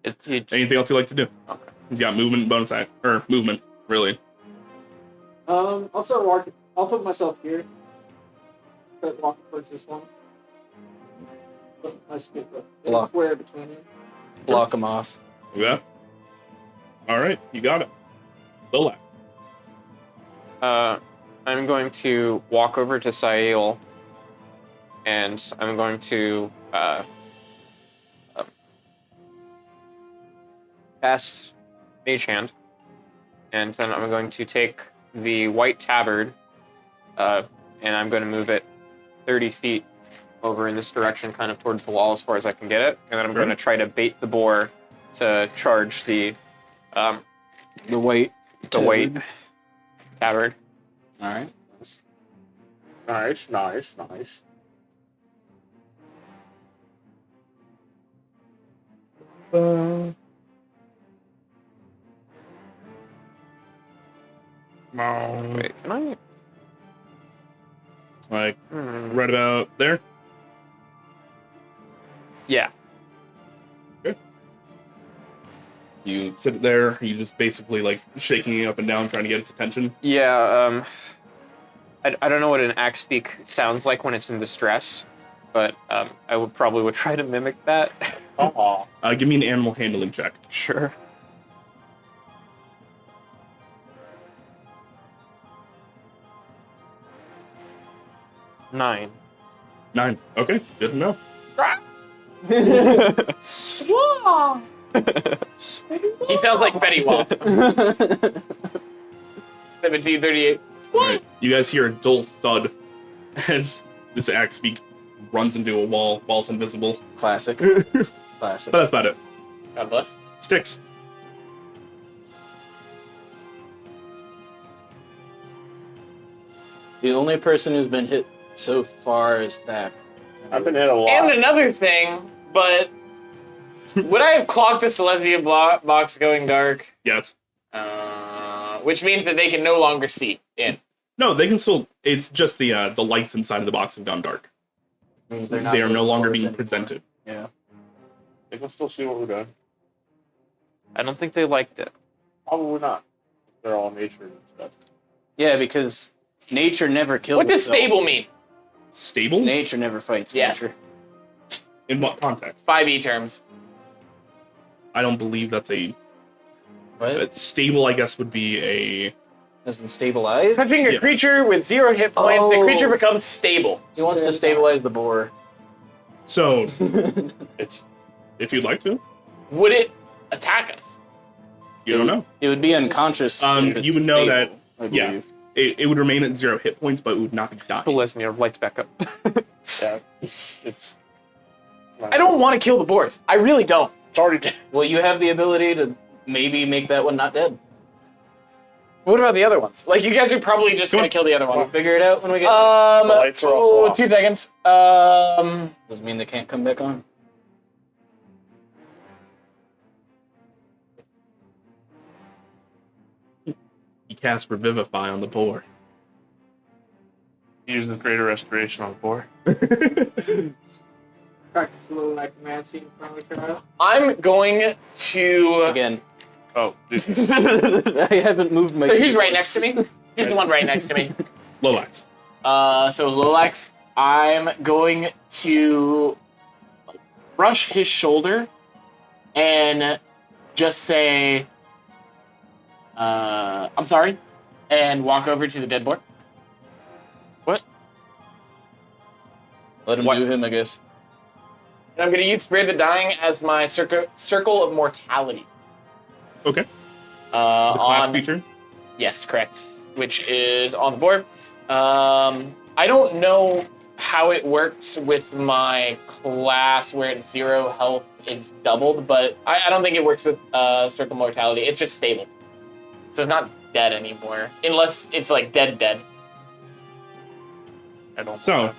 It's Anything else you'd like to do? Okay. He's got movement and bonus act or movement, really. I'll start walking. I'll put myself here. Start walking towards this one. Put my Block. square between them. Block them off. Yeah. All right, you got it. The left. I'm going to walk over to Sael, and I'm going to cast Mage Hand, and then I'm going to take the white tabard, and I'm going to move it 30 feet over in this direction, kind of towards the wall as far as I can get it, and then I'm Sure. going to try to bait the boar to charge the weight. weight tabard. All right. Nice. Wait, can I? Like right about there. Yeah. You sit there. You just basically like shaking it up and down, trying to get its attention. Yeah. I don't know what an axe beak sounds like when it's in distress, but I would try to mimic that. Give me an animal handling check. Sure. Nine. 9. Okay, good to know. He sounds like Betty Wop. 1738. Right. You guys hear a dull thud as this axe beak runs into a wall while it's invisible. Classic. But Classic. that's about it. God bless. Sticks. The only person who's been hit so far is Thak. I've been hit a lot. And another thing, but would I have clocked the Celestia box going dark? Yes. Which means that they can no longer see in. No, they can still. It's just the lights inside of the box have gone dark. Means They they're not are no really longer close being anymore. presented. Yeah. They can still see what we're doing. I don't think they liked it. Probably not. They're all nature and stuff. Yeah, because nature never kills What does itself. stable mean? Stable? Nature never fights Yes. nature. In what context? 5e terms. I don't believe that's a. What? Stable, I guess, would be a. Doesn't stabilize? Touching a Yeah. creature with 0 hit points, the Oh. creature becomes stable. He wants to stabilize the boar. So, It's if you'd like to, Would it attack us? you don't know. It would be unconscious. Um, if it's you would know stable, I yeah. believe. It would remain at 0 hit points, but it would not be dying. The Lesnier lights back up. yeah. It's. I don't want to kill the boars. I really don't. It's already dead. Well, you have the ability to maybe make that one not dead. What about the other ones? Like, you guys are probably just Go going on. to kill the other We'll ones. figure it out when we get The lights are off. 2 seconds. Doesn't mean they can't come back on. You cast Revivify on the boar. Use the greater restoration on the board. Practice a little necromancy in front of the trial. I'm going to... Again, Oh, dude. I haven't moved my. So he's right next to me. He's the one right next to me. Lomax. So Lolax, I'm going to brush his shoulder and just say, I'm sorry, and walk over to the dead boar. Let him do him, I guess. And I'm going to use Spare the Dying as my circle of mortality. Okay. The class On feature. Yes, correct. Which is on the board. I don't know how it works with my class where it's 0 health is doubled, but I don't think it works with circle mortality. It's just stable. So it's not dead anymore. Unless it's like dead. I don't. So,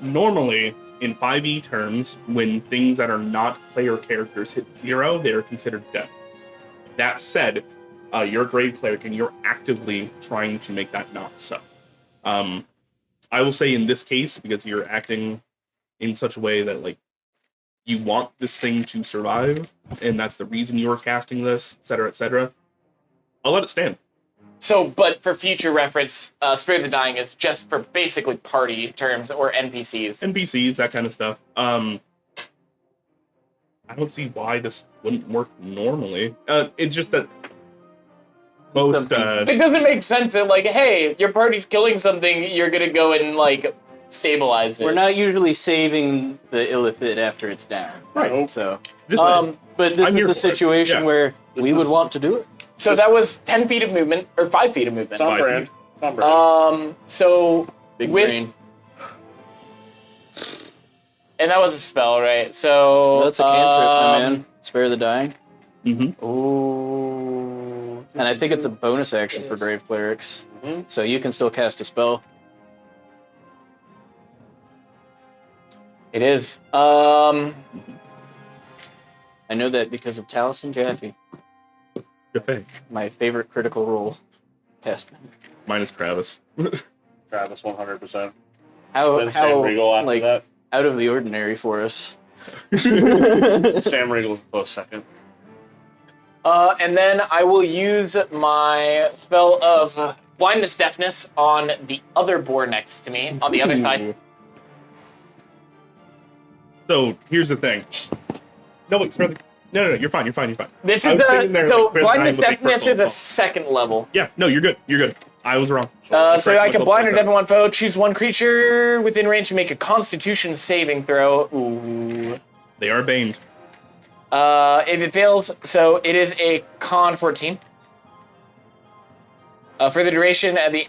normally, in 5e terms, when things that are not player characters hit 0, they are considered dead. That said, you're a grave cleric and you're actively trying to make that not so. I will say in this case, because you're acting in such a way that like you want this thing to survive, and that's the reason you're casting this, etc., I'll let it stand. So, but for future reference, Spirit of the Dying is just for basically party terms or NPCs. NPCs, that kind of stuff. I don't see why this wouldn't work normally. It's just that most It doesn't make sense that, like, hey, your party's killing something, you're gonna go and, like, stabilize it. We're not usually saving the illithid after it's down. Right. So, this but this I'm here is a for it. situation Yeah. where we would want to do it. So that was 10 feet of movement, or 5 feet of movement. Some Five brand. Some brand. So Big with brain. And that was a spell, right? So That's a cantrip, my man. Spare the dying. Mm-hmm. Ooh. And I think it's a bonus action for Grave Clerics. So you can still cast a spell. It is. I know that because of Taliesin Jaffe, Okay. my favorite critical role. Cast. Minus Travis. Travis 100%. How Then Sam Riegel after like that. out of the ordinary for us. Sam Riegel's a close second. And then I will use my spell of blindness deafness on the other boar next to me, on the other side. So here's the thing. No, wait, spare the... No, you're fine. This I is was thinking there, so like, spare the blindness dying with, like, deafness first is a level. second level. Yeah, no, you're good. I was wrong. So I can blind or deafen one foe, choose one creature within range to make a Constitution saving throw. Ooh. They are baned. If it fails, so it is a con 14. For the duration at the...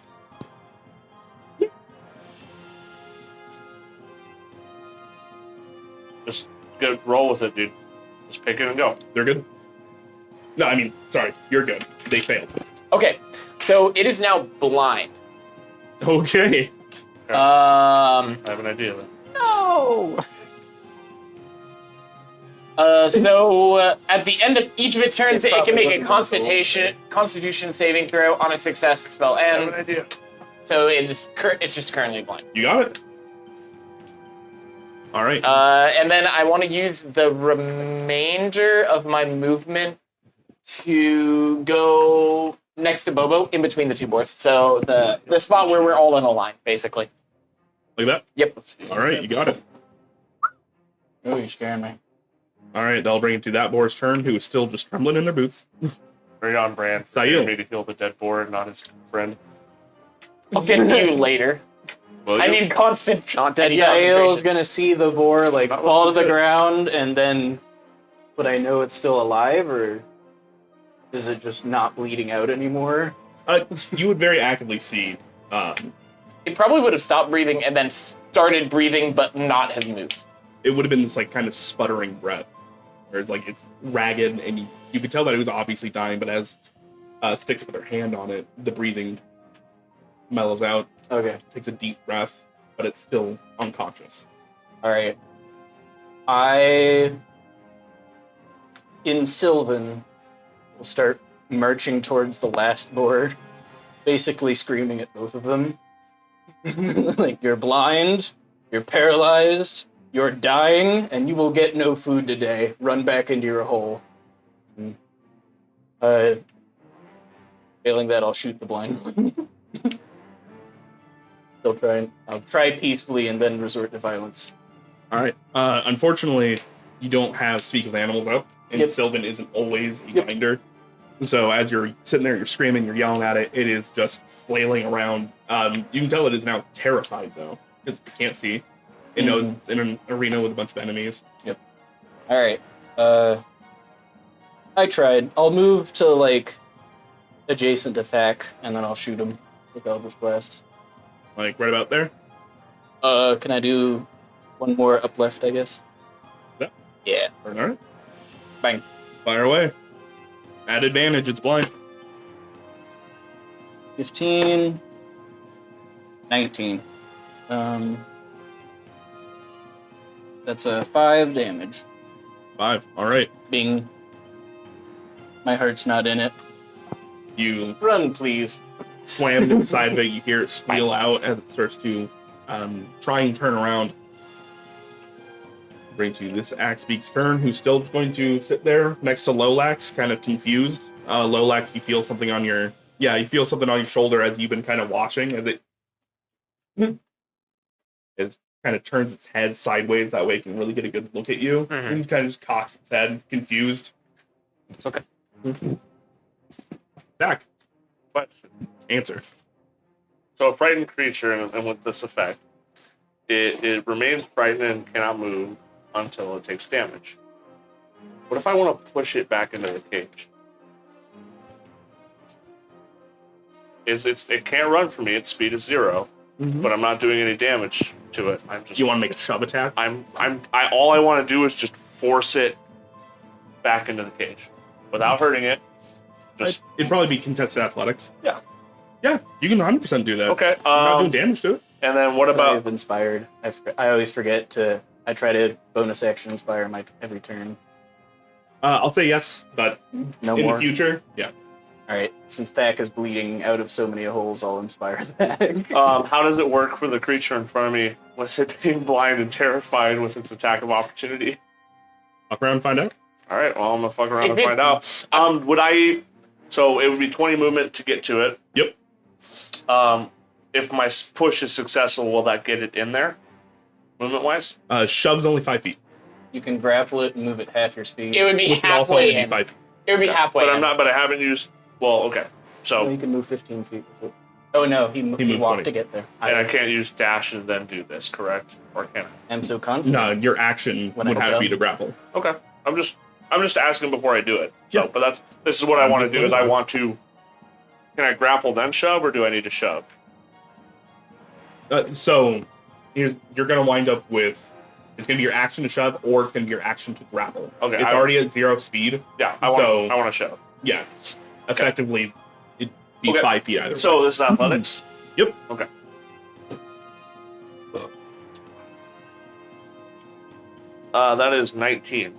Just go roll with it, dude. Just pick it and go. They're good? No, I mean, sorry, you're good. They failed. Okay, so it is now blind. Okay. I have an idea then. No. So at the end of each of its turns, It it can make probably a wasn't Constitution saving throw. On a success, the spell I have ends. an idea. So it's just currently blind. You got it? All right. And then I want to use the remainder of my movement to go next to Bobo, in between the two boards. So the spot where we're all in a line, basically. Like that? Yep. All right, you got it. Oh, you're scaring me. All right, that'll bring it to that boar's turn, who is still just trembling in their boots. Very on brand. Sayil. Me to heal the dead boar and not his friend. I'll get to you later. Will I you? need constant Yael's concentration. gonna see the boar like That fall to was the good. ground, and then would I know it's still alive, or is it just not bleeding out anymore? You would very actively see. It probably would have stopped breathing and then started breathing, but not have moved. It would have been this like kind of sputtering breath, or like it's ragged, and you could tell that it was obviously dying. But as Sticks with her hand on it, the breathing mellows out. Okay. Takes a deep breath, but it's still unconscious. All right. I, in Sylvan, will start marching towards the last board, basically screaming at both of them. Like, you're blind, you're paralyzed, you're dying, and you will get no food today. Run back into your hole. Failing that, I'll shoot the blind one. I'll try peacefully and then resort to violence. All right. Unfortunately, you don't have Speak with Animals up, and Yep. Sylvan isn't always a Yep. binder. So as you're sitting there, you're screaming, you're yelling at it, it is just flailing around. You can tell it is now terrified, though, because it can't see. It knows it's in an arena with a bunch of enemies. All right. I tried. I'll move to like adjacent to Thack, and then I'll shoot him with Eldritch Blast. Like, right about there. Can I do one more up left? I guess. Yeah. Yeah. All right. Bang. Fire away. At advantage, it's blind. 15. 19. That's a 5 damage. 5. All right. Being my heart's not in it. You Run, please. slam to the side of it. You hear it squeal out as it starts to try and turn around. Bring to this Axbeak's turn, who's still going to sit there next to Lolax, kind of confused. Lolax, you feel something on your shoulder as you've been kind of watching as it kind of turns its head sideways. That way it can really get a good look at you. Mhm. And kind of just cocks its head, confused. It's okay. Back. Question. Answer. So a frightened creature, and with this effect, it remains frightened and cannot move until it takes damage. What if I want to push it back into the cage? It can't run from me. Its speed is 0. but I'm not doing any damage to it. I'm just. You want to make a shove attack? All I want to do is just force it back into the cage without hurting it. Just It'd probably be contested athletics. Yeah. Yeah, you can 100% do that. okay. You're not doing damage to it. And then what About about? inspired? I always forget to. I try to bonus action inspire my every turn. I'll say yes, but No in more. the future, yeah. All right. Since Thack is bleeding out of so many holes, I'll inspire Thack. How does it work for the creature in front of me? Was it being blind and terrified with its attack of opportunity? Fuck around and find out. All right. Well, I'm gonna fuck around and find out. Would I? So it would be 20 movement to get to it. Yep. If my push is successful, will that get it in there? Movement wise? Shove's only 5 feet. You can grapple it and move it half your speed. It would be Which would also halfway only be in. 5 feet. It would be halfway But in. I'm not. But I haven't used. Well, okay. No, So you can move 15 feet. Before. Oh no, he moved walked 20. to get there. and I can't use dash and then do this, correct? Or can I? am so confident. No, your action When I would have to go. be to grapple. Okay. I'm just asking before I do it. So, Yeah. but this is what I want to do. Is I want to. Can I grapple then shove, or do I need to shove? So, you're going to wind up with... It's going to be your action to shove, or it's going to be your action to grapple. Okay, It's I- already at 0 speed. Yeah, I So- want to shove. Yeah. Effectively, it'd be Okay. 5 feet either way. So this is athletics. Yep. Okay. That is 19.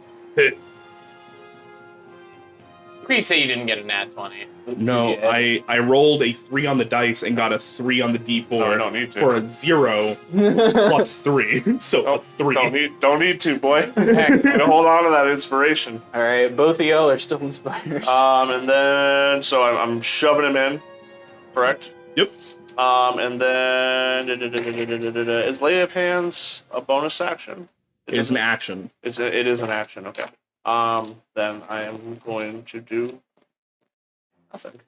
Please say you didn't get a nat 20. No, I rolled a 3 on the dice and got a 3 on the d4 No, I don't need to. for a 0 plus 3. So a 3. Don't need to, boy. Gotta hold on to that inspiration. All right, both of y'all are still inspired. And then so I'm shoving him in, correct? Yep. And then is lay of hands a bonus action? It is an action. It is an action. Okay. Then I am going to do nothing.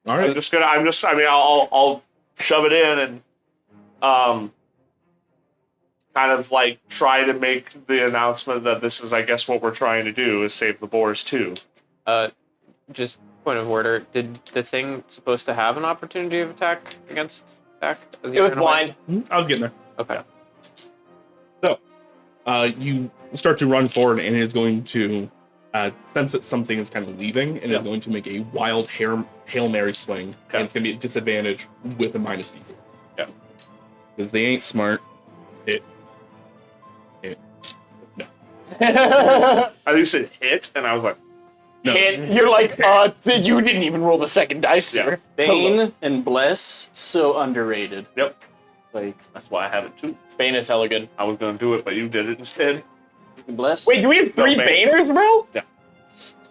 All right. I'll shove it in and kind of like try to make the announcement that this is, I guess, what we're trying to do is save the boars too. Just point of order. Did the thing supposed to have an opportunity of attack against attack? It was blind. I was getting there. Okay. You start to run forward, and it is going to sense that something is kind of leaving, and it's going to make a wild Hail Mary swing, and it's going to be at disadvantage with a minus D4. Yeah. Because they ain't smart. No. I think you said hit, and I was like, No. Hit. You're like, you didn't even roll the second dice, sir. Bane and Bless, so underrated. yep, Like, that's why I have it too. Bane is hella good. I was gonna do it, but you did it instead. Bless. Wait, do we have 3 No, Bane. Baners, bro? Yeah.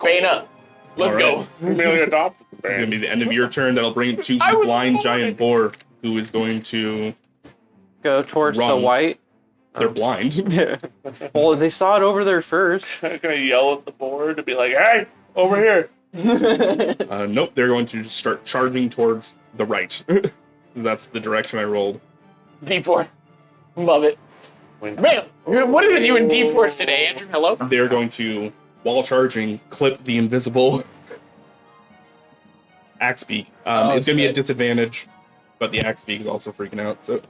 Bane up. Let's All go. right. You merely adopted the It's going to band. be the end of your turn. That'll bring it to I the was blind born. giant boar, who is going to... Go towards the Run. white. They're blind. Well, they saw it over there first. I'm gonna yell at the board to be like, "Hey, over here!" Nope, they're going to just start charging towards the right. That's the direction I rolled. D4. Love it. Man, what is with you and D4s today, Andrew? Hello? They're going to, while charging, clip the invisible axe beak. It's going to be a shit. disadvantage, but the axe beak is also freaking out. So,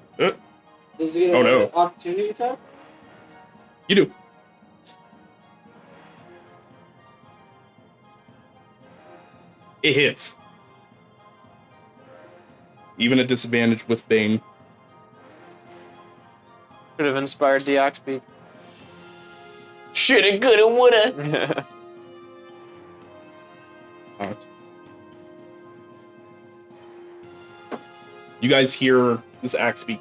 Does he get Oh, no. an opportunity attack? you do. It hits. Even a disadvantage with Bane. Could have inspired the axe beak. Shoulda, coulda, woulda. You guys hear this axe beak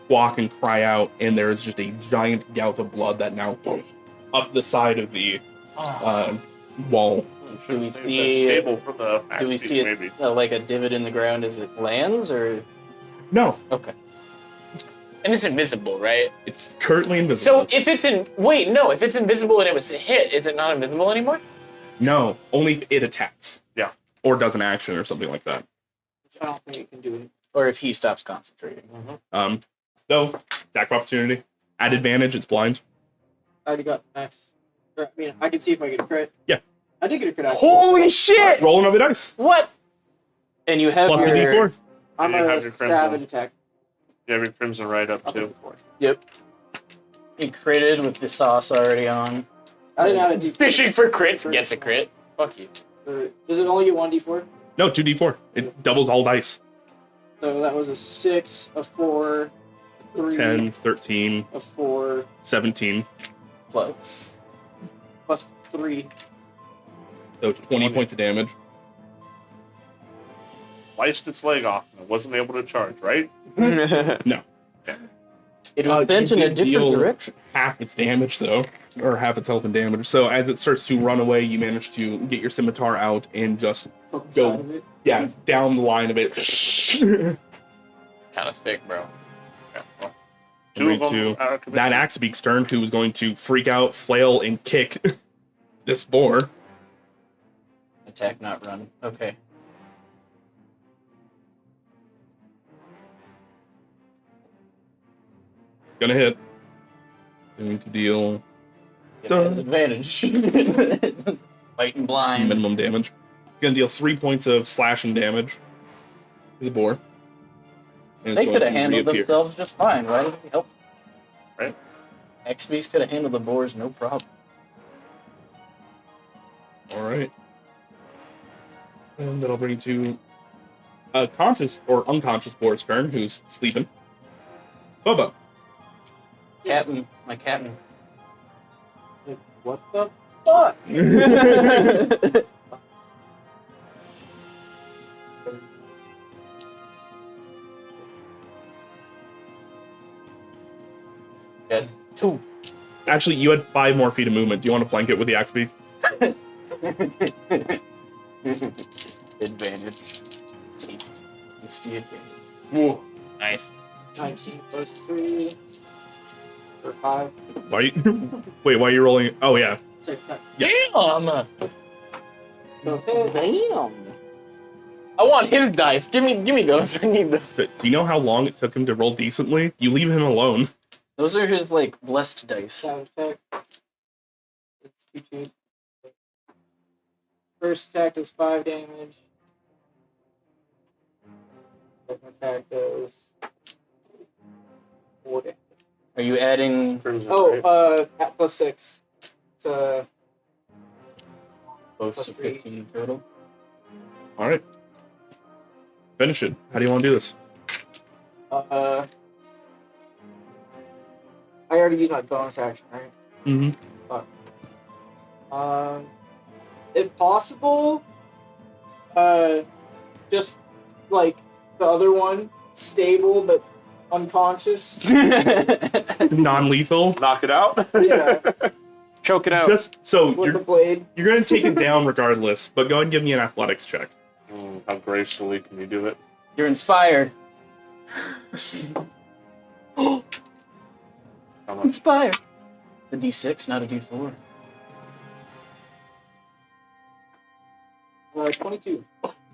squawk and cry out, and there is just a giant gout of blood that now goes up the side of the wall. Do we Save see- that stable for the Do we axe see piece, it maybe? like a divot in the ground as it lands, or No, okay? And it's invisible, right? it's currently invisible. So if it's if it's invisible and it was a hit, is it not invisible anymore? No, only if it attacks. Yeah. Or does an action or something like that. I don't think it can do it. Or if he stops concentrating. Though, attack of opportunity. At advantage, it's blind. I already got max. Or, I mean, I can see if I get a crit. Yeah. I did get a crit. Actually. Holy shit! Roll another dice. What? And you have Plus the your d4. I'm You a have your friend stab zone. and attack. You have your Crimson right up too. Yep. He critted with the sauce already on. I didn't have a D4. Fishing for crits gets a crit. Fuck you. Does it only get 1d4? No, 2d4. It doubles all dice. So that was a 6, a 4, a 3, 10, 13, a 4, 17. Plus. plus 3. So 20 points of damage. Sliced its leg off and it wasn't able to charge, right? No. It was sent you in a did different deal direction. half its damage, though. Or half its health and damage. So as it starts to run away, you manage to get your scimitar out and just, Go. down the line of it. Kind of thick, bro. Yeah, well, two of them Two. out of That commission. Axebeak's turn, who is going to freak out, flail, and kick this boar. Attack, not run. Okay. Gonna hit. Going to deal It has advantage. Fighting blind. minimum damage. It's gonna deal 3 points of slashing damage to the boar. And it's They going could have to handled reappear. themselves just fine. Why did we help? Right. XBs could have handled the boars no problem. Alright. And that'll bring you to a conscious or unconscious boar's turn, who's sleeping. Bubba. Captain, my captain. What the fuck? Got 2. Actually, you had 5 more feet of movement. Do you want to flank it with the axe beak? Advantage. Tasty advantage. Whoa. Nice. 19 plus 3. Or 5. Why? Wait, why are you rolling? Oh yeah. Damn! Damn. I want his dice. Give me those. I need those. But do you know how long it took him to roll decently? You leave him alone. Those are his, like, blessed dice. Sound effect. It's too cheap. First attack does 5 damage. Second attack does 4 damage. Are you adding Crimson Oh, right? at plus 6. It's both plus to 3. 15 total? All right. Finish it. How do you want to do this? I already used my bonus action, right? Mm-hmm. If possible, just like the other one, stable but unconscious. Non-lethal. Knock it out. Yeah, Choke it out. Just so with the you're blade. going to take it down regardless. But go ahead and give me an athletics check. How gracefully can you do it? You're inspired. How much? Inspired. The D6, not a D4. 22.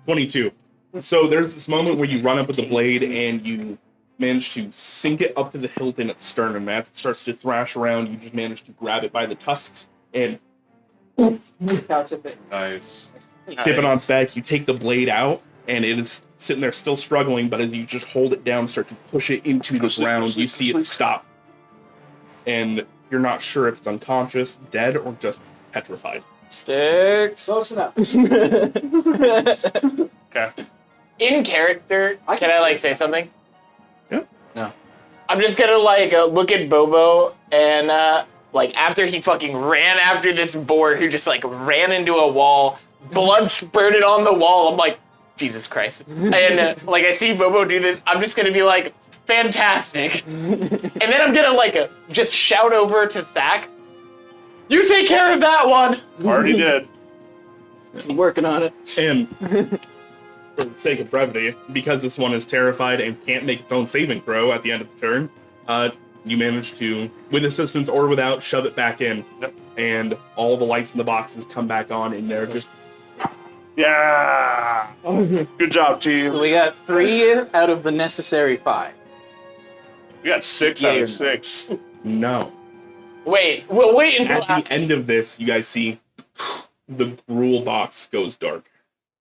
22. So there's this moment where you run up with the blade and you manage to sink it up to the hilt in its sternum. As it starts to thrash around, you just manage to grab it by the tusks and Couch a bit. Nice. tip it on its back. You take the blade out, and it is sitting there still struggling, but as you just hold it down, start to push it into the ground, you see it stop. And you're not sure if it's unconscious, dead, or just petrified. Sticks. Close enough. Okay. In character, I can can I like say say something? Yeah. No. I'm just gonna like look at Bobo and like after he fucking ran after this boar who just like ran into a wall, blood spurted on the wall. I'm like, Jesus Christ. And like I see Bobo do this, I'm just gonna be like, fantastic. And then I'm gonna like just shout over to Thack, you take care of that one. Already did. I'm working on it. And for the sake of brevity, because this one is terrified and can't make its own saving throw at the end of the turn, you manage to, with assistance or without, shove it back in. Yep. And all the lights in the boxes come back on, and they're just Yeah. Good job, So team. we got 3 out of the necessary 5. We got 6 Yeah, out you're- of 6. no. Wait, we'll wait until At the end of this, you guys see the gruel box goes dark.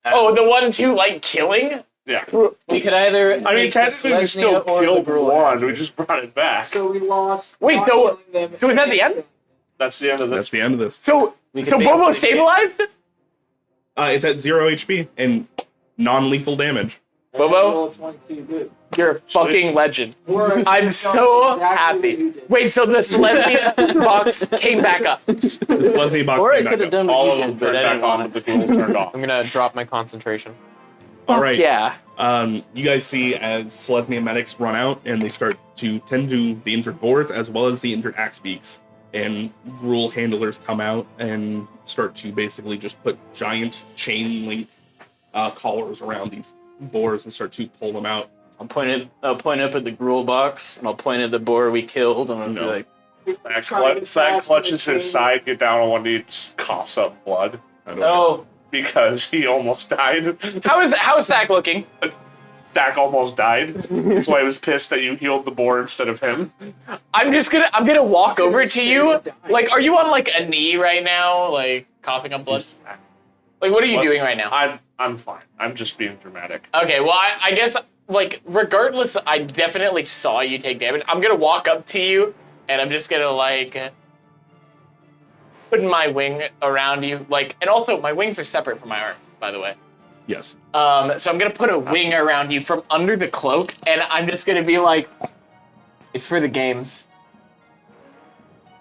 Oh, the ones who like killing? Yeah. We could either. I mean, make the technically, we still Selesnya or the killed Gruul one. happen. We just brought it back. So we lost. Wait, not so- killing them so is that the end? and- That's the end of That's this. the end of this. So We so could make Bobo it- stabilized? It's at 0 HP and non-lethal damage. Bobo, Roll 22, good. you're a fucking legend. We're I'm so exactly what happy. you did. Wait, so the Selesnya box came back up. Leslie box Or came I back could have up. done All what of you them did, but turned I back didn't on want with to. the Gruul turned off. I'm gonna drop my concentration. All right. Yeah. You guys see as Selesnya medics run out and they start to tend to the injured boars as well as the injured axe beaks. And Gruul handlers come out and start to basically just put giant chain link collars around these boars and start to pull them out. I'll point up at the Gruul box, and I'll point at the boar we killed, and I'll No. be like, That clutches his side, get down on one knee, just coughs up blood I don't know. "Oh, because he almost died. How is Thack looking? Dak almost died. That's why he was pissed that you healed the boar instead of him. I'm gonna walk over to you. Like, are you on like a knee right now? Like coughing up blood? Like, what are you What? doing right now? I'm fine. I'm just being dramatic. Okay, well, I guess, like, regardless, I definitely saw you take damage. I'm gonna walk up to you, and I'm just gonna, like, put my wing around you. Like, and also, my wings are separate from my arms, by the way. Yes. So I'm gonna put a wing around you from under the cloak, and I'm just gonna be like, it's for the games.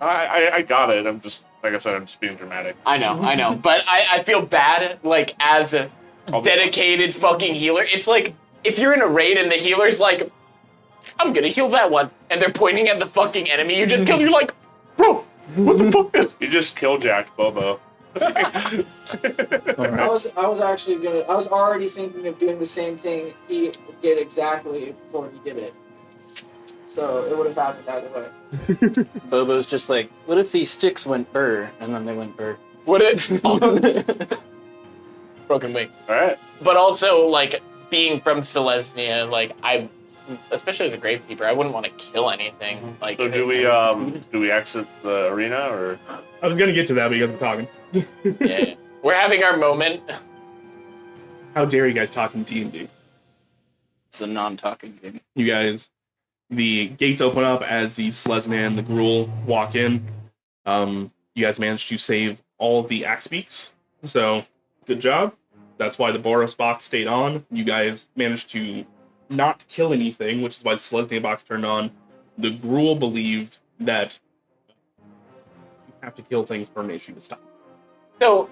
I got it. I'm just, like I said, I'm just being dramatic. I know. But I feel bad, like, as a dedicated fucking healer. It's like, if you're in a raid and the healer's like, I'm gonna heal that one, and they're pointing at the fucking enemy you just killed, you're like, bro, what the fuck? You just killjacked Bobo. All right. I was already thinking of doing the same thing he did exactly before he did it. So it would have happened either way. Bobo's just like, what if these sticks went burr, and then they went burr." What it? Broken wing. Alright. But also, like, being from Selesnya, like, especially the Gravekeeper, I wouldn't want to kill anything. Like, So do we exit the arena or I was gonna get to that, but you guys were talking. yeah. We're having our moment. How dare you guys talking D&D? It's a non-talking game. You guys, the gates open up as the Selesnya and the Gruul walk in. You guys managed to save all of the axe beaks, so good job. That's why the Boros box stayed on. You guys managed to not kill anything, which is why the Selesnya box turned on. The Gruul believed that you have to kill things for an issue to stop. So,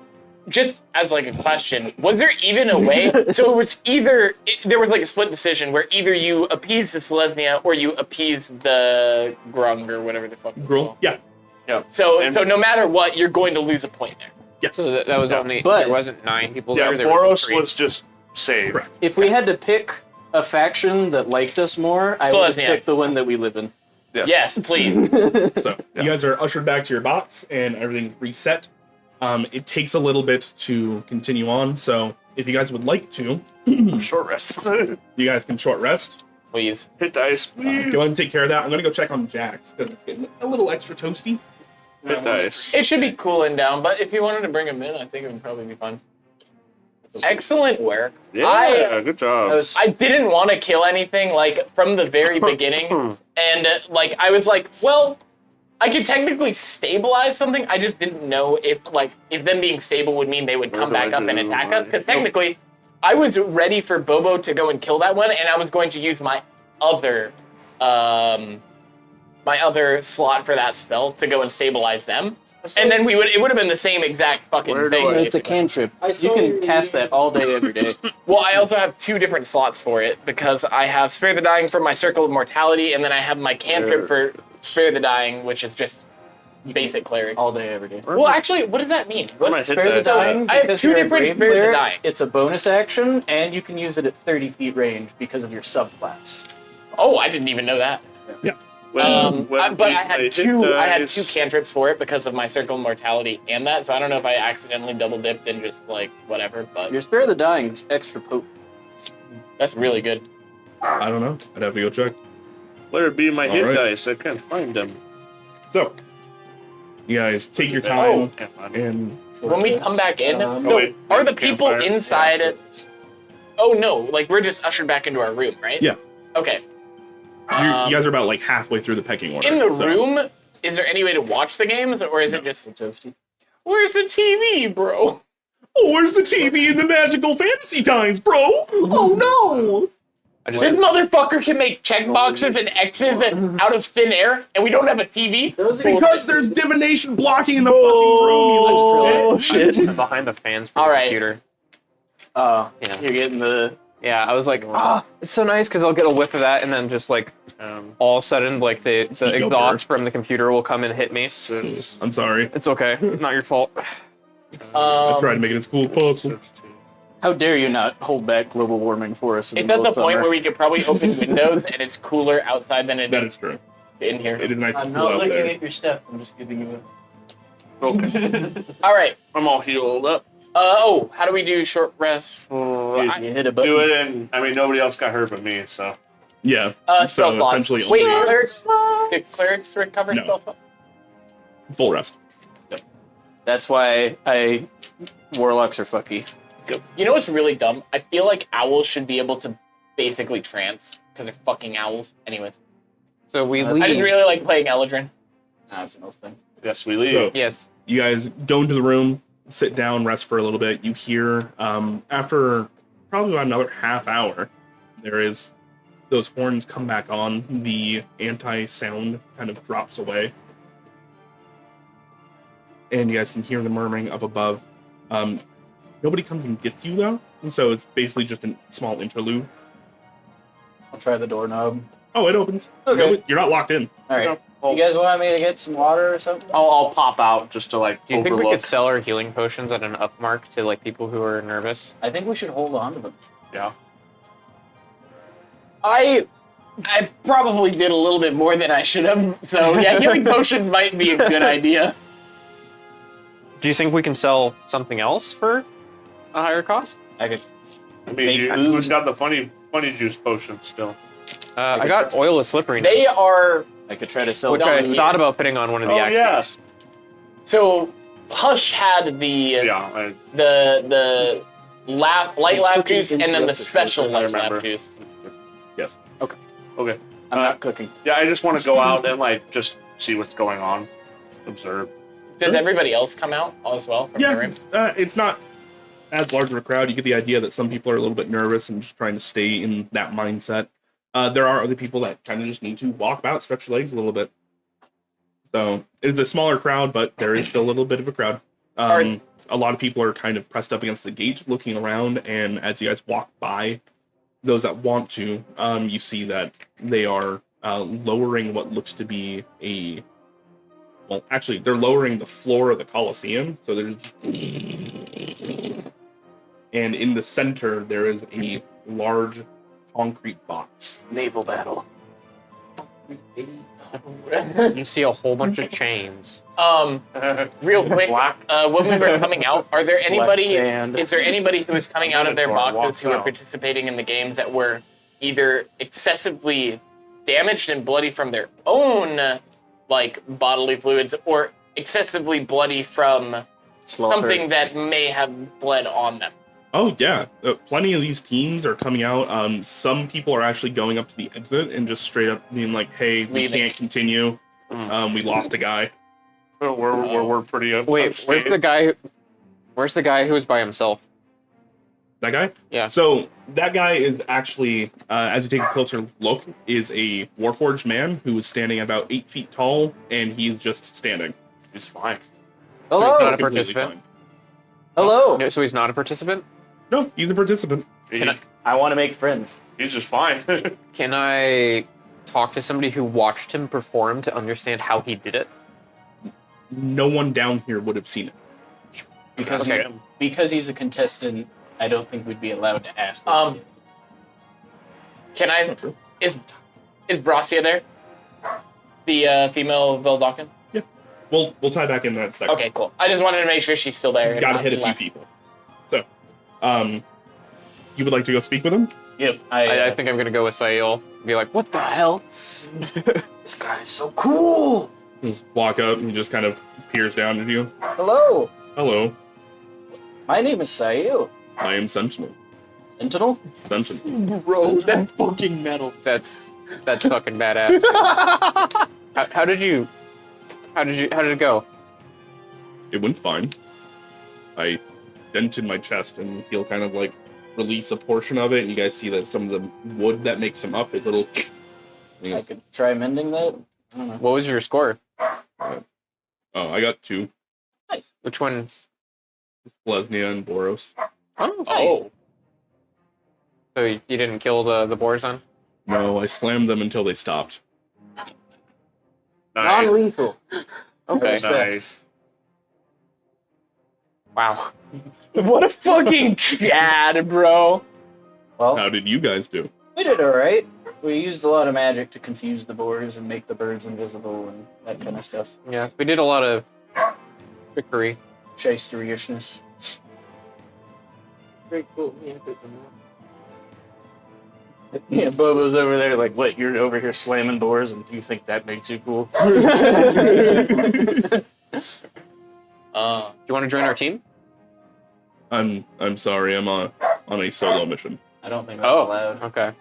just as like a question, was there even a way? So it was there was like a split decision where either you appease the Selesnya or you appease the Grung or whatever the fuck. it's Gruul? called. Yeah. So no matter what, you're going to lose a point there. So that was only But- there wasn't 9 people yeah, there. There was Boros 3. was just saved. Correct. If we had to pick a faction that liked us more, I would have Selesnya. picked the one that we live in. Yeah. Yes, please. So you guys are ushered back to your box and everything's reset. It takes a little bit to continue on, so if you guys would like to, Short rest. you guys can short rest. Please. Hit dice, Go please. ahead and take care of that. I'm gonna go check on Jax because it's getting a little extra toasty. Hit dice. It should be cooling down, but if you wanted to bring him in, I think it would probably be fun. Excellent work. Yeah, good job. I didn't want to kill anything, like, from the very beginning. And, like, I was like, well, I could technically stabilize something. I just didn't know if them being stable would mean they would come back up and attack us. Because technically, I was ready for Bobo to go and kill that one, and I was going to use my other slot for that spell to go and stabilize them. And then it would have been the same exact fucking Where do thing. I- It's a basically. cantrip. I You saw can your cast name. that all day, every day. Well, I also have 2 different slots for it because I have Spare the Dying for my Circle of Mortality, and then I have my cantrip for Spare the Dying, which is just basic cleric. All day, every day. Well, actually, what does that mean? Where am I What, hit Spare the that? Dying, I have because 2 you're a different brave Spare the player, Dying. it's a bonus action, and you can use it at 30 feet range because of your subclass. Oh, I didn't even know that. When But I had hit 2. I had dice- 2 cantrips for it because of my Circle of Mortality and that. So I don't know if I accidentally double dipped and just like whatever. But Your Spare the Dying is extra potent. that's really good. I don't know. I'd have to go check. Let it be my hit Alright. dice. I can't find them. So you guys take your Oh. time Can't find them. and When we come back in, Oh, so wait, are the campfire. people inside? Oh no! Like we're just ushered back into our room, right? Yeah. Okay. You guys are about like halfway through the pecking order. In the so. room, is there any way to watch the games, or is it just toasty? Where's the TV, bro? Oh, where's the TV in the magical fantasy times, bro? Oh no! I This motherfucker can make check boxes and X's out of thin air, and we don't have a TV. Because there's divination blocking in the fucking room, you shit. I'm behind the fans for All the right. computer. Oh, Yeah. you're getting the. Yeah, I was like, it's so nice because I'll get a whiff of that, and then just like all of a sudden, like the go exhaust from the computer will come and hit me. I'm sorry. It's okay, not your fault. I tried to make it as cool as possible. How dare you not hold back global warming for us? In It's the at middle the of point summer. where we could probably open windows and it's cooler outside than it That is is true. in here. It is nice to I'm cool not out looking there. at your stuff. I'm just giving you All right. I'm all healed up. How do we do short rest? You hit a button. Do it, and I mean nobody else got hurt but me, so Yeah. Spell so slots. essentially Wait, only did clerics recover No. spell slots? full rest. That's why warlocks are fucky. You know what's really dumb? I feel like owls should be able to basically trance because they're fucking owls. Anyways, So we I leave. I just really like playing Eldrin. That's an old thing. yes, we leave. So Yes. you guys go into the room, sit down, rest for a little bit. You hear, after probably about another half hour, there is those horns come back on. The anti-sound kind of drops away. And you guys can hear the murmuring up above. Nobody comes and gets you, though. And so it's basically just a small interlude. I'll try the doorknob. Oh, it opens. Okay. No, you're not locked in. All right. You guys want me to get some water or something? I'll pop out just to like Do you think we overlook. could sell our healing potions at an upmark to like people who are nervous? I think we should hold on to them. Yeah. I probably did a little bit more than I should have. So yeah, healing potions might be a good idea. Do you think we can sell something else for a higher cost? I could. I mean, Make who's got the funny juice potion still? I got oil of slipperiness, They are I could try to sell. which them. I thought about putting on one of the Oh, yeah. actors. so. Hush had the Yeah, the light laugh juice and then the interrupt the special short- I light laugh remember. juice. Yes. okay. I'm not cooking. Yeah, I just want to go out and like just see what's going on, observe. Does everybody else come out as well from their Yeah, rooms? it's not as large of a crowd. You get the idea that some people are a little bit nervous and just trying to stay in that mindset. There are other people that kind of just need to walk about, stretch your legs a little bit. So it's a smaller crowd, but there is still a little bit of a crowd. A lot of people are kind of pressed up against the gate, looking around, and as you guys walk by those that want to, you see that they are lowering what looks to be a... Well, actually, they're lowering the floor of the Colosseum, so there's... And in the center, there is a large concrete box. Naval battle. You see a whole bunch of chains. Real quick, when we were coming out, are there anybody? sand. Is there anybody who is coming out of their Minotaur boxes walks who are out. participating in the games that were either excessively damaged and bloody from their own like bodily fluids, or excessively bloody from Slaughter. something that may have bled on them? Oh, yeah. Plenty of these teams are coming out. Some people are actually going up to the exit and just straight up being like, hey, we Leaving. can't continue. We lost a guy. We're pretty. Wait, unscathed. where's the guy? Where's the guy who was by himself? That guy? Yeah. So that guy is actually, as you take a closer look, is a Warforged man who is standing about 8 feet tall, and he's just standing. He's fine. Not Hello. a Completely participant. fine. Hello. No, so he's not a participant. No, he's a participant. I want to make friends. He's just fine. Can I talk to somebody who watched him perform to understand how he did it? No one down here would have seen it. Because Okay. because he's a contestant, I don't think we'd be allowed to ask. what he did. Can I? Is Brasia there? The female Veldakin? We'll tie back in that second. Okay, cool. I just wanted to make sure she's still there. and Gotta not hit a few left. people. So, you would like to go speak with him? Yep. I think I'm gonna go with Sail. Be like, what the hell? This guy is so cool. Just walk up and he just kind of peers down at you. Hello. Hello, My name is Sail. I am Sentinel. Sentinel? Sentinel. Bro, that fucking metal. That's fucking badass. How did it go? It went fine. I dented my chest, and he'll kind of like release a portion of it, and you guys see that some of the wood that makes him up is a little. I could try mending that. I don't know. What was your score? Oh, I got 2. Nice. Which ones? Lesnia and Boros. Oh, Nice. So you didn't kill the Borzon? No, I slammed them until they stopped. Non-lethal. Okay. Nice. Wow. What a fucking Chad, bro. Well, How did you guys do? we did alright. We used a lot of magic to confuse the boars and make the birds invisible and that kind of stuff. Yeah, we did a lot of trickery. Shystery-ishness. Very cool. Yeah, good to know. Yeah, Bobo's over there like, what, you're over here slamming boars and do you think that makes you cool? Do you want to join our team? I'm sorry, I'm on a solo mission. I don't think that's Oh, allowed. okay.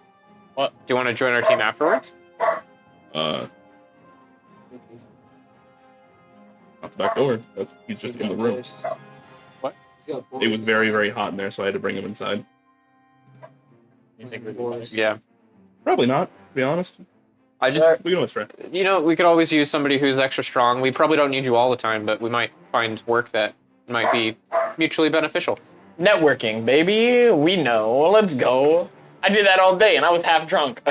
What? Do you want to join our team afterwards? Out the back door. He's just in the room. What? It was very, very hot in there, so I had to bring him inside. You think we'd be better? Yeah. Probably not, to be honest. I just, Sorry. We can always try. you know, we could always use somebody who's extra strong. We probably don't need you all the time, but we might find work that might be mutually beneficial. Networking, baby. We know. Let's go. I did that all day and I was half drunk.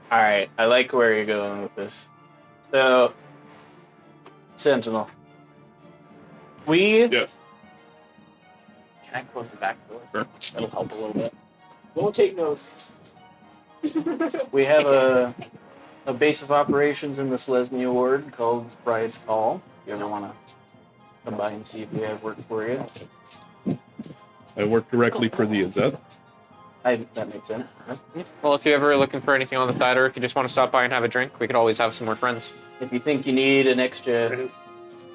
Alright, I like where you're going with this. So, Sentinel. We... Yes. Can I close the back door? Sure. That'll help a little bit. Don't take notes. We have a base of operations in this Lesnia ward called Bride's Call. If you ever want to come by and see if we have work for you. I work directly for the Azet. That makes sense. Well, if you're ever looking for anything on the side, or if you just want to stop by and have a drink, we could always have some more friends. If you think you need an extra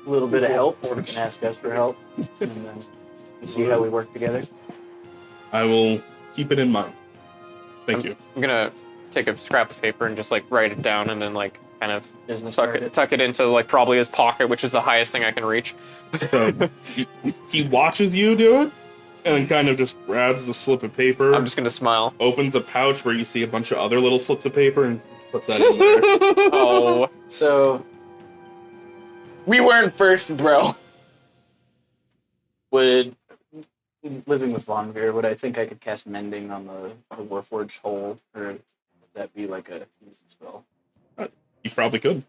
little bit of help, you can ask us for help. And then you see how we work together. I will keep it in mind. Thank you. I'm gonna take a scrap of paper and just like write it down, and then like kind of Business tuck card. it into like probably his pocket, which is the highest thing I can reach. So he watches you do it, and kind of just grabs the slip of paper, I'm just gonna smile. opens a pouch where you see a bunch of other little slips of paper, and puts that in there. Oh, So, We weren't first, bro. would living with Vonvir, would I think I could cast Mending on the Warforged hole, or would that be like a easy spell? You probably could.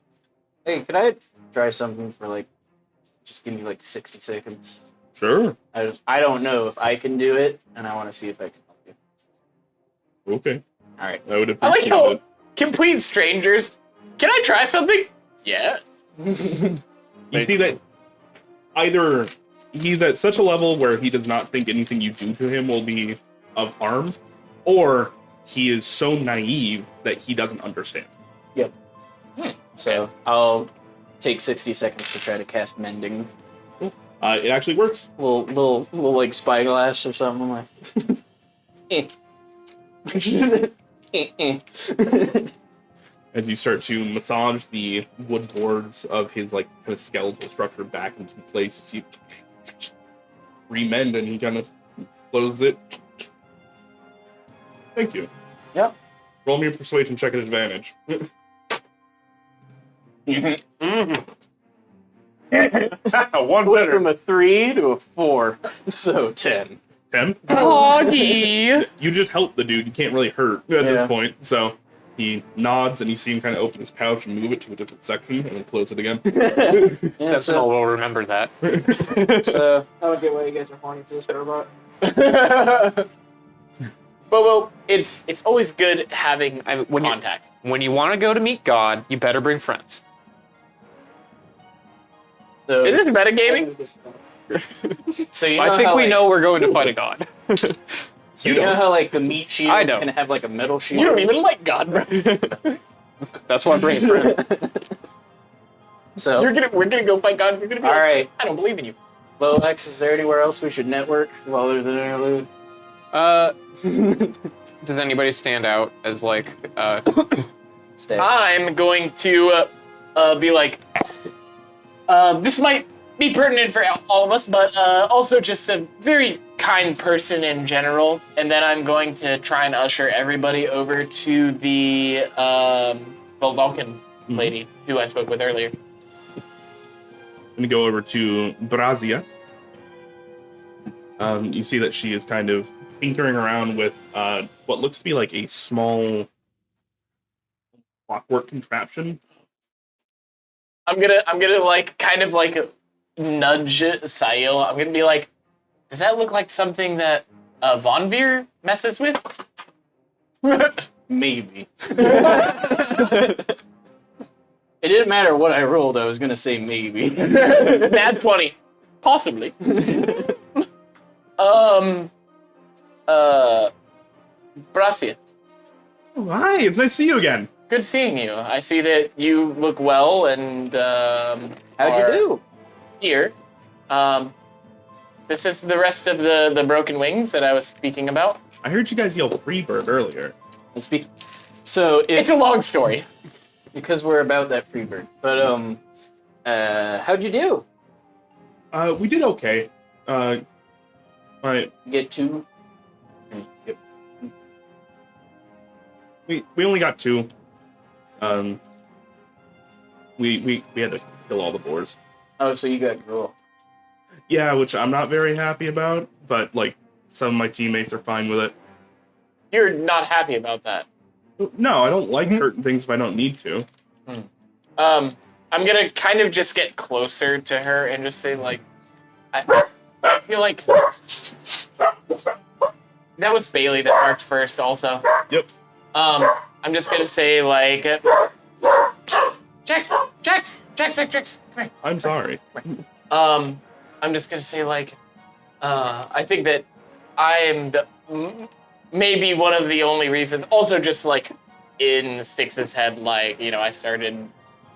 Hey, could I try something for like, just give me like 60 seconds? Sure. I don't know if I can do it, and I want to see if I can help you. Okay. All right. I would I like appreciate how it. complete strangers. Can I try something? Yes. You see that either he's at such a level where he does not think anything you do to him will be of harm, or he is so naive that he doesn't understand. So I'll take 60 seconds to try to cast Mending. It actually works. Little like spyglass or something like. As you start to massage the wood boards of his like kind of skeletal structure back into place, you see remend, and he kind of closes it. Thank you. Yep. Roll me a persuasion check at advantage. One Went winner. from a 3 to a 4, so 10. 10? Doggy. You just help the dude. You can't really hurt at Yeah. this point. So he nods, and you see him kind of open his pouch and move it to a different section, and then close it again. Yeah, Sentinel will remember that. so I don't get why you guys are horny for this robot. Bobo, it's always good having When you- contacts. When you want to go to meet God, you better bring friends. so Is this metagaming? so you know I think how, we like, know we're going to fight a God. So You you know don't. how like the meat shield I don't. can have like a metal shield. You don't even like God, bro. That's why I bring a friend. So We're gonna go fight God. You're gonna be all like, right, I don't believe in you. Lomax, is there anywhere else we should network while there's an interlude? Does anybody stand out as like Stabs. I'm going to be like, this might be pertinent for all of us, but also just a very kind person in general. And then I'm going to try and usher everybody over to the Vulcan lady who I spoke with earlier. I'm gonna go over to Brazia. You see that she is kind of tinkering around with what looks to be like a small clockwork contraption. I'm gonna like kind of like nudge Sail. I'm gonna be like, does that look like something that Von Veer messes with? Maybe. It didn't matter what I rolled. I was gonna say maybe. Nat 20, possibly. Bracia, Oh, hi, it's nice to see you again. good seeing you. I see that you look well and How'd you are do? here. This is the rest of the broken wings that I was speaking about. I heard you guys yell Freebird earlier. Let's be. So It's a long story. because we're about that Freebird. But how'd you do? We did okay. Get two. Yep. We only got 2. We had to kill all the boars. Oh, so you got Gruel. Yeah, which I'm not very happy about, but like some of my teammates are fine with it. You're not happy about that. No, I don't like hurting things if I don't need to. I'm gonna kind of just get closer to her and just say like, I feel like that was Bailey that barked first. Also, Yep. I'm just gonna say like, Jax, come here. I'm sorry. I'm just gonna say like, I think that I am maybe one of the only reasons. Also, just like in Styx's head, like I started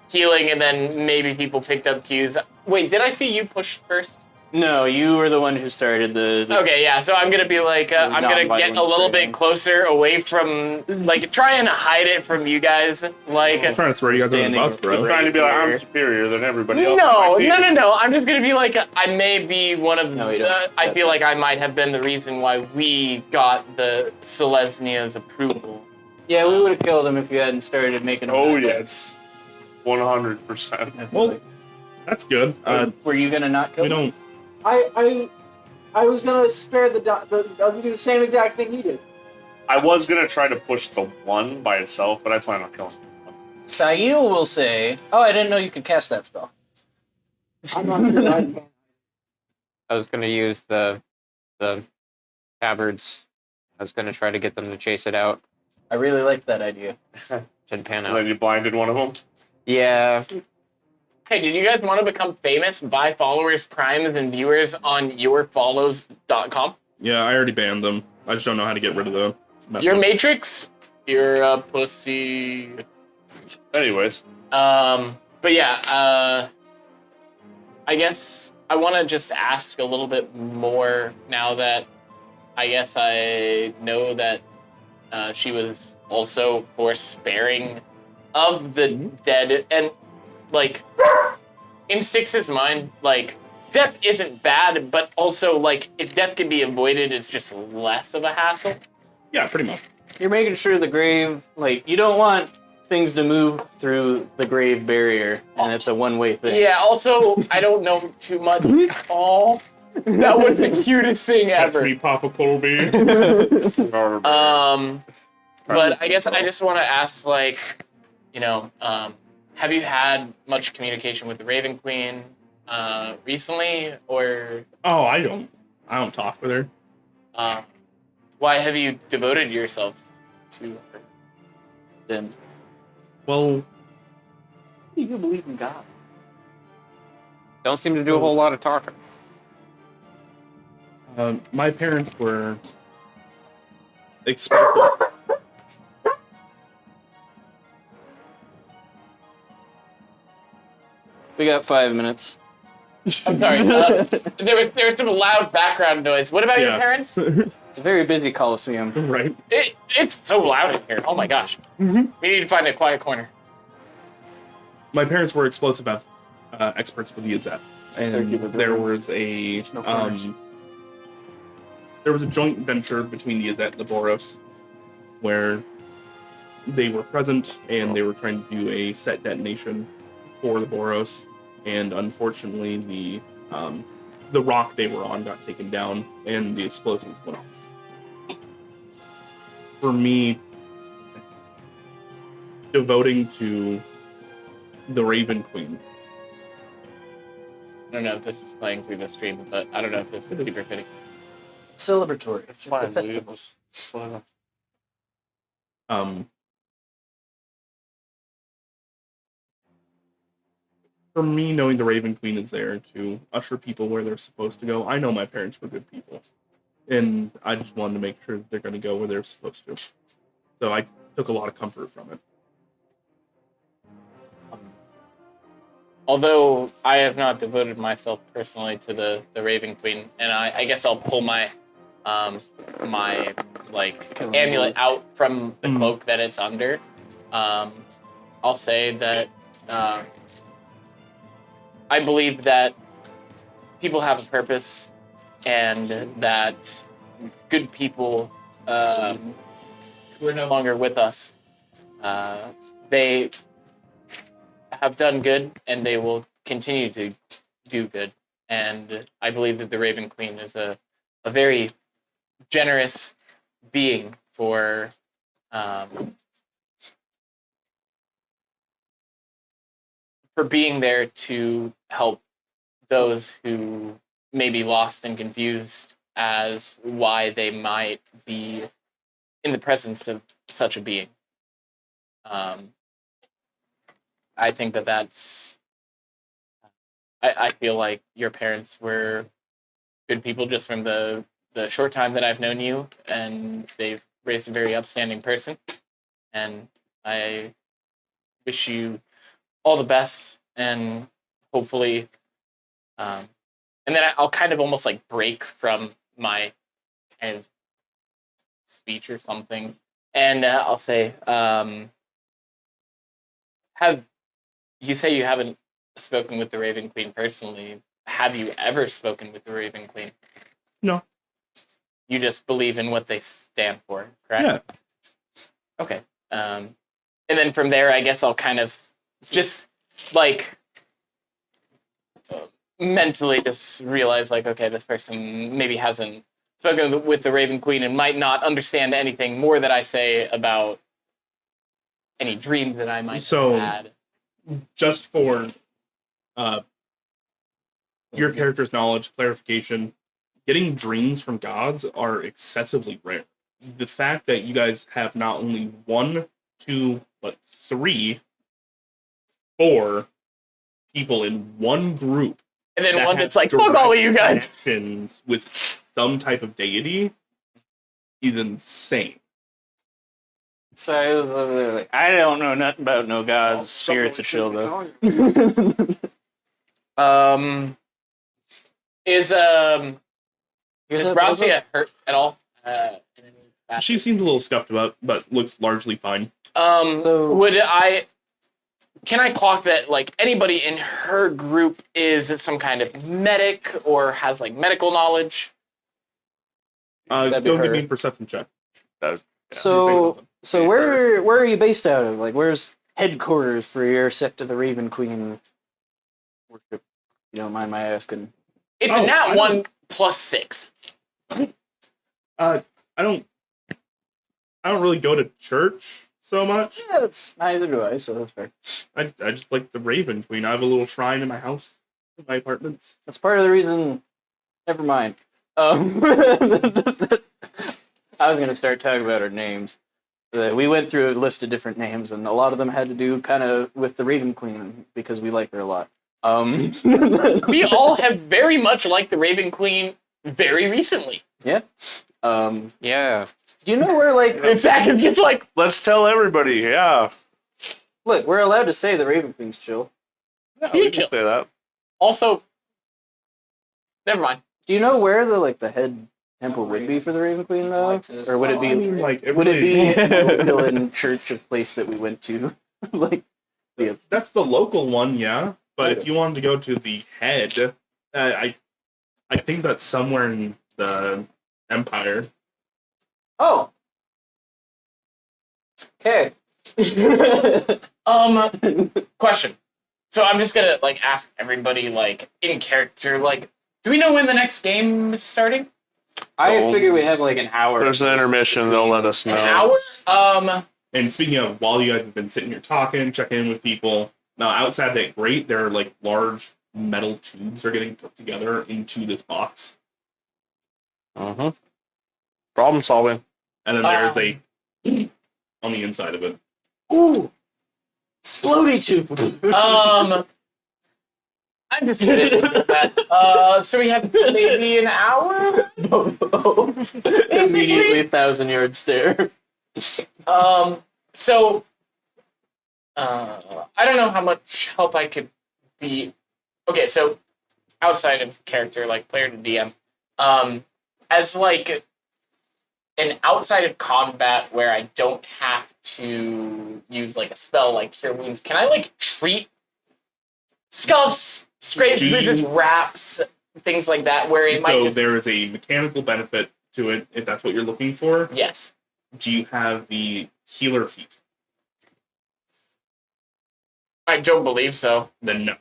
healing, and then maybe people picked up cues. Wait, did I see you push first? No, you were the one who started the Okay, yeah. So I'm gonna be like, I'm gonna get a little bit closer away from, like, try and hide it from you guys. Like, I'm trying to throw you guys under the bus, He's bro. trying to be like, I'm superior than everybody else. no. on my team. I'm just gonna be like, I may be one of. No, you don't. I feel like I might have been the reason why we got the Selesnia's approval. Yeah, we would have killed him if you hadn't started making him. Oh that way. yes, 100%. I feel Well, like- that's good. were you gonna not kill We him? don't. I was gonna spare I was gonna do the same exact thing he did. I was gonna try to push the 1 by itself, but I plan on killing him. Sail will say, "Oh, I didn't know you could cast that spell." I'm not sure I can. I was gonna use the tabards. I was gonna try to get them to chase it out. I really liked that idea. Didn't pan And then out. you blinded one of them. Yeah. Hey, did you guys want to become famous? Buy followers, primes, and viewers on yourfollows.com. Yeah, I already banned them. I just don't know how to get rid of the mess Your up. Matrix, you're a pussy. Anyways, But yeah, I guess I want to just ask a little bit more now that I guess I know that she was also for sparing of the dead, and like in Styx's mind, like death isn't bad, but also like if death can be avoided, it's just less of a hassle. Yeah, pretty much. You're making sure the grave, like, you don't want things to move through the grave barrier, and it's a one-way thing. Yeah. Also, I don't know too much. Oh, that was the cutest thing Catch ever. me, Papa Colby. But I guess I just want to ask, like, have you had much communication with the Raven Queen recently, or Oh, I don't talk with her. why have you devoted yourself to her? Then Well, you can believe in God. Don't seem to do a whole lot of talking. my parents were expected. We got 5 minutes. I'm sorry. There was some loud background noise. What about your Yeah. parents? It's a very busy coliseum. Right. It's so loud in here. Oh my gosh. We need to find a quiet corner. My parents were explosive experts with the Azet. And there was a no corners. there was a joint venture between the Azet and the Boros where they were present and they were trying to do a set detonation for the Boros, and unfortunately the rock they were on got taken down and the explosions went off. For me, devoting to the Raven Queen. I don't know if this is playing through the stream, but I don't know if this is super fitting. Celebratory. It's Fine, a festival. For me, knowing the Raven Queen is there to usher people where they're supposed to go, I know my parents were good people. And I just wanted to make sure that they're going to go where they're supposed to. So I took a lot of comfort from it. Although I have not devoted myself personally to the Raven Queen, and I guess I'll pull my my amulet out from the cloak that it's under. I'll say that I believe that people have a purpose, and that good people who are no longer with us, they have done good, and they will continue to do good. And I believe that the Raven Queen is a very generous being for being there to help those who may be lost and confused as why they might be in the presence of such a being. I think that's. I feel like your parents were good people just from the short time that I've known you, and they've raised a very upstanding person. And I wish you all the best, and hopefully, and then I'll kind of almost like break from my kind of speech or something, and I'll say, have you say you haven't spoken with the Raven Queen personally? Have you ever spoken with the Raven Queen? No. You just believe in what they stand for, correct? Yeah. Okay. And then from there, I guess I'll kind of just like mentally just realize, like, okay, this person maybe hasn't spoken with the Raven Queen and might not understand anything more that I say about any dreams that I might have had. Just for your character's knowledge, clarification, getting dreams from gods are excessively rare. The fact that you guys have not only 1, 2, but 3, 4 people in one group, and then that one have that's like, fuck all of you guys, connections with some type of deity is insane. So I don't know nothing about no gods, spirits of chill though. Is Brasia hurt at all? She seems a little scuffed about, but looks largely fine. Can I clock that, like, anybody in her group is some kind of medic or has, like, medical knowledge? Go give me a perception check. So where are you based out of? Like, where's headquarters for your sect of the Raven Queen worship? You don't mind my asking. It's a nat 1 plus 6. I don't really go to church so much. Yeah, neither do I, so that's fair. I just like the Raven Queen. I have a little shrine in my house, in my apartments. That's part of the reason. Never mind. I was gonna start talking about our names. We went through a list of different names, and a lot of them had to do kind of with the Raven Queen because we like her a lot. We all have very much liked the Raven Queen very recently. Yeah. Yeah. Do you know where, like, In fact, it's just like, Let's tell everybody, yeah. look, we're allowed to say the Raven Queen's chill. Yeah, we can say that. also, Never mind. Do you know where the head temple would be for the Raven Queen though, or would it I mean, be like, would it be everybody- an Oakville church of place that we went to? Like, That's the local one, yeah. But Okay. if you wanted to go to the head, I think that's somewhere in the Empire. oh, okay. Question. So I'm just gonna like ask everybody like in character, like, do we know when the next game is starting? I Oh. figure we have like an hour. There's an intermission. They'll let us know. An hour? And speaking of, while you guys have been sitting here talking, checking in with people, now outside that grate, there are like large metal tubes are getting put together into this box. Mm-hmm. Problem solving. And then there's a on the inside of it. Ooh, Splody tube. I'm just gonna look at that. So we have maybe an hour? Immediately 1,000-yard stare. So I don't know how much help I could be. Okay, so outside of character, like player to DM, as like an outside of combat where I don't have to use like a spell like Cure Wounds, can I like treat scuffs, scrapes, Do you- bruises, wraps, things like that, where it might So just there is a mechanical benefit to it, if that's what you're looking for. yes. Do you have the healer feat? I don't believe so. Then no.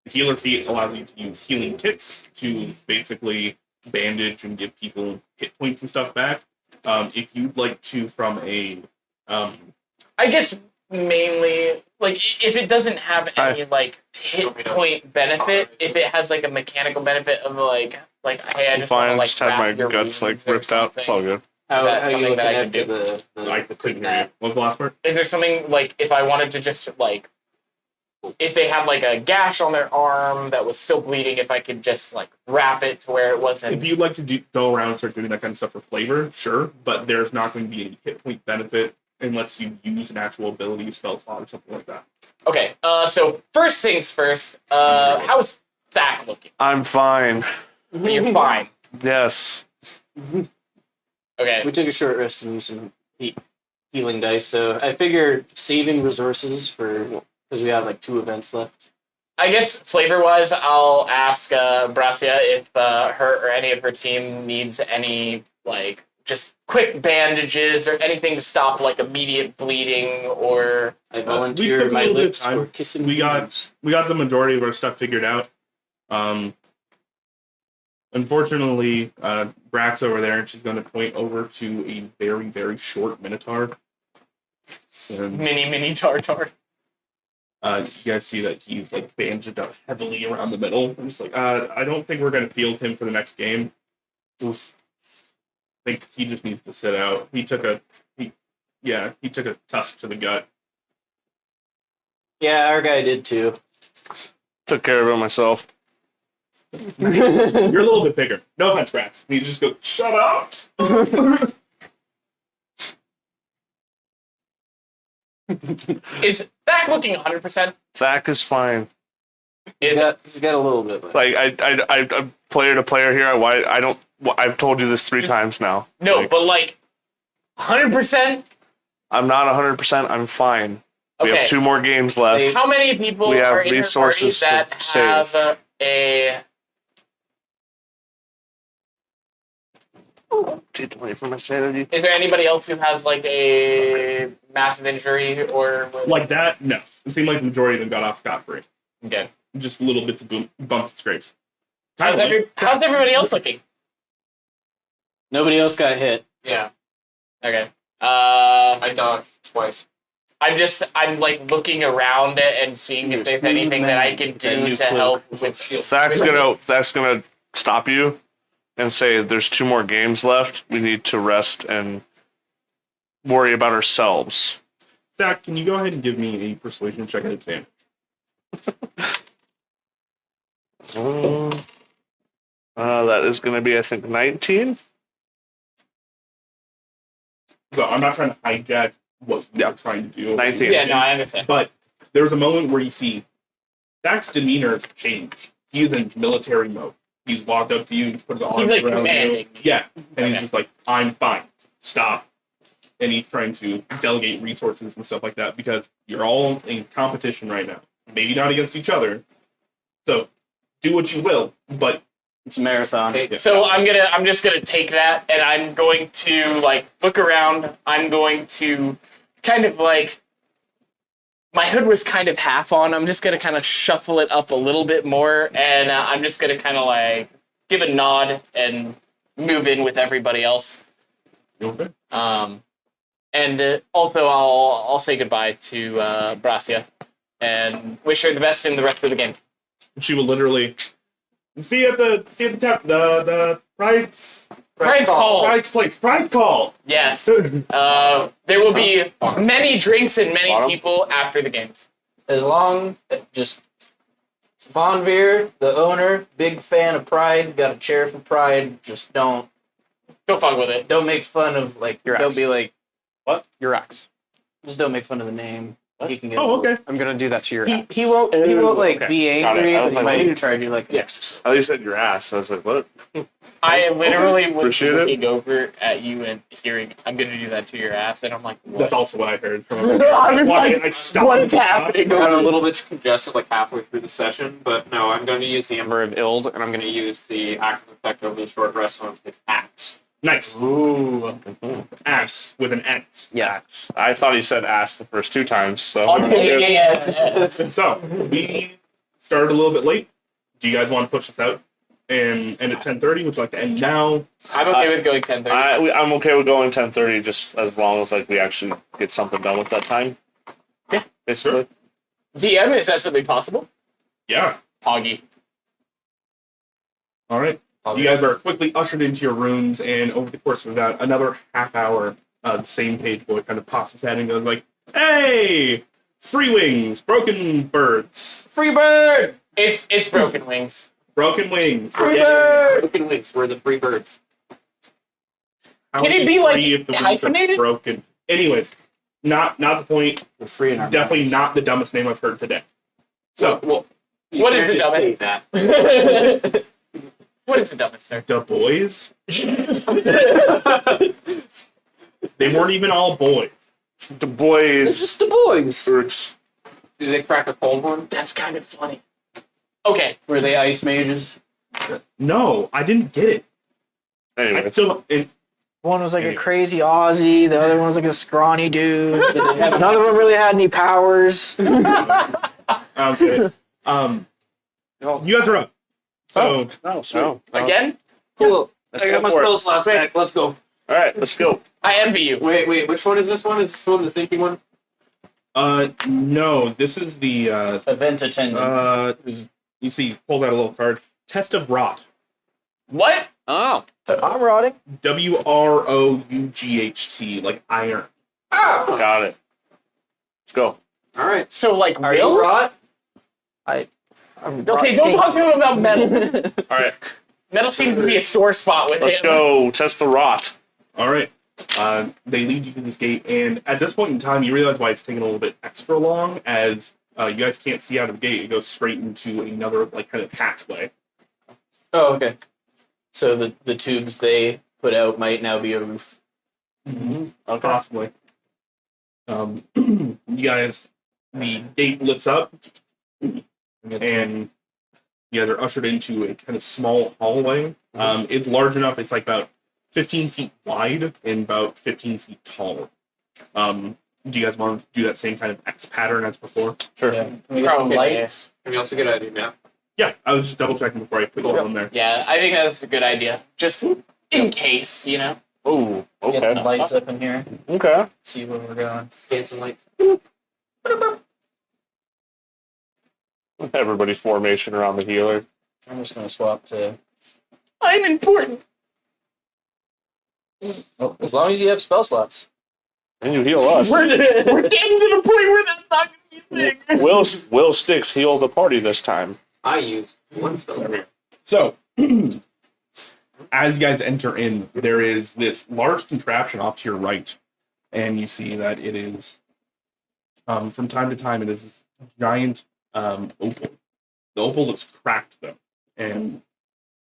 The healer feat allows you to use healing kits to basically bandage and give people hit points and stuff back. If you'd like to, from a I guess mainly like if it doesn't have any like hit point benefit, if it has like a mechanical benefit of like hey, I just want to Fine. like Just had wrap my your guts like wounds or ripped out. It's all something. good. How that are you something looking that I after could the I couldn't hear you. What was the last part? Is there something like if I wanted to just like if they had like a gash on their arm that was still bleeding, if I could just like wrap it to where it wasn't. If you'd like to go around and start doing that kind of stuff for flavor, sure, but there's not going to be any hit point benefit unless you use an actual ability, spell slot, or something like that. Okay, so first things first, how is Thack looking? I'm fine. You're fine. Yes. Okay. We took a short rest and used some healing dice, so I figure saving resources for because we have like 2 events left. I guess flavor-wise, I'll ask Bracia if her or any of her team needs any like just quick bandages or anything to stop like immediate bleeding or. I we volunteer took a my little bit of lips time. for kissing. We got- fingers. We got the majority of our stuff figured out. Unfortunately, Brack's over there, and she's going to point over to a very, very short Minotaur. And Mini tartar. you guys see that he's like bandaged up heavily around the middle. I'm just like, I don't think we're going to field him for the next game. Oof. I think he just needs to sit out. He took a tusk to the gut. Yeah, our guy did too. Took care of it myself. You're a little bit bigger. No offense, Brax. You just go, shut up. Is Thack looking 100%? Zach is fine. He's got a little bit left. Like I player to player here. I don't. I've told you this 3 times now. No, Like, but like 100%? I'm not 100%. I'm fine. We Okay. have 2 more games left. How many people We have are in your party resources to that save. have a... Take away from my sanity. Is there anybody else who has like a massive injury or... Like that? No. It seemed like the majority of them got off scot-free. Okay. Just little bits of bumps and scrapes. How's everybody else looking? Nobody else got hit. Yeah. Okay. I dodged twice. I'm like looking around it and seeing You're if there's smooth anything that I man. can That do new to cloak. help with shield. Zach's gonna stop you and say there's 2 more games left. We need to rest and worry about ourselves. Zach, can you go ahead and give me a persuasion check at advantage? That is gonna be, I think, 19. So I'm not trying to hijack what you're trying to do. 19. Yeah, no, I understand. But there's a moment where you see Zach's demeanor has changed. He is in military mode. He's walked up to you, he's put his arms He's like around commanding you. me. Yeah, and he's Okay. just like, I'm fine. Stop. And he's trying to delegate resources and stuff like that because you're all in competition right now. Maybe not against each other. So do what you will, but It's a marathon. Okay. So I'm just gonna take that and I'm going to like look around. I'm going to kind of like my hood was kind of half on. I'm just gonna kind of shuffle it up a little bit more, and I'm just gonna kind of like give a nod and move in with everybody else. okay. And also I'll say goodbye to Bracia and wish her the best in the rest of the game. She will literally see you at the tap the Pride's Pride's call. Pride's place. Pride's call. Yes. There will be many drinks and many Bottom. people after the games. As long just Von Veer, the owner, big fan of Pride, got a chair for Pride. Just don't fuck with it. make fun of like Your don't ex. be like Your axe. just don't make fun of the name. He can get Oh, okay. I'm gonna do that to your axe. he won't like Okay. be Got it. angry, I but was he like, might what? try to do like the extra. At least said your ass. I was like, what? I literally was Appreciate it. looking over at you and hearing, I'm going to do that to your ass. And I'm like, what? That's also what I heard from I was why like, I stopped. what is happening? I got a little bit congested like halfway through the session, but no, I'm going to use the Ember of Ild, and I'm going to use the active effect over the short rest on his axe. Nice. Ooh. Axe with an X. Yes. I thought he said ass the first 2 times. So Okay, yeah. So we started a little bit late. Do you guys want to push this out and end at 10:30? Would you like to end now? I'm okay with going 10:30. I'm okay with going 10:30, just as long as like we actually get something done with that time. Yeah. Basically. DM, is that something possible? Yeah. Poggy. All right. You guys are quickly ushered into your rooms, and over the course of about another half hour, the same page boy kind of pops his head and goes like, "Hey, free wings, broken birds, Free bird! It's broken wings. broken wings." Free Yeah. bird! Broken wings, we're the free birds. How Can is it be, like, free if the wings are hyphenated? Broken. Anyways, not the point. We're free in our Definitely minds. not the dumbest name I've heard today. So, well, you What can't is the just dumbest? say that. What is the dumbest, sir? the boys, they weren't even all boys. The It's boys. just the boys. Birds. Did they crack a cold one? That's kind of funny. Okay. Were they ice mages? No, I didn't get it. I Anyway, still. One was like a Anyway. crazy Aussie. The other one was like a scrawny dude. Did they have None of them really had any powers. Okay. You guys are up. So no, so Again? Cool. Let's I got go my for it. spell slots back. Let's go. All right, let's go. I envy you. Wait, which one is this one? Is this the one, the thinking one? no, this is the Event attendant. you see, pulls out a little card. Test of Rot. What? Oh. I'm rotting. WROUGHT, like iron. Got it. Let's go. All right. So, like, Are you will? rot? I'm Okay, don't talk to him about metal. All right, Metal seems to be a sore spot with let's him. go. Test the rot. All right. They lead you to this gate, and at this point in time, you realize why it's taking a little bit extra long, as you guys can't see out of the gate. It goes straight into another, like, kind of hatchway. Oh, okay. So the tubes they put out might now be a roof. Okay. Possibly. You guys, the gate lifts up, and you guys are ushered into a kind of small hallway. It's large enough. It's like about 15 feet wide and about 15 feet tall. Do you guys want to do that same kind of X pattern as before? Sure. Yeah. Can we get some Probably, lights? Can we also get an idea now? Yeah, I was just double checking before I put you all in there. Yeah, I think that's a good idea. Just in case, you know? Oh, Get some okay. lights up in here. Okay. See where we're going. Dancing lights. Everybody formation around the healer. I'm just gonna swap to. I'm important. Oh, as long as you have spell slots. And you heal us. We're getting to the point where that's not going to be a thing. Will Sticks heal the party this time. I used one spell. So, as you guys enter in, there is this large contraption off to your right, and you see that it is, from time to time, it is this giant opal. The opal looks cracked, though, and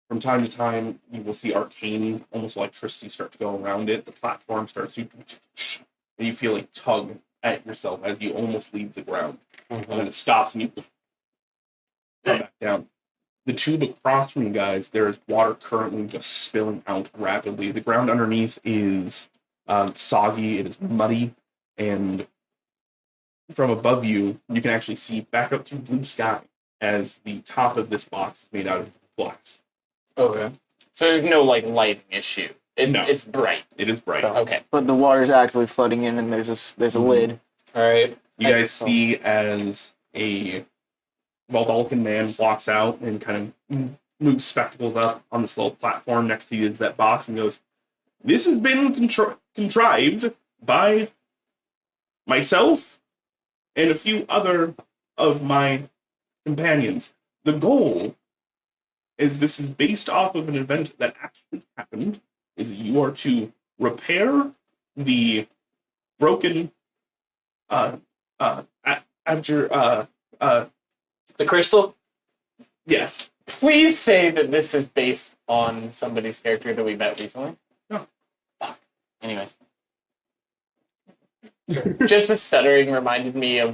From time to time, you will see arcane, almost electricity start to go around it. The platform starts to, and you feel a tug at yourself as you almost leave the ground. And then it stops and you come back down. The tube across from you guys, there is water currently just spilling out rapidly. The ground underneath is soggy, it is muddy, and from above you, you can actually see back up to blue sky as the top of this box is made out of glass. Okay. So there's no like lighting issue. No. It's bright. It is bright. Okay. But the water's actually flooding in, and there's a lid. All right. You guys see as a Valdalkin man walks out and kind of moves spectacles up on this little platform next to you is that box and goes, "This has been contrived by myself and a few other of my companions. The goal is this is based off of an event that actually happened, is that you are to repair the broken The crystal. yes. Please say that this is based on somebody's character that we met recently. No. Fuck. Anyways. Just the stuttering reminded me of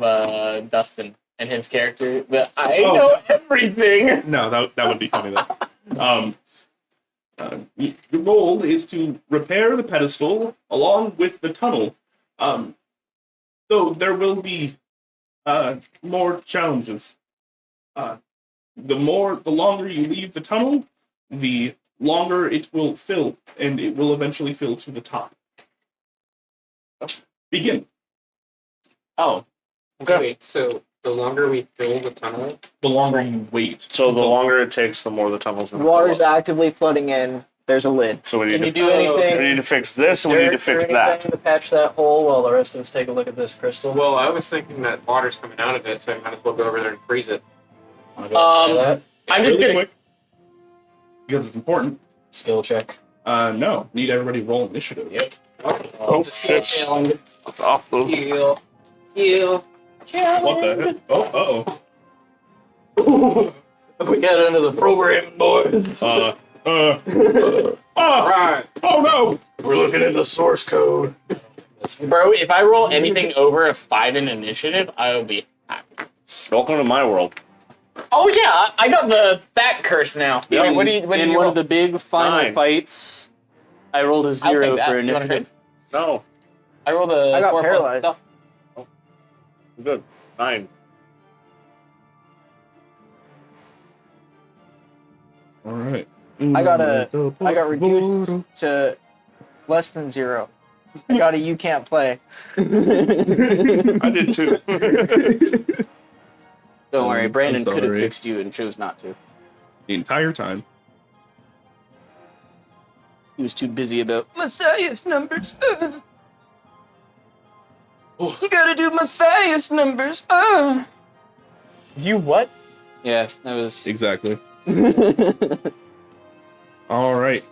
Dustin and his character. That I know everything. No, that would be funny though. The goal is to repair the pedestal along with the tunnel. Though there will be more challenges. The longer you leave the tunnel, the longer it will fill, and it will eventually fill to the top. Begin. Oh. Okay. Wait, so the longer we fill the tunnel, The longer you wait. So the longer it takes, the more the tunnel's going to Water's actively flooding in. There's a lid. So we Can you need, do we anything? need to fix this, and we need to fix that. To patch that hole while the rest of us take a look at this crystal? well, I was thinking that water's coming out of it, so I might as well go over there and freeze it. Wanna go try that? I'm just Really gonna. quick, because it's important. Skill check. No, need everybody to roll initiative. Yep. Oh, It's a skill shit. challenge. It's off the... Heal. Heal. What the heck? Oh, We got into the program, boys. oh no! We're looking at the source code. Bro, if I roll anything over a 5 in initiative, I will be happy. Welcome to my world. Oh yeah, I got that curse now. Wait, what do you in you one roll? of the big final 9. fights, I rolled a I'll 0 take that. for You want a initiative. No, I rolled a I got 4 plus paralyzed. stuff. good. 9. All right. I got reduced to less than 0. I got a you can't play. I did too. Don't worry, Brandon I'm could have sorry. fixed you and chose not to. The entire time. He was too busy about Matthias numbers. You gotta do Matthias numbers. You what? Yeah, that was. Exactly. All right.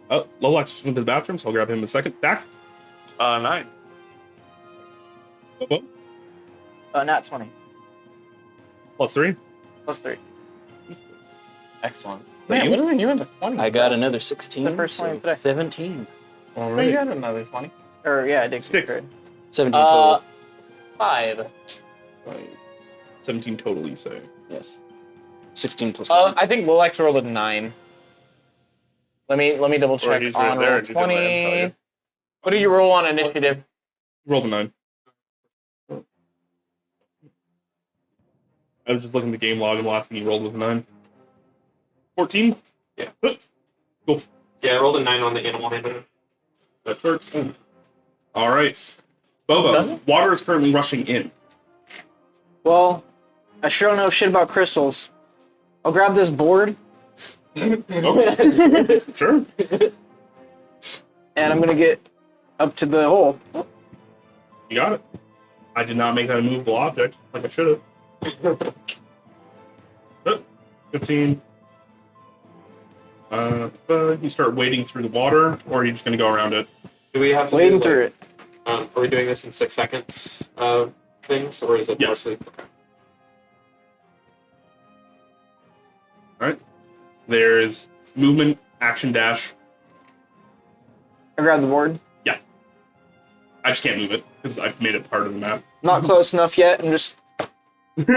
Oh, Lolax just went to the bathroom, so I'll grab him in a second. Back. 9. Nat 20. +3. +3. Excellent. that Man, you? what are you into 20? I got another 16. The first one today. 17. All Oh, you right. got another 20. Or yeah, I did. Sticks. Great. 17 total. 5. 17 total, you say. Yes. 16 plus 1. I think Lilex rolled a 9. Let me double check he's right on there, roll and you can let him tell 20. you. What do you roll on initiative? Rolled a 9. I was just looking at the game log, and the last thing he rolled was a 9. 14? Yeah. Cool. Yeah, I rolled a 9 on the animal handler. That works. All right. Bobo, Does it? water is currently rushing in. Well, I sure don't know shit about crystals. I'll grab this board Okay. Sure. and I'm gonna get up to the hole. You got it. I did not make that a movable object like I should have. 15. You start wading through the water, or are you just going to go around it? Do we have to Wading do, through it. Are we doing this in 6 seconds things, or is it Yes. mostly? There's movement, action dash. I grab the board. I just can't move it because I've made it part of the map. Not close enough yet. I'm just. You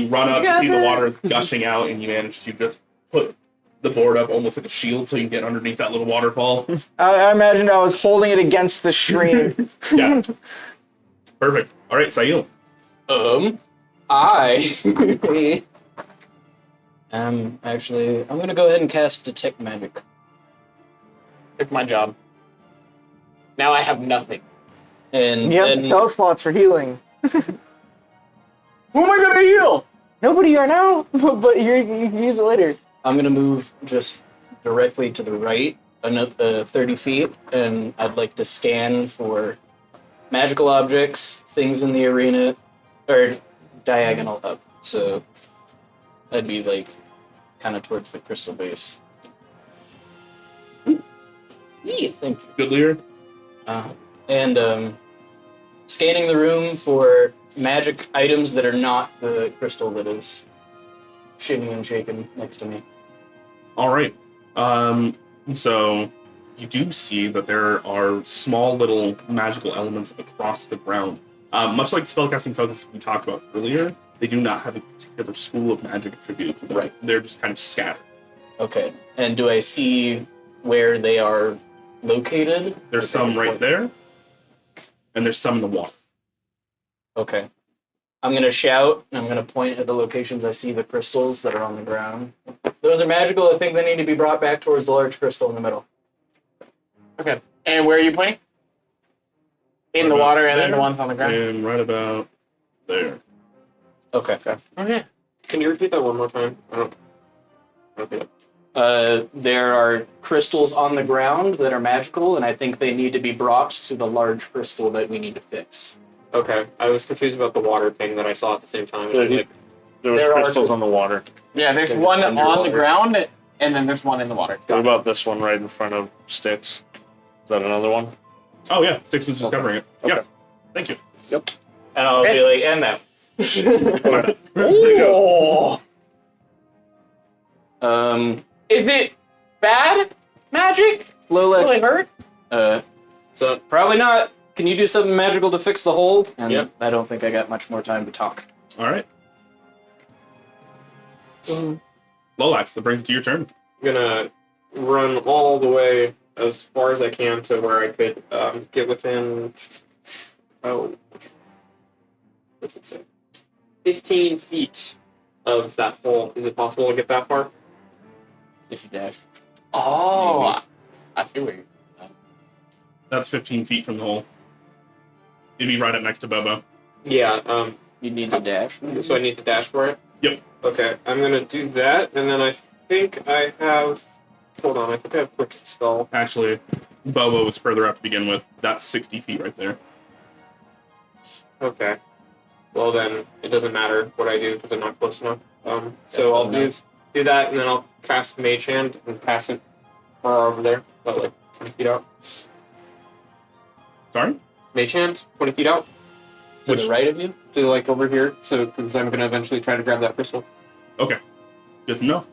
run up, you see the water gushing out, and you manage to just put the board up almost like a shield so you can get underneath that little waterfall. I imagined I was holding it against the stream. Yeah. Perfect. All right, Sail. Actually, I'm gonna go ahead and cast Detect Magic. Took my job. Now I have nothing. And You have then spell slots for healing. Who am I gonna heal? Nobody are now, but you can use it later. I'm gonna move just directly to the right, another 30 feet, and I'd like to scan for magical objects, things in the arena, or diagonal up. So I'd be like kind of towards the crystal base. Yeah, thank you. Good leader. And scanning the room for magic items that are not the crystal that is shimmy and shaking next to me. All right. So you do see that there are small little magical elements across the ground. Much like the spellcasting focus we talked about earlier, they do not have a particular school of magic attributed to them. Right. They're just kind of scattered. Okay. And do I see where they are located? There's some right there, and there's some in the water. Okay. I'm going to shout, and I'm going to point at the locations I see the crystals that are on the ground. If those are magical, I think they need to be brought back towards the large crystal in the middle. Okay. And where are you pointing? In the Right water about and then the there, ones on the ground? And right about there. Okay. Okay. Can you repeat that one more time? I don't get it. There are crystals on the ground that are magical, and I think they need to be brought to the large crystal that we need to fix. Okay, I was confused about the water thing that I saw at the same time. And I was like, There was There are crystals two. on the water. Yeah, there's Then one it's on underwater. the ground, and then there's one in the water. What about this one right in front of Sticks? Is that another one? Oh yeah, Six was just Okay. covering it. Okay. Yeah. Thank you. And I'll be like, and that. Oh. Is it bad magic? Lola, Really hurt? so probably not. Can you do something magical to fix the hole? And Yep. I don't think I got much more time to talk. All right. Lolax, that brings it to your turn. I'm gonna run all the way as far as I can to where I could get within. Oh, what's it say? 15 feet of that hole. Is it possible to get that far? If you dash. Oh. I see where you're. That's 15 feet from the hole. You'd be right up next to Bobo. Yeah. You need to dash. So I need to dash for it. Yep. Okay, I'm gonna do that, and then I think I have. Hold on, I think I have quick spell. Actually, Bobo was further up to begin with. That's 60 feet right there. Okay. Well then, it doesn't matter what I do because I'm not close enough. That's So I'll enough. do that, and then I'll cast Mage Hand and pass it far over there, about like 20 feet out. Sorry? Mage Hand, 20 feet out, To Which- the right of you? to like over here. So because I'm gonna eventually try to grab that crystal. Okay. Good to know.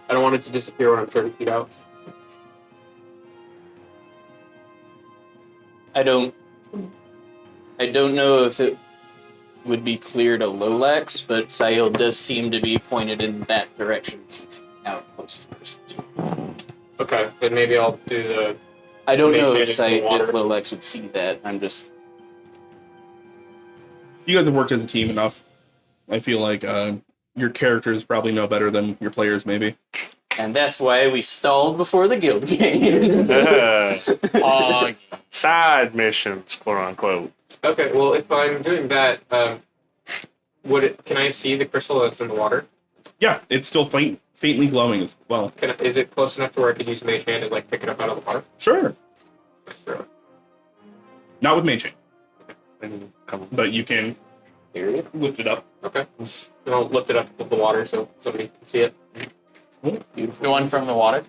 I don't want it to disappear when I'm 30 feet out. I don't know if it would be clear to Lolax, but Sail does seem to be pointed in that direction since he's now close to us. Okay, then maybe I'll do the. I don't know Mage if, hand in the water. Lolax would see that. I'm just... You guys have worked as a team enough. I feel like your characters probably know better than your players, maybe. And that's why we stalled before the guild game. Oh, Side missions, quote unquote. Okay, well if I'm doing that, would it? Can I see the crystal that's in the water? Yeah, it's still faintly glowing as well. Is it close enough to where I could use Mage Hand and like pick it up out of the water? Sure. Sure. Not with Mage Hand, And come but you can lift it up. Okay. And I'll lift it up with the water so somebody can see it. the one from the water?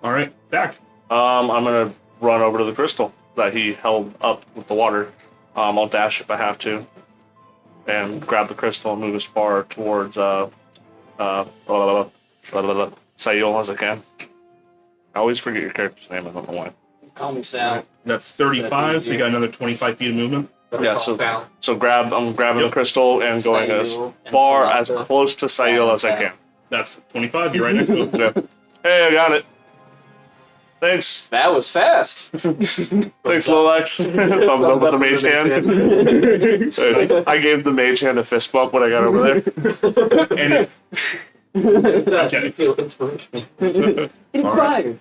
All right, back. I'm gonna run over to the crystal that he held up with the water. I'll dash if I have to, and grab the crystal and move as far towards Sayul as I can. I always forget your character's name. I don't know why. Call me Sal. That's 35, so you got another 25 feet of movement. Yeah, Sal. so I'm grabbing Yep. the crystal and going as Sayul and far as Talasta. close to Sayul as I can. That's 25. You're right next to him. Yeah. Hey, I got it. Thanks. That was fast. Thanks, Lolex. Thumbs up with the mage hand. I gave the mage hand a fist bump when I got over there. And it, Okay. Feel inspirational. Inspired.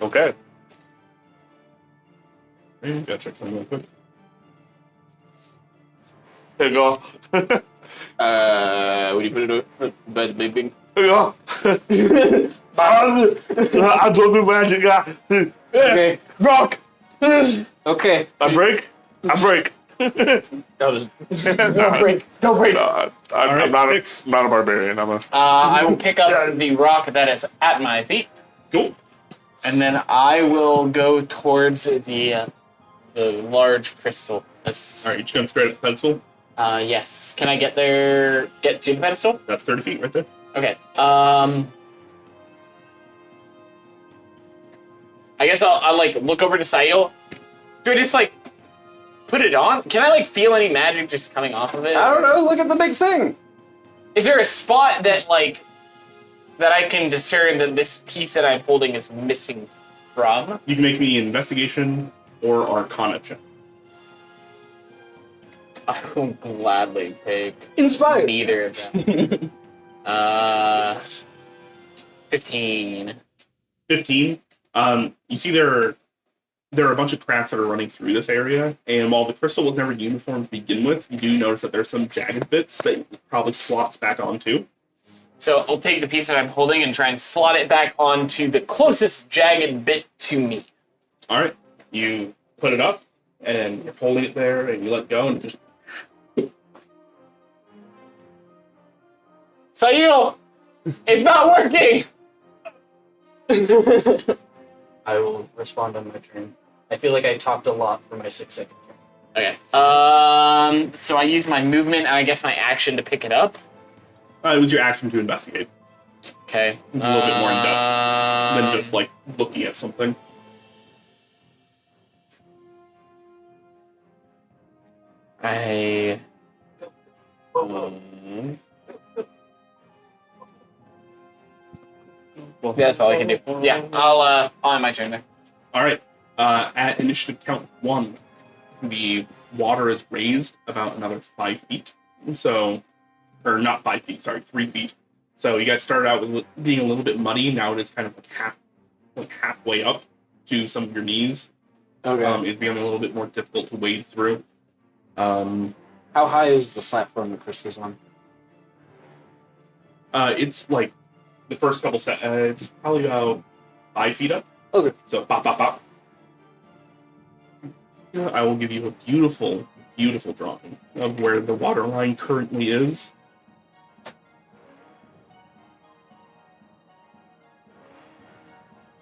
Okay. gotta check something real quick. Here you go. What do you put it on? But maybe. Here you go. I told you magic guy. Okay. Rock. Okay. I break. That was. Don't break. I'm Alright, not six. not a barbarian. I'm a. I will pick up the rock that is at my feet, Cool. and then I will go towards the large crystal. That's, Alright, you're just going straight at the pedestal. yes. Can I get there? Get to the pedestal? That's 30 feet right there. Okay. I guess I'll like look over to Sayil. Do I just like put it on? Can I like feel any magic just coming off of it? I don't know. Look at the big thing. Is there a spot that like that I can discern that this piece that I'm holding is missing from? You can make me an investigation or arcana check. I will gladly take Inspired. neither of them. 15. 15. You see there are a bunch of cracks that are running through this area, and while the crystal was never uniform to begin with, you do notice that there's some jagged bits that it probably slots back onto. So I'll take the piece that I'm holding and try and slot it back onto the closest jagged bit to me. All right, you put it up, and you're holding it there, and you let go, and it just Sayil! It's not working! I will respond on my turn. I feel like I talked a lot for my 6-second turn. Okay. So I use my movement and I guess my action to pick it up. it was your action to investigate. Okay. It's a little bit more in depth than just like looking at something. I. Well, That's all I can do. Yeah, I'll end my turn there. All right. At initiative count 1, the water is raised about another 5 feet. So, or not 5 feet, sorry, 3 feet. So you guys started out with being a little bit muddy. Now it is kind of like halfway up to some of your knees. Okay. It's becoming a little bit more difficult to wade through. How high is the platform the crystal's on? It's like the first couple steps. It's probably about 5 feet up. Okay. So pop, pop, pop. I will give you a beautiful, beautiful drawing of where the water line currently is.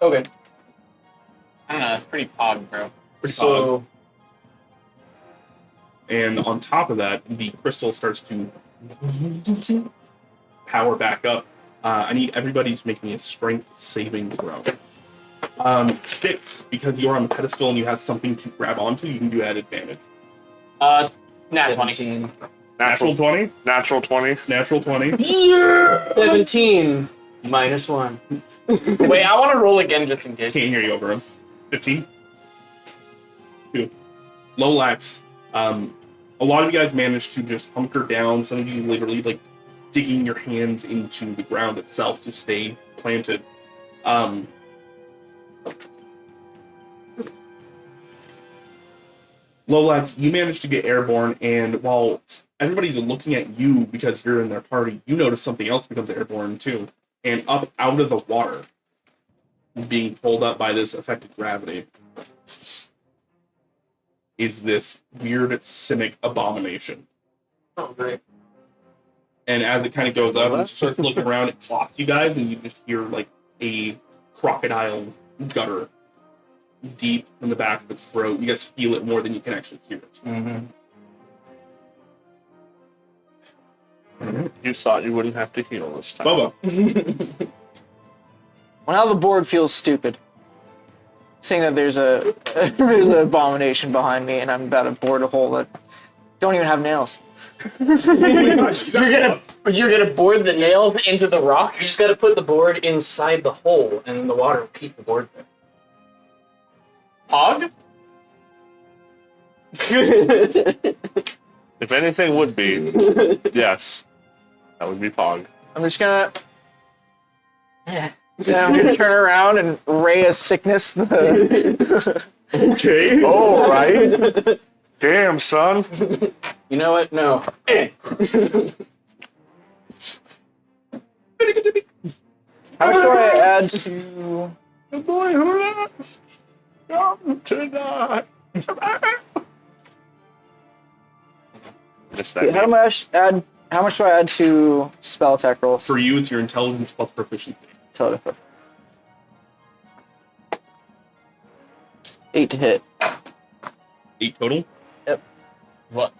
Okay. I don't know, it's pretty pog, bro. Pretty So, And on top of that, the crystal starts to power back up. I need everybody to make me a strength saving throw. Sticks, because you're on the pedestal and you have something to grab onto, you can do at advantage. Nat 20. 17. Natural 20? Natural 20. Natural 20. 17. -1. Wait, I want to roll again just in case. Can't hear you over him. 15. 2. Lolax. A lot of you guys managed to just hunker down. Some of you literally like digging your hands into the ground itself to stay planted. Lolax, you managed to get airborne, and while everybody's looking at you because you're in their party, you notice something else becomes airborne too. And up out of the water, being pulled up by this affected gravity, is this weird cynic abomination. Oh, great. And as it kind of goes up and starts looking around, it clocks you guys, and you just hear like a crocodile gutter deep in the back of its throat. You guys feel it more than you can actually hear it. Mm-hmm. You thought you wouldn't have to heal this time. Bubba. Well, now the board feels stupid. Seeing that there's there's an abomination behind me, and I'm about to board a hole that don't even have nails. You're gonna board the nails into the rock. You just got to put the board inside the hole, and then the water will keep the board there. Hog? If anything would be, yes, that would be Pog. I'm just gonna turn around and ray a sickness. Okay. Oh, right? Damn, son. You know what? No. How much do I add to? The boy who left come tonight. Just that. How much add? How much do I add to spell attack roll? For you, it's your intelligence plus proficiency. Tell it. 8 to hit. 8 total. Yep. What?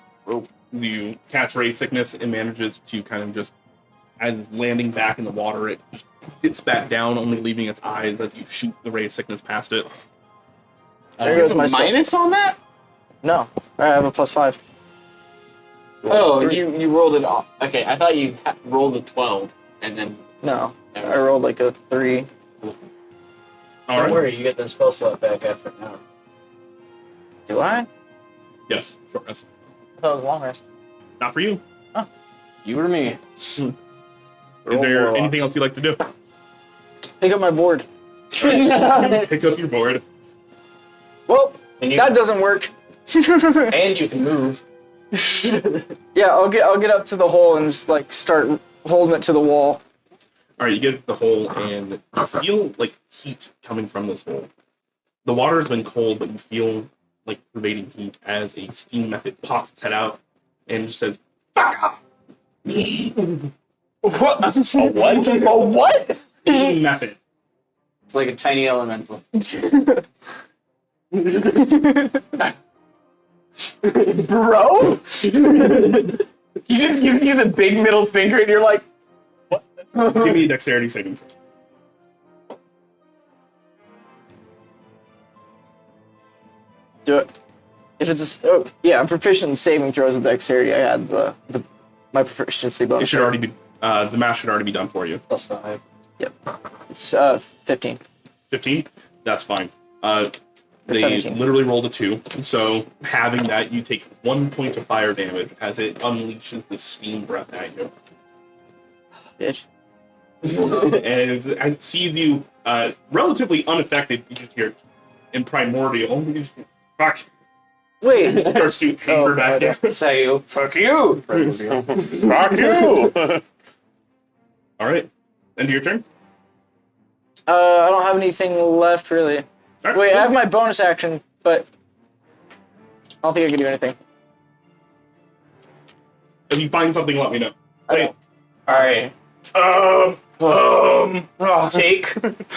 You cast Ray Sickness and manages to kind of just, as it's landing back in the water, it just dips back down, only leaving its eyes as you shoot the Ray of Sickness past it. There goes my spell. Minus on that? No, I have a +5. Oh, you rolled it off. Okay, I thought you rolled a 12 and then. No, I rolled like a 3. All Don't right. worry, you get the spell slot back after an hour. Do I? Yes, short rest. I thought it was long rest. Not for you. You or me? Is there anything else you'd like to do? Pick up my board. Pick up your board. Well, And you that doesn't work. and you can move. Yeah, I'll get up to the hole and just, like start holding it to the wall. All right, you get the hole and you feel like heat coming from this hole. The water has been cold, but you feel like pervading heat as a steam method pops its head out and just says, "Fuck off!" What? A what? A what? Steam method. It's like a tiny elemental. Bro? He just gives you the big middle finger and you're like, Give me a dexterity saving throw. Do it. If it's I'm proficient in saving throws with dexterity. I had my proficiency bonus. It should already be, the math should already be done for you. +5. Yep. It's 15. 15? That's fine. Or They 17. literally rolled a 2, so having that, you take 1 point of fire damage as it unleashes the steam breath at you. Bitch. As it sees you relatively unaffected, you just hear in primordial, you just, fuck, Wait. starts to anchor back down. Say, fuck you! Rock you! All right, end of your turn. I don't have anything left really. All right, Wait, I cool. have my bonus action, but I don't think I can do anything. If you find something, let me know. I Wait, don't. Take.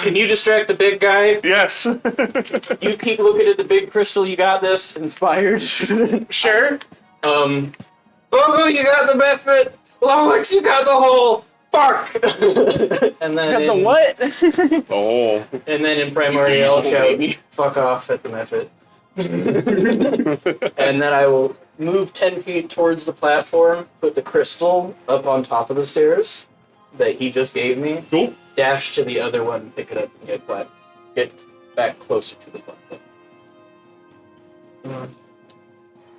Can you distract the big guy? Yes. You keep looking at the big crystal. You got this. Inspired. sure. Bobo, you got the method. Lolex, you got the hole. Fuck. And then Got the what? Oh. And then in primordial, I'll shout, "Fuck off" at the method. And then I will move 10 feet towards the platform, put the crystal up on top of the stairs that he just gave me, cool. dash to the other one, pick it up, and get back closer to the platform.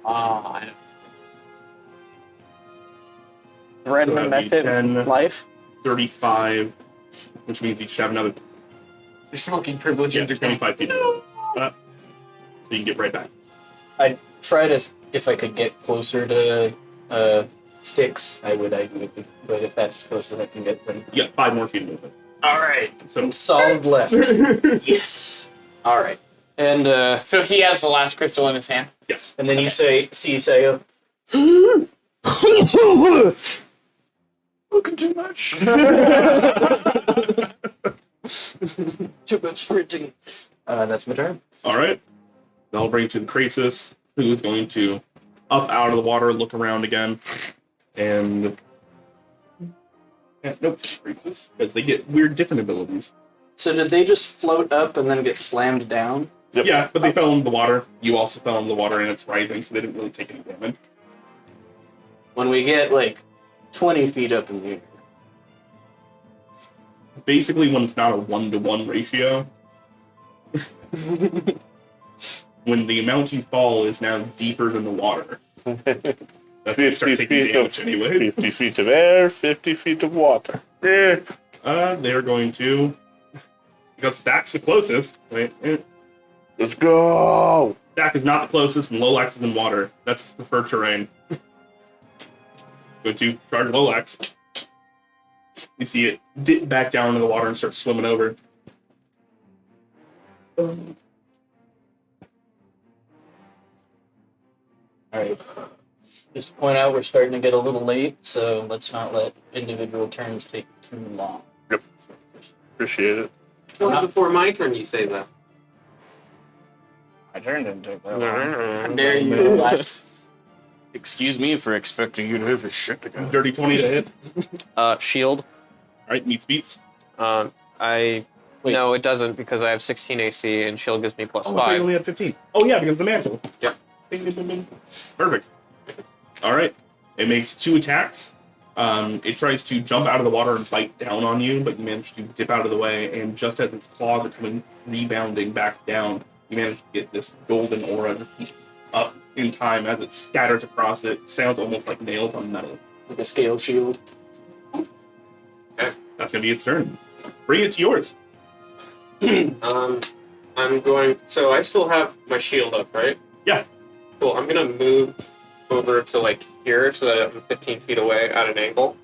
I know. Random So that'd be method 10. life. 35, which means you should have another You're smoking privilege. yeah, 25 feet. So you can get right back. I'd try to, if I could get closer to sticks, I would, but if that's as close as I can get, then You got 5 more feet of movement. alright. So Solid left. Yes. Alright. And So he has the last crystal in his hand. yes. and then you say, looking too much. Too much sprinting. That's my turn. All right. That'll bring you to the Krasis, who is going to up out of the water, look around again, and Yeah, nope, freezes because they get weird different abilities. So did they just float up and then get slammed down? Yep. Yeah, but they fell into the water. You also fell into the water, and it's rising, so they didn't really take any damage. When we get like 20 feet up in the air. Basically, when it's not a 1-to-1 ratio, when the amount you fall is now deeper than the water. That's when you start 50 taking feet damage of anyway. 50 feet of air, 50 feet of water. Yeah. They're going to, because Stack's the closest. Wait, Let's go. Stack is not the closest, and Lolax is in water. That's his preferred terrain. Go to charge Lolax. You see it dip back down into the water and start swimming over. Alright. Just to point out, we're starting to get a little late, so let's not let individual turns take too long. Appreciate it. Well, before my turn, you say that. My turn didn't take that long. How How dare you? Excuse me for expecting you to have your shit together. Dirty 20 to hit. Shield. Alright, meets beats. I Wait. No, it doesn't because I have 16 AC and shield gives me plus Oh, I thought you 5. only had 15. Oh, yeah, because of the mantle. Yep. Ding, ding, ding, ding. Perfect. Alright. It makes 2 attacks. It tries to jump out of the water and bite down on you, but you manage to dip out of the way, and just as its claws are coming rebounding back down, you manage to get this golden aura just up in time as it scatters across it. Sounds almost like nails on metal. Like a scale shield. That's gonna be its turn. Bring it to yours. I'm going. So I still have my shield up, right? Yeah. Cool. I'm gonna move over to like here so that I'm 15 feet away at an angle.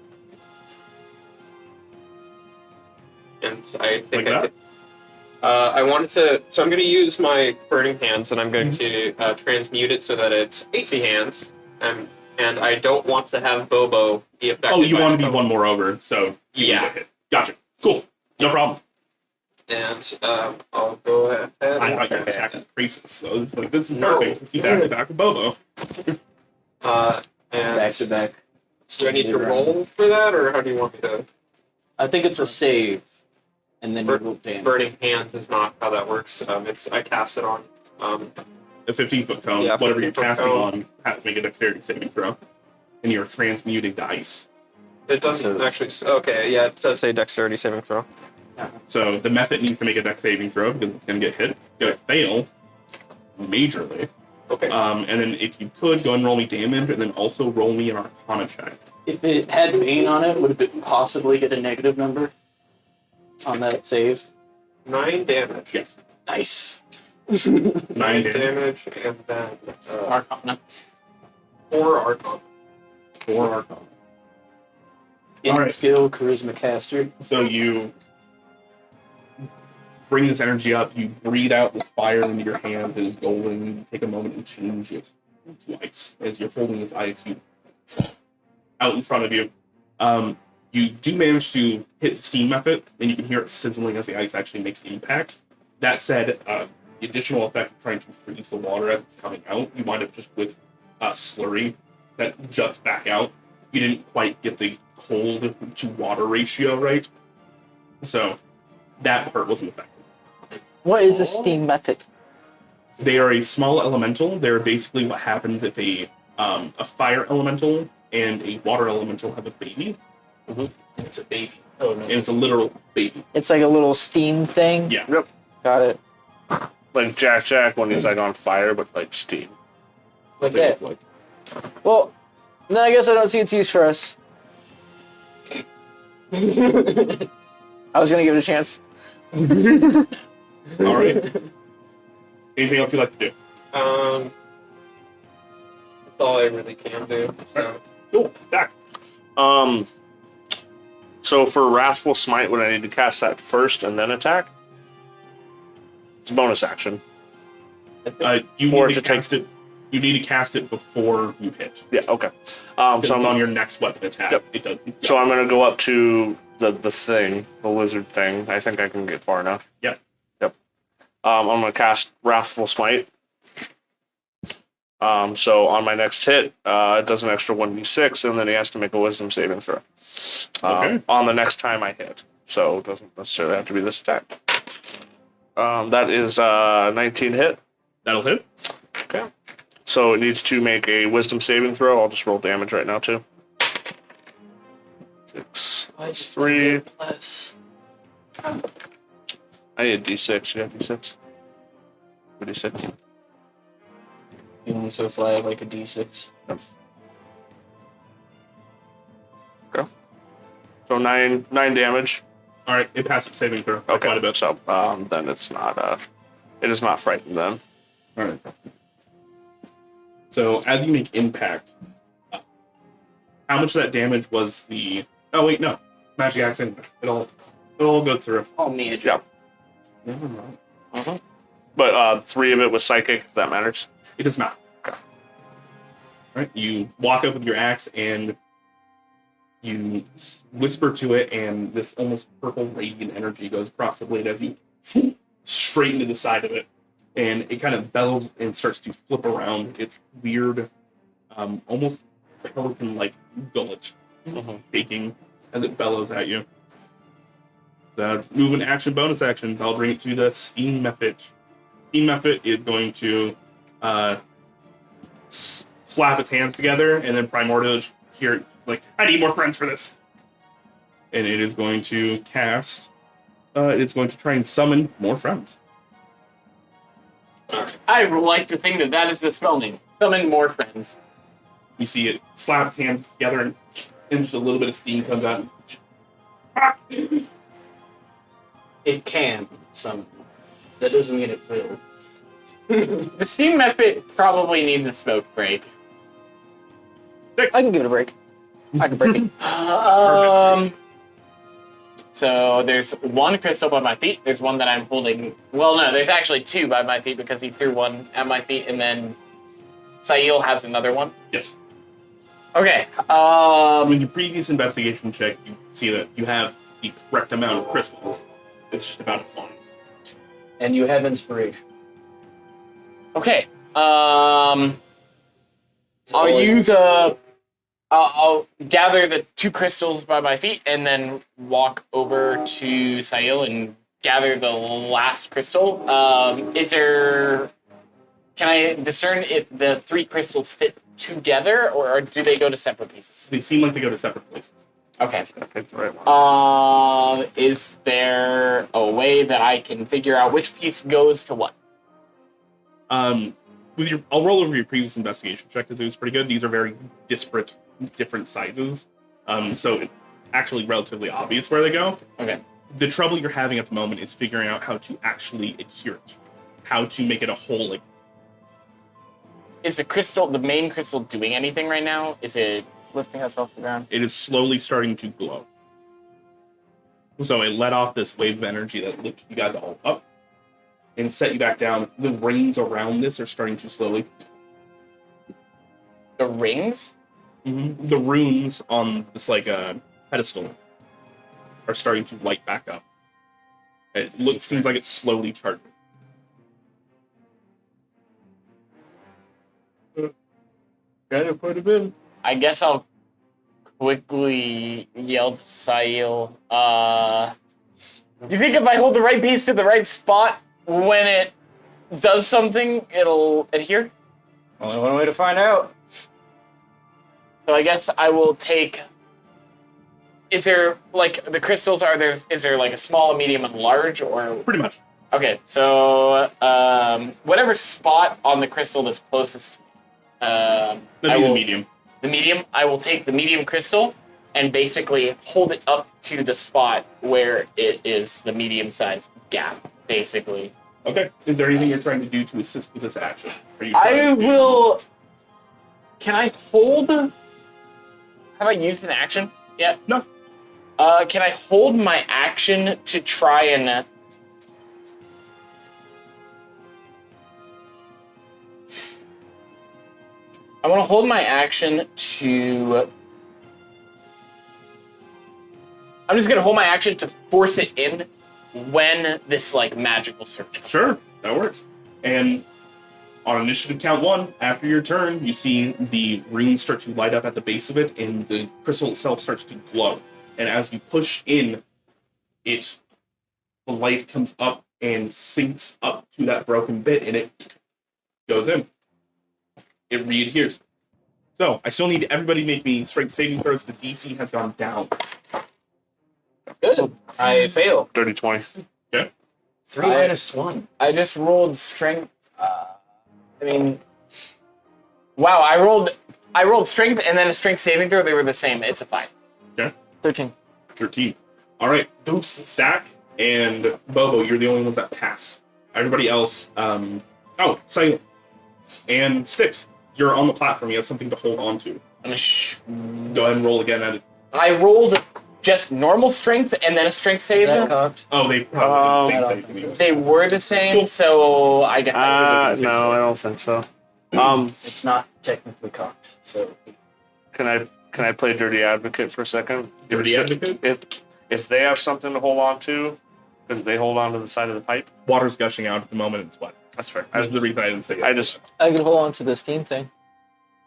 And I think Like I could. I wanted to. So I'm gonna use my burning hands, and I'm going to transmute it so that it's AC hands. And I don't want to have Bobo be affected. Oh, you by want to the be Bobo. one more over, so you Yeah. can get hit. Gotcha. Cool. No problem. And I'll go ahead. I thought you were attacking Priestess, so it's like, this is No. perfect. Let's do back to back with Bobo. And Back to back. do I need to roll for that, or how do you want me to? I think it's a save. And then you Bur- roll damage. Burning hands is not how that works. It's I cast it on. A 15-foot cone, Yeah, whatever you're 15-foot casting cone. on, has to make a dexterity saving throw. And you're transmuting to ice. It doesn't actually. Okay, yeah, it Does says say dexterity saving throw. So the method needs to make a dex saving throw because it's going to get hit. It's going to fail majorly. okay. And then if you could, go and roll me damage, and then also roll me an Arcana check. If it had Bane on it, would it possibly get a negative number on that save? 9 damage. Yes. Nice. 9 9 damage. damage, and then Arcana. 4 Arcana. 4 Arcana. In Alright. skill, charisma caster. So you bring this energy up, you breathe out this fire into your hand, it is golden, you take a moment and change it to ice as you're holding this ice out in front of you. You do manage to hit the steam method, and you can hear it sizzling as the ice actually makes impact. That said, the additional effect of trying to freeze the water as it's coming out, you wind up just with a slurry that juts back out. You didn't quite get the cold to water ratio right. So that part wasn't effective. What is a steam method? They are a small elemental. They're basically what happens if a fire elemental and a water elemental have a baby. It's a baby. Oh, no. And it's a literal baby. It's like a little steam thing. Yeah. Yep. Got it. Like Jack when he's like on fire, but like steam. Like They that. look like. Well, then I guess I don't see its use for us. I was gonna give it a chance. All right. Anything else you'd like to do? That's all I really can do. So. Cool. Back. So for Wrathful Smite, would I need to cast that first and then attack? It's a bonus action. You For need it to to take- cast it. You need to cast it before you hit. Yeah, okay. So So it's on I'm, your next weapon attack. Yep. It does. so I'm gonna go up to the thing, the lizard thing. I think I can get far enough. Yep. I'm gonna cast Wrathful Smite. So on my next hit, it does an extra 1d6, and then he has to make a wisdom saving throw. Okay. On the next time I hit. So it doesn't necessarily have to be this attack. That is 19 hit. That'll hit. Okay. So it needs to make a wisdom saving throw. I'll just roll damage right now, too. 6, 3. Bless. I need a d6. You have d6? A d6? Feeling so fly like a d6. So 9 damage. All right, it passes saving throw. by Okay. Quite a bit. So then it's not. It is not frightened then. All right. So as you make impact, how much of that damage was the? Oh wait, no, magic axe in. It'll go through. Oh, man. Yeah. Never mind. But 3 of it was psychic. If that matters. It does not. Okay. All right, you walk up with your axe and you whisper to it, and this almost purple radiant energy goes across the blade as you straight into the side of it, and it kind of bellows and starts to flip around its weird, almost pelican-like gullet, shaking as it bellows at you. That's movement, action, bonus action. I'll bring it to the steam method. Steam method is going to slap its hands together, and then primordial here, like, I need more friends for this. And it is going to cast. It's going to try and summon more friends. I like to think that is the spell name. Summon more friends. You see it slap its hands together, and just a little bit of steam comes out. It can, some. That doesn't mean it will. The steam method probably needs a smoke break. I can give it a break. I can break it. So there's one crystal by my feet. There's one that I'm holding. Well, no, there's actually 2 by my feet because he threw one at my feet, and then Sail has another one. Yes. Okay. With your previous investigation check, you see that you have the correct amount of crystals. It's just about applying. And you have inspiration. Okay. I'll use I'll gather the 2 crystals by my feet and then walk over to Sail and gather the last crystal. Can I discern if the 3 crystals fit together, or do they go to separate pieces? They seem like they go to separate places. Okay. I picked the right one. Is there a way that I can figure out which piece goes to what? I'll roll over your previous investigation check because it was pretty good. These are very disparate, different sizes. So it's actually relatively obvious where they go. Okay. The trouble you're having at the moment is figuring out how to actually adhere it. How to make it a whole, like... Is the main crystal doing anything right now? Is it lifting us off the ground? It is slowly starting to glow. So it let off this wave of energy that lifted you guys all up and set you back down. The rings around this are starting to slowly... The rings? Mm-hmm. The runes on this, like, pedestal are starting to light back up. It seems like it's slowly charging. Got it, put it in. I guess I'll quickly yell to Sail. You think if I hold the right piece to the right spot, when it does something, it'll adhere? Only one way to find out. So I guess I will take... Is there, like, the crystals, is there, like, a small, a medium, and large, or... Pretty much. Okay, so, whatever spot on the crystal that's closest to me, The medium. The medium, I will take the medium crystal and basically hold it up to the spot where it is the medium-sized gap, basically. Okay. Is there anything you're trying to do to assist with this action? I will... Can I hold... Have I used an action yet? No. Can I hold my action to try and... I want to hold my action to... I'm just going to hold my action to force it in when this, like, magical surge comes. Sure, that works. And On initiative count 1, after your turn, you see the runes start to light up at the base of it, and the crystal itself starts to glow. And as you push in, the light comes up and sinks up to that broken bit, and it goes in. It re-adheres. So, I still need everybody to make me strength saving throws. The DC has gone down. Good. I fail. Dirty 20. 3 minus 1. I just rolled strength. Wow, I rolled strength and then a strength saving throw. They were the same. It's a 5. 13. 13. All right. Stack and Bobo, you're the only ones that pass. Everybody else, Silent and Sticks, you're on the platform. You have something to hold on to. Go ahead and roll again at it. I rolled just normal strength and then a strength save. Oh, they probably didn't think They were the same, so I guess I would No, I don't think so. It's not technically cocked, so Can I play dirty advocate for a second? Dirty advocate? If they have something to hold on to, then they hold on to the side of the pipe. Water's gushing out at the moment. It's wet. That's fair. That's the reason I didn't say it. I can hold on to the steam thing.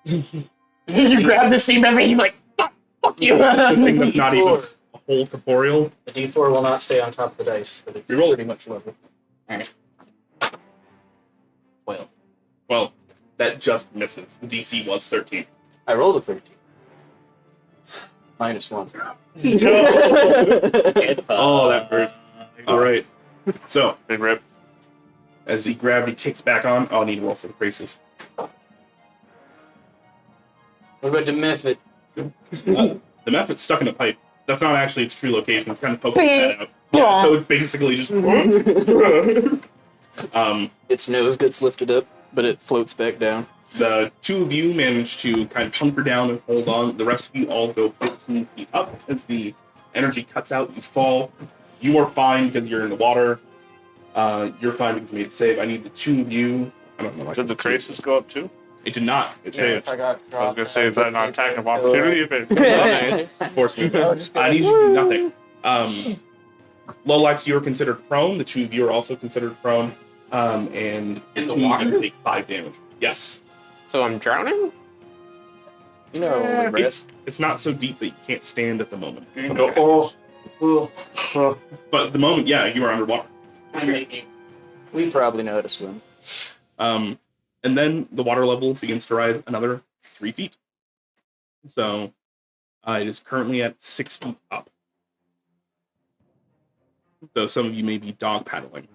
You grab the steam and he's like, fuck you. The thing that's not even a whole corporeal. the D4 will not stay on top of the dice, but it's Reroll. pretty much level. Alright. Well, that just misses. The DC was 13. I rolled a 13. Minus 1. Oh, that hurt. All right. So, Big rip. as the gravity kicks back on, I'll need to roll for the braces. What about the method? The method's stuck in a pipe. That's not actually its true location. It's kind of poking its head out. Yeah, so it's basically just. Its nose gets lifted up, but it floats back down. The two of you manage to kind of hunker down and hold on. The rest of you all go 15 feet up. As the energy cuts out, you fall. You are fine because you're in the water. You're fine because you made a save. I need the two of you. I don't know. Did the crisis go up too? It did not. It failed. I got I was gonna say, is that not attack of opportunity? If it Force movement. I need you to do nothing. Lolax, you are considered prone. The two of you are also considered prone. And In the two of water? you take 5 damage. Yes. So I'm drowning? You know, It's not so deep that you can't stand at the moment. you go, But at the moment, yeah, you are underwater. we probably know how to swim. And then the water level begins to rise another 3 feet. So it is currently at 6 feet up. So some of you may be dog paddling.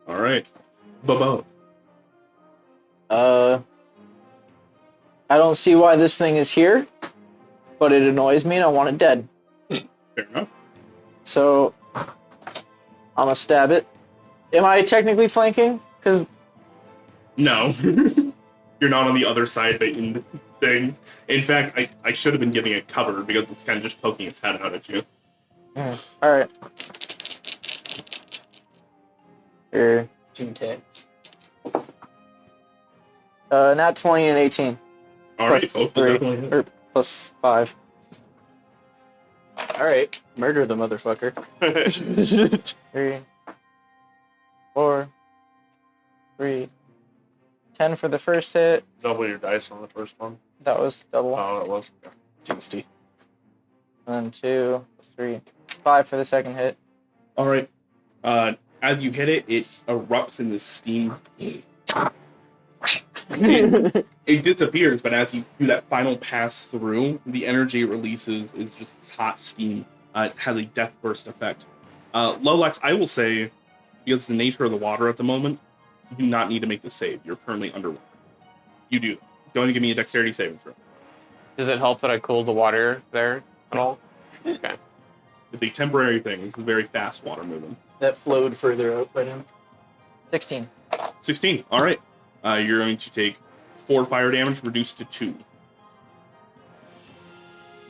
All right. Bobo. I don't see why this thing is here, but it annoys me and I want it dead. Fair enough. So I'm gonna stab it. Am I technically flanking? Because No. You're not on the other side of the thing. In fact, I should have been giving it cover because it's kind of just poking its head out at you. all right. Here, 2 tags. not 20 and 18 All Plus right, both 3 definitely hit. or plus 5. Alright, murder the motherfucker. 3, 4, 3, 10 for the first hit. double your dice on the first one. That was double. Oh, it was. Tasty. And then 2, 3, 5 for the second hit. All right. As you hit it, it erupts in this steam. It disappears, but as you do that final pass through, the energy it releases is just this hot steam. It has a death burst effect. Lolax, I will say, because the nature of the water at the moment, you do not need to make the save. You're currently underwater. You do. Go ahead and give me a dexterity saving throw. Does it help that I cooled the water there at all? Okay. It's a temporary thing. It's a very fast water movement. That flowed further out by now. 16. 16. All right. You're going to take 4 fire damage, reduced to 2.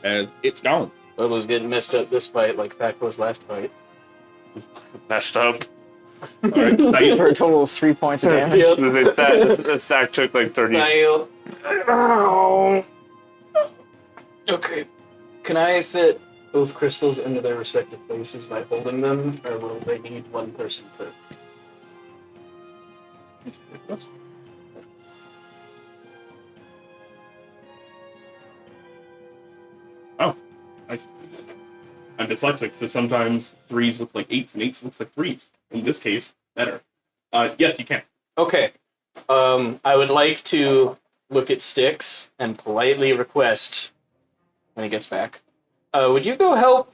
As it's gone. Bubba's getting messed up this fight like Thack was last fight. Messed up. All right. Saeed. For a total of 3 points of damage. That stack took like 30. Okay. Can I fit both crystals into their respective places by holding them, or will they need one person per? Oh, nice. I'm dyslexic, so sometimes 3s look like 8s and 8s look like 3s. In this case, better. Yes, you can. Okay. I would like to look at Styx and politely request, when he gets back, would you go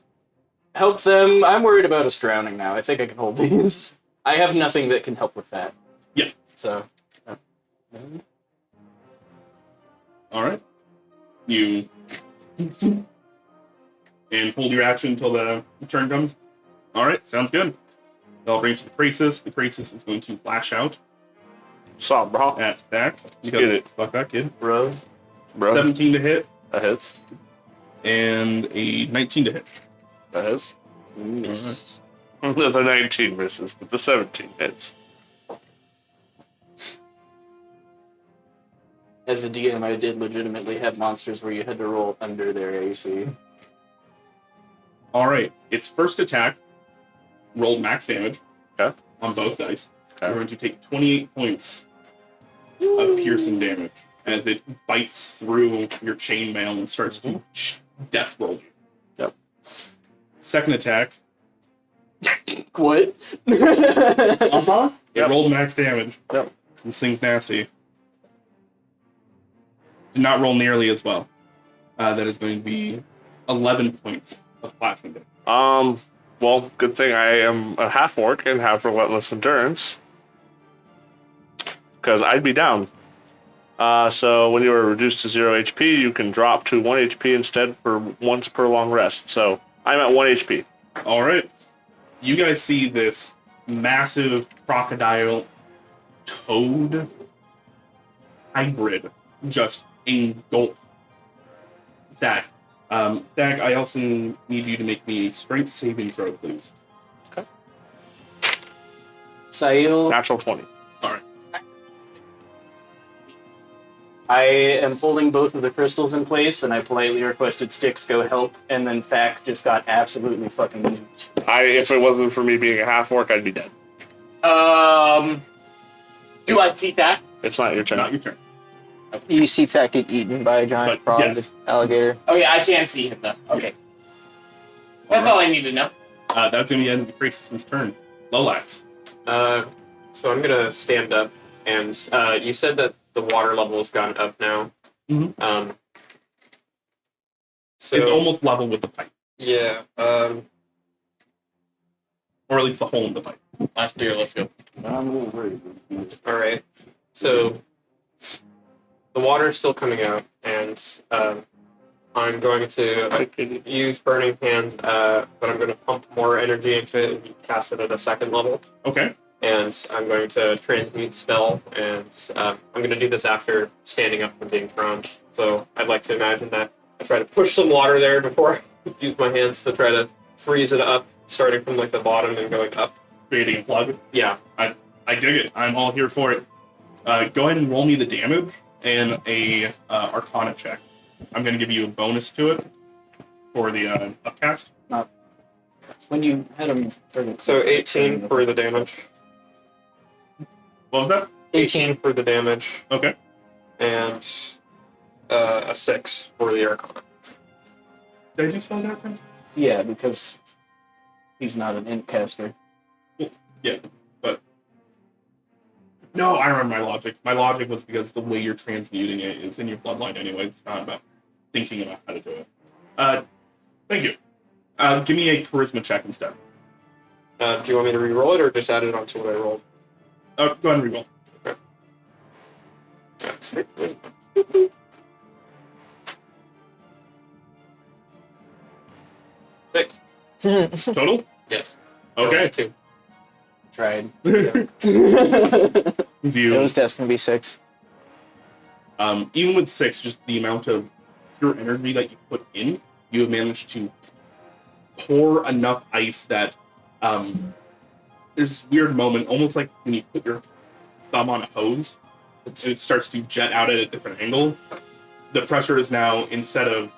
help them? I'm worried about us drowning now. I think I can hold these. I have nothing that can help with that. Yeah. So. All right. You and hold your action until the turn comes. All right, sounds good. I'll bring it to the Crisis. The Crisis is going to flash out Stop, bro. at Stack. Let's get it. Fuck that kid. Bro. 17 to hit That hits. and a 19 to hit. That hits. Miss. The 19 misses, but the 17 hits. As a DM, I did legitimately have monsters where you had to roll under their AC. All right, its first attack rolled max damage on both dice. You're going to take 28 points of piercing damage as it bites through your chainmail and starts to death roll you. Yep. Second attack, What? it Yep. rolled max damage. Yep. This thing's nasty. Did not roll nearly as well. That is going to be 11 points of slashing damage. Well, good thing I am a half orc and have relentless endurance. Because I'd be down. So when you are reduced to 0 HP, you can drop to 1 HP instead for once per long rest. So I'm at 1 HP. All right. You guys see this massive crocodile toad hybrid just engulf Zach. Zach, I also need you to make me a strength saving throw, please. Sail, Natural 20. All right. I am holding both of the crystals in place, and I politely requested Styx go help, and then Fac just got absolutely fucking nuked. If it wasn't for me being a half orc, I'd be dead. Do I see that? It's not your turn. Not your turn. You see Thack get eaten by a giant But, frog, yes. alligator. Oh yeah, I can see him though. Okay. Yes. That's all I need to know. That's going to be the end of the Crisis' turn. Lolax. So I'm gonna stand up, and you said that the water level has gone up now. Mhm. So It's almost level with the pipe, yeah. or at least the hole in the pipe. Last beer, let's go. I'm a little worried. All right. So the water is still coming out, and I'm going to use Burning Hand, but I'm going to pump more energy into it and cast it at a second level. Okay. And I'm going to transmute spell, and I'm going to do this after standing up from being prone. So I'd like to imagine that I try to push some water there before I use my hands to try to freeze it up, starting from like the bottom and going up. Creating a plug. Yeah. I dig it. I'm all here for it. Go ahead and roll me the damage and a Arcana check. I'm going to give you a bonus to it for the upcast. When you had him... So 18 for the damage. What was that? 18 for the damage, Okay. and a 6 for the Arcana. Did I just spell that, friends? Yeah, because he's not an int caster. Yeah, but... No, I remember my logic. My logic was because the way you're transmuting it is in your bloodline anyways. It's not about thinking about how to do it. Thank you. Give me a charisma check instead. Do you want me to re-roll it, or just add it onto what I rolled? Go ahead and reroll. Six. Total? Yes. Okay. 2. Tried. It You, was destined to be 6. even with 6, just the amount of pure energy that you put in, you have managed to pour enough ice that there's this weird moment, almost like when you put your thumb on a hose, and it starts to jet out at a different angle. the pressure is now, instead of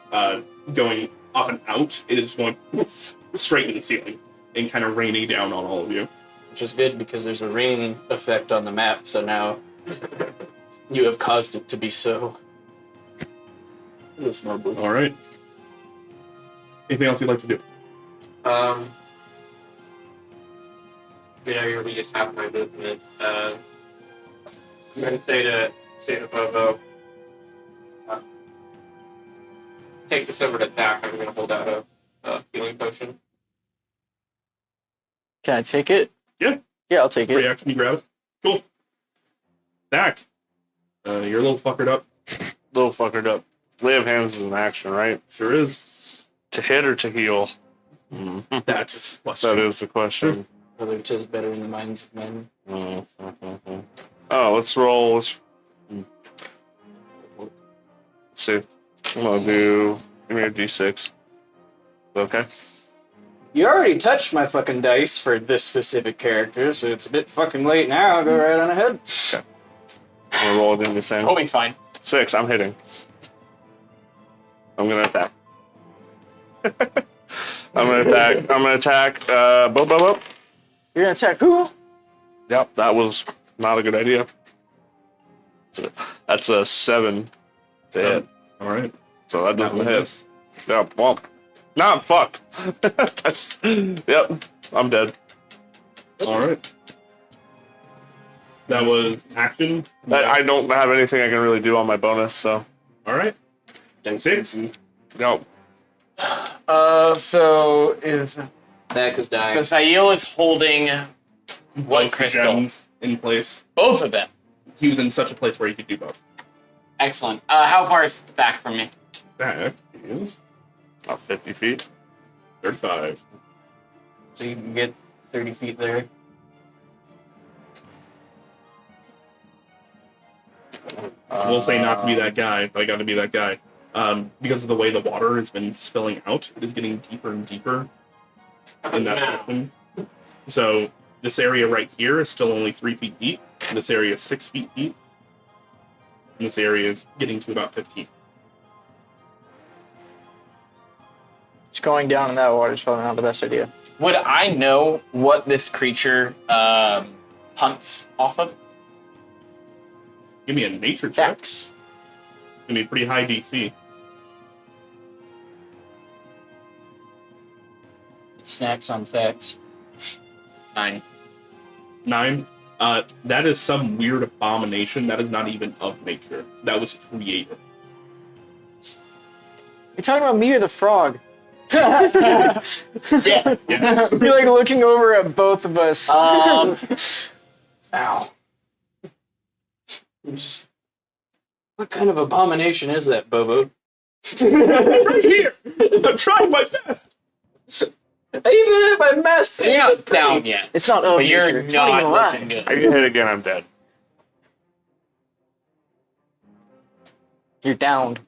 going up and out, it is going straight in the ceiling and kind of raining down on all of you. Which is good because there's a rain effect on the map, so now you have caused it to be so. All right. Anything else you'd like to do? We just have my movement. I'm going to say to Bobo, take this over to Thack. I'm going to hold out a healing potion. Can I take it? Yeah. Yeah, I'll take Free it. action, you grab it. Cool. Thack. You're a little fuckered up. Little fuckered up. Lay of hands is an action, right? Sure is. To hit or to heal? That's just the question. That is the question. Whether 'tis better in the minds of men. Oh, let's roll. Let's see. I'm gonna do. Give me a d6. Okay. You already touched my fucking dice for this specific character, so it's a bit fucking late now. Go right on ahead. Okay. I'm gonna roll again the same. Homie's fine. 6. I'm hitting. I'm gonna attack. I'm gonna attack. Bo. You're gonna attack who? Yep, that was not a good idea. That's a 7 to hit. All right. So that doesn't That hit. miss. Yep, well, nah, I'm fucked. Yep, I'm dead. All right. That was action. I don't have anything I can really do on my bonus, so. All right. 6. Nope. So is Thack is dying. so Sail is holding one Both crystal. gems in place. Both of them. He was in such a place where he could do both. Excellent. How far is Thack from me? That is About 50 feet. 35. So you can get 30 feet there. We'll say not to be that guy, but I got to be that guy. Because of the way the water has been spilling out, it is getting deeper and deeper in that direction. So this area right here is still only 3 feet deep. And this area is 6 feet deep. And this area is getting to about 15. Just going down in that water is probably not the best idea. Would I know what this creature hunts off of? Give me a nature check. Dex. Give me a pretty high DC. Snacks on facts. 9. 9. That is some weird abomination that is not even of nature. That was created. You're talking about me or the frog? Yeah. Yeah. You're like looking over at both of us. Ow. What kind of abomination is that, Bobo? Right here! I'm trying my best! Even if I messed, So you're not down yet. It's not of But you're nature. It's not even not alive. looking I good. get hit again, I'm dead. You're downed.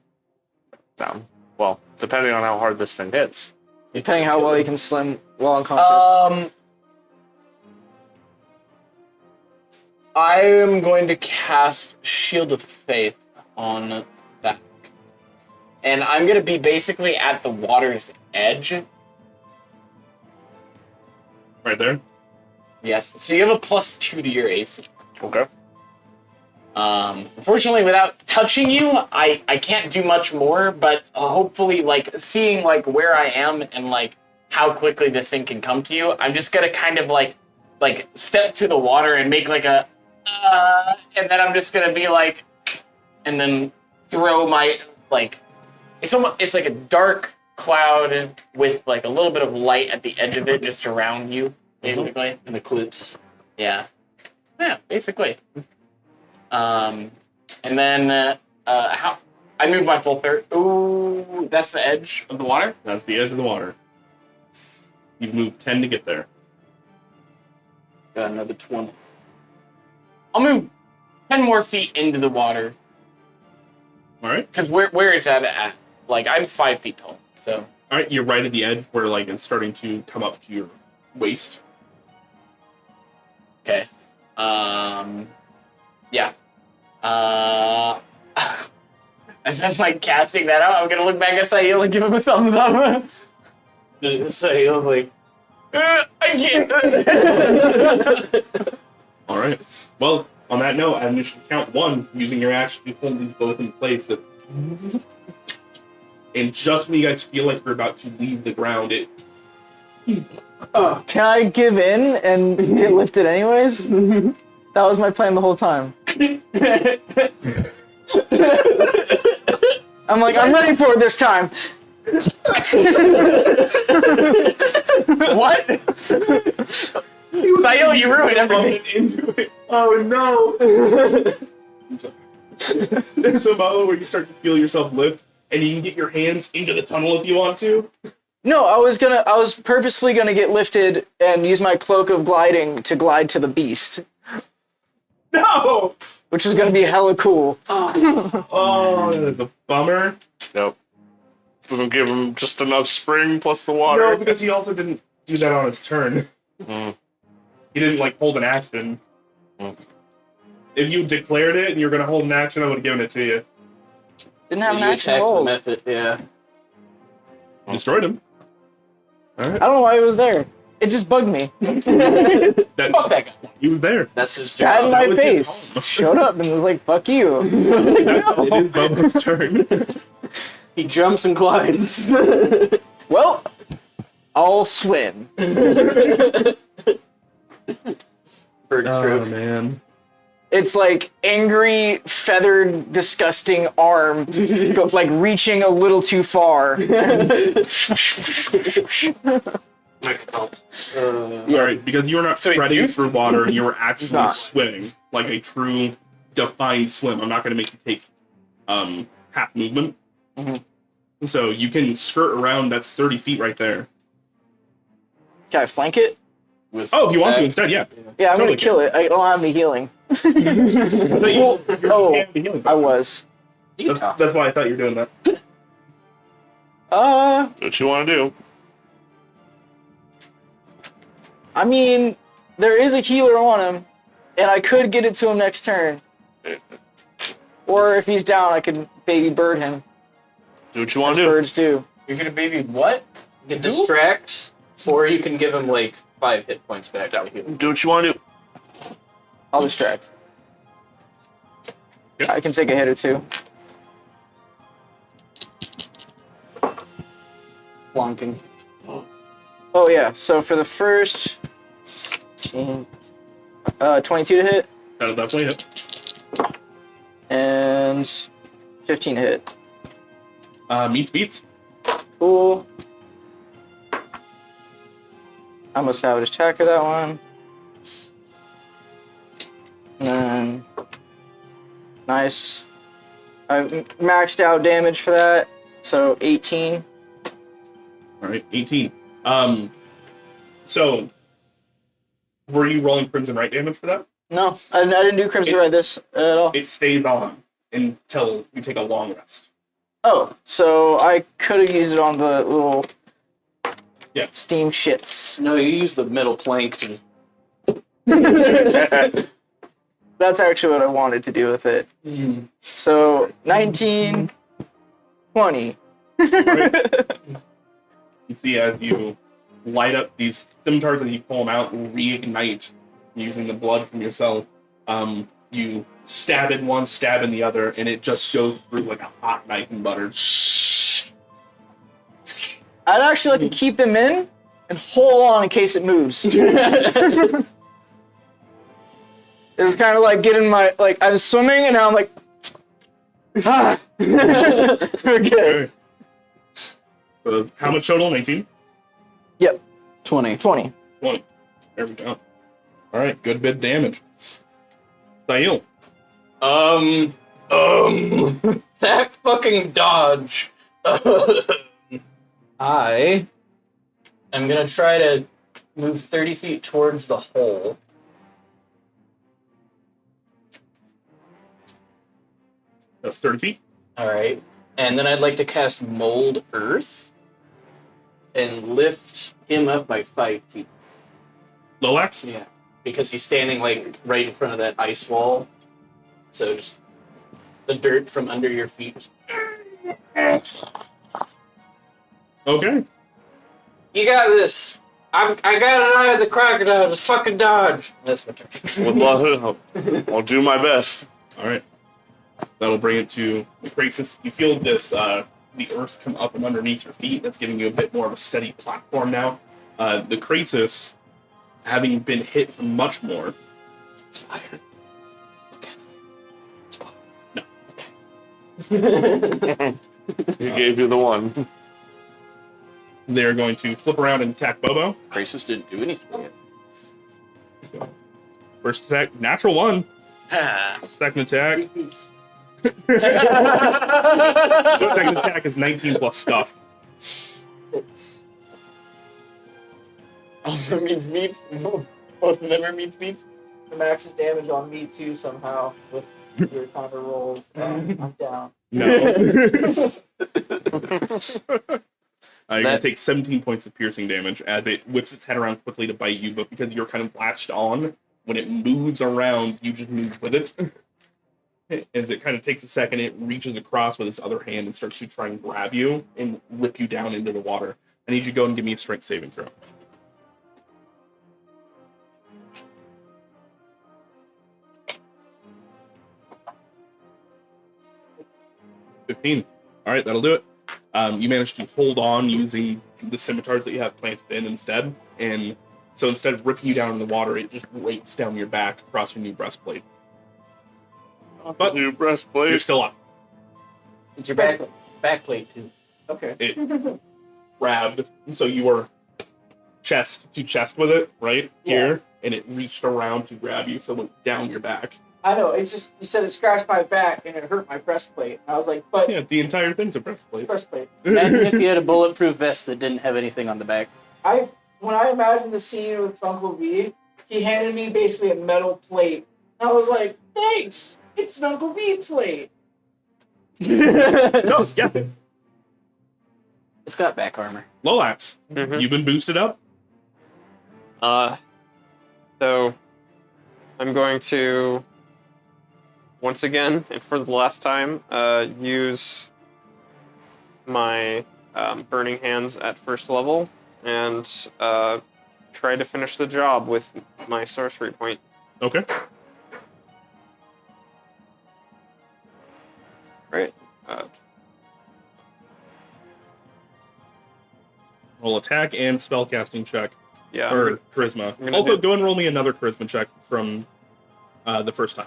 Down. Well, depending on how hard this thing hits. Depending how well you can swim while unconscious. I am going to cast Shield of Faith on that. And I'm going to be basically at the water's edge. Right there. Yes. So you have a +2 to your AC. Okay. Unfortunately, without touching you, I can't do much more, but hopefully, like, seeing, like, where I am and, like, how quickly this thing can come to you, I'm just gonna kind of, like step to the water and make, like, a, and then I'm just gonna be, like, and then throw my, like, it's like a dark cloud with, like, a little bit of light at the edge of it, just around you, basically. An eclipse. Yeah. Yeah, basically. And then how I move my full third. Ooh, that's the edge of the water. That's the edge of the water. You've moved 10 to get there. Got another 20. I'll move 10 more feet into the water. All right. Because where is that at? Like, I'm 5 feet tall, so. All right. You're right at the edge where like it's starting to come up to your waist. Okay. Yeah. As as I'm like casting that out, I'm gonna look back at Sahil and give him a thumbs up. Sahil's like, I can't. All right. Well, on that note, and you should count 1 using your action to hold these both in place. And just when you guys feel like you're about to leave the ground, it Can I give in and get lifted anyways? That was my plan the whole time. I'm like, I'm ready for it this time. What? Sahil, you ruined everything. into it. Oh no! There's a moment where you start to feel yourself lift, and you can get your hands into the tunnel if you want to. No, I was purposely gonna get lifted and use my cloak of gliding to glide to the beast, No! which is gonna be hella cool. Oh, that is a bummer. Nope. Doesn't give him just enough spring plus the water. No, because he also didn't do that on his turn. Mm. He didn't, like, hold an action. Mm. If you declared it and you were going to hold an action, I would have given it to you. Didn't have an you action attacked the roll. method, yeah. Destroyed him. I don't know why he was there. It just bugged me. Fuck that guy. He was there. That's his Spat in job. my was his face. home. Showed up and was like, "Fuck you." It is Bubba's turn. He jumps and glides. Well, I'll swim. Bird stroke. man. It's like angry, feathered, disgusting arm, like reaching a little too far. Alright, because you were not So spreading you- through water, you were actually not. swimming. Like a true, defined swim. I'm not going to make you take half movement. So you can skirt around, that's 30 feet right there. Can I flank it? With Oh, if you want to Pact. instead, yeah. Yeah, I'm Totally gonna kill it. I don't have any healing. Oh, I was. You can talk. That's why I thought you were doing that. What you want to do? I mean, there is a healer on him, and I could get it to him next turn. Or if he's down, I could baby bird him. Do what you want As to do. birds do. You're gonna baby what? You can distract, or you can give him like 5 hit points back. to heal. Do what you want to do. I'll distract. Yep. I can take a hit or two. Flonking. Oh yeah, so for the first 22 to hit, That'll definitely hit. and 15 to hit. Meets beats. Cool. I'm a savage attacker that one. And then nice. I maxed out damage for that, so 18. Alright, 18. So, were you rolling Crimson Right damage for that? No, I didn't do Crimson Red this at all. It stays on until you take a long rest. Oh, so I could have used it on the little Yeah. steam shits. No, you use the middle plank to. That's actually what I wanted to do with it. So 19, 20. You see as you light up these scimitars and you pull them out and reignite using the blood from yourself. You stab in one, stab in the other, and it just goes through like a hot knife and butter. I'd actually like to keep them in and hold on in case it moves. It's kind of like getting my, like, I'm swimming and now I'm like, ah. Okay. How much total? 19? Yep, 20. 20. 20. There we go. Alright, good bit of damage. Sail. That fucking dodge. I am gonna try to move 30 feet towards the hole. That's 30 feet. Alright. And then I'd like to cast Mold Earth and lift him up by 5 feet. Loax? Yeah. Because he's standing like right in front of that ice wall. So just the dirt from under your feet. Okay. You got this. I got an eye of the crocodile. Just fucking dodge. That's my turn. Would love it. I'll do my best. All right. That'll bring it to the crisis. You feel this, the earth come up from underneath your feet. That's giving you a bit more of a steady platform now. The crisis, having been hit from much more. It's fire. Okay. It's fire. No. He gave you the one. They're going to flip around and attack Bobo. Crisis didn't do anything yet. First attack, natural 1. Second attack. Repeats. Second attack is 19 plus stuff. It's All of them means meats. Both of them are meats. the max's damage on me too somehow with your counter rolls. I'm down. No. You're going to take 17 points of piercing damage as it whips its head around quickly to bite you, but because you're kind of latched on, when it moves around, you just move with it. As it kind of takes a second, it reaches across with its other hand and starts to try and grab you and rip you down into the water. I need you to go and give me a strength saving throw. 15. All right, that'll do it. You managed to hold on using the scimitars that you have planted in instead, and so instead of ripping you down in the water, it just rates down your back across your new breastplate. But New breastplate. you're still up. It's your back plate too. Okay. It grabbed, so you were chest to chest with it, right here, and it reached around to grab you, so it went down your back. I know. It's just you said it scratched my back and it hurt my breastplate. I was like, but Yeah, the entire thing's a breastplate. breastplate. Imagine if you had a bulletproof vest that didn't have anything on the back. When I imagined the scene with Uncle V, he handed me basically a metal plate. I was like, thanks. It's an Uncle V plate. No, yeah. It's got back armor. Lolax, Mhm. you've been boosted up. So I'm going to once again, and for the last time, use my burning hands at first level and try to finish the job with my sorcery point. Okay. Right. Roll attack and spellcasting check. Yeah. Or charisma. I'm gonna Also, do- go and roll me another charisma check from the first time.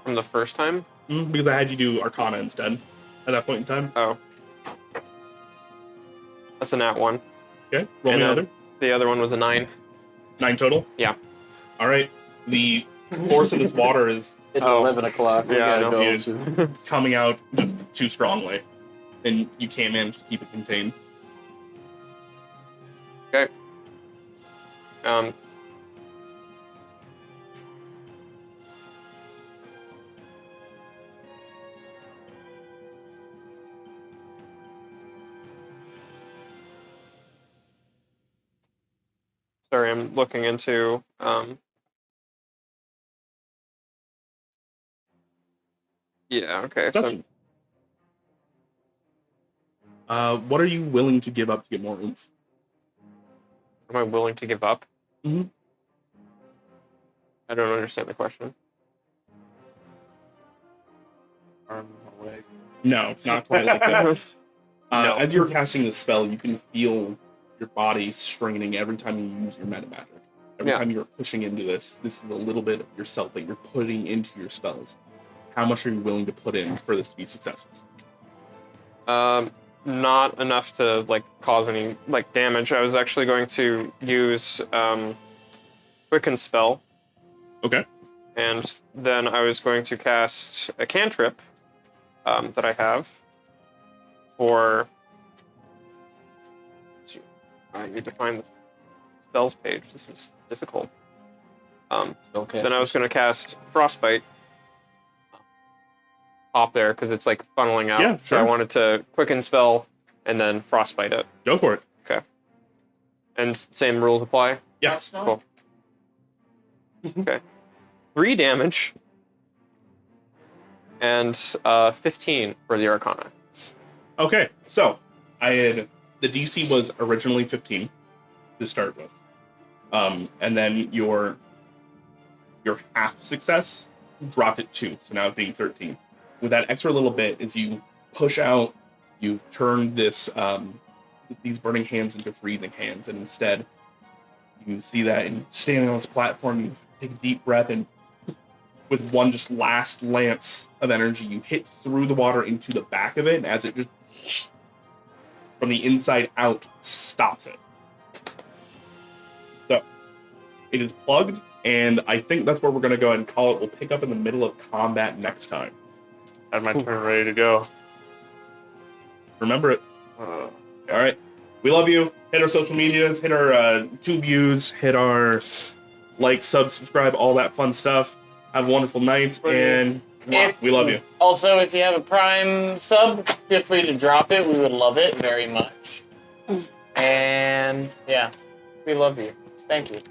From the first time. Because I had you do Arcana instead at that point in time. Oh. That's a nat 1. Okay. Roll And me then- another. The other one was a 9. 9 total? Yeah. All right. The force of this water is It's Oh. 11 o'clock. We Yeah, I gotta know. go. Yes. coming out just too strongly. And you can't manage to keep it contained. Okay. Sorry, I'm looking into yeah, okay. So What are you willing to give up to get more oomph? am I willing to give up? Mhm. I don't understand the question. Arm away. No, not quite like that. No. As you're casting the spell, you can feel your body straining every time you use your meta magic. Every Yeah. time you're pushing into this is a little bit of yourself that you're putting into your spells. How much are you willing to put in for this to be successful? Not enough to like cause any like damage. I was actually going to use Quicken spell, Okay. and then I was going to cast a cantrip that I have for. Let's see. I need to find the spells page. This is difficult. Okay. Then I was going to cast Frostbite. Pop there because it's like funneling out. Yeah, So I sure. wanted to quicken spell and then Frostbite it. Go for it. And same rules apply. Yeah. That's not- Cool. Okay. 3 damage. And 15 for the Arcana. Okay, so the DC was originally 15 to start with, and then your half success dropped it 2, so now it's being 13. With that extra little bit, as you push out, you turn these burning hands into freezing hands, and instead you see that, and standing on this platform, you take a deep breath, and with one just last lance of energy, you hit through the water into the back of it, and as it just from the inside out stops it. So it is plugged, and I think that's where we're going to go ahead and call it. We'll pick up in the middle of combat next time. Had my turn ready to go. Remember it. All right. We love you. Hit our social medias, hit our tube views, hit our like, sub, subscribe, all that fun stuff. Have a wonderful night, and we love you. Also, if you have a Prime sub, feel free to drop it. We would love it very much. And yeah, we love you. Thank you.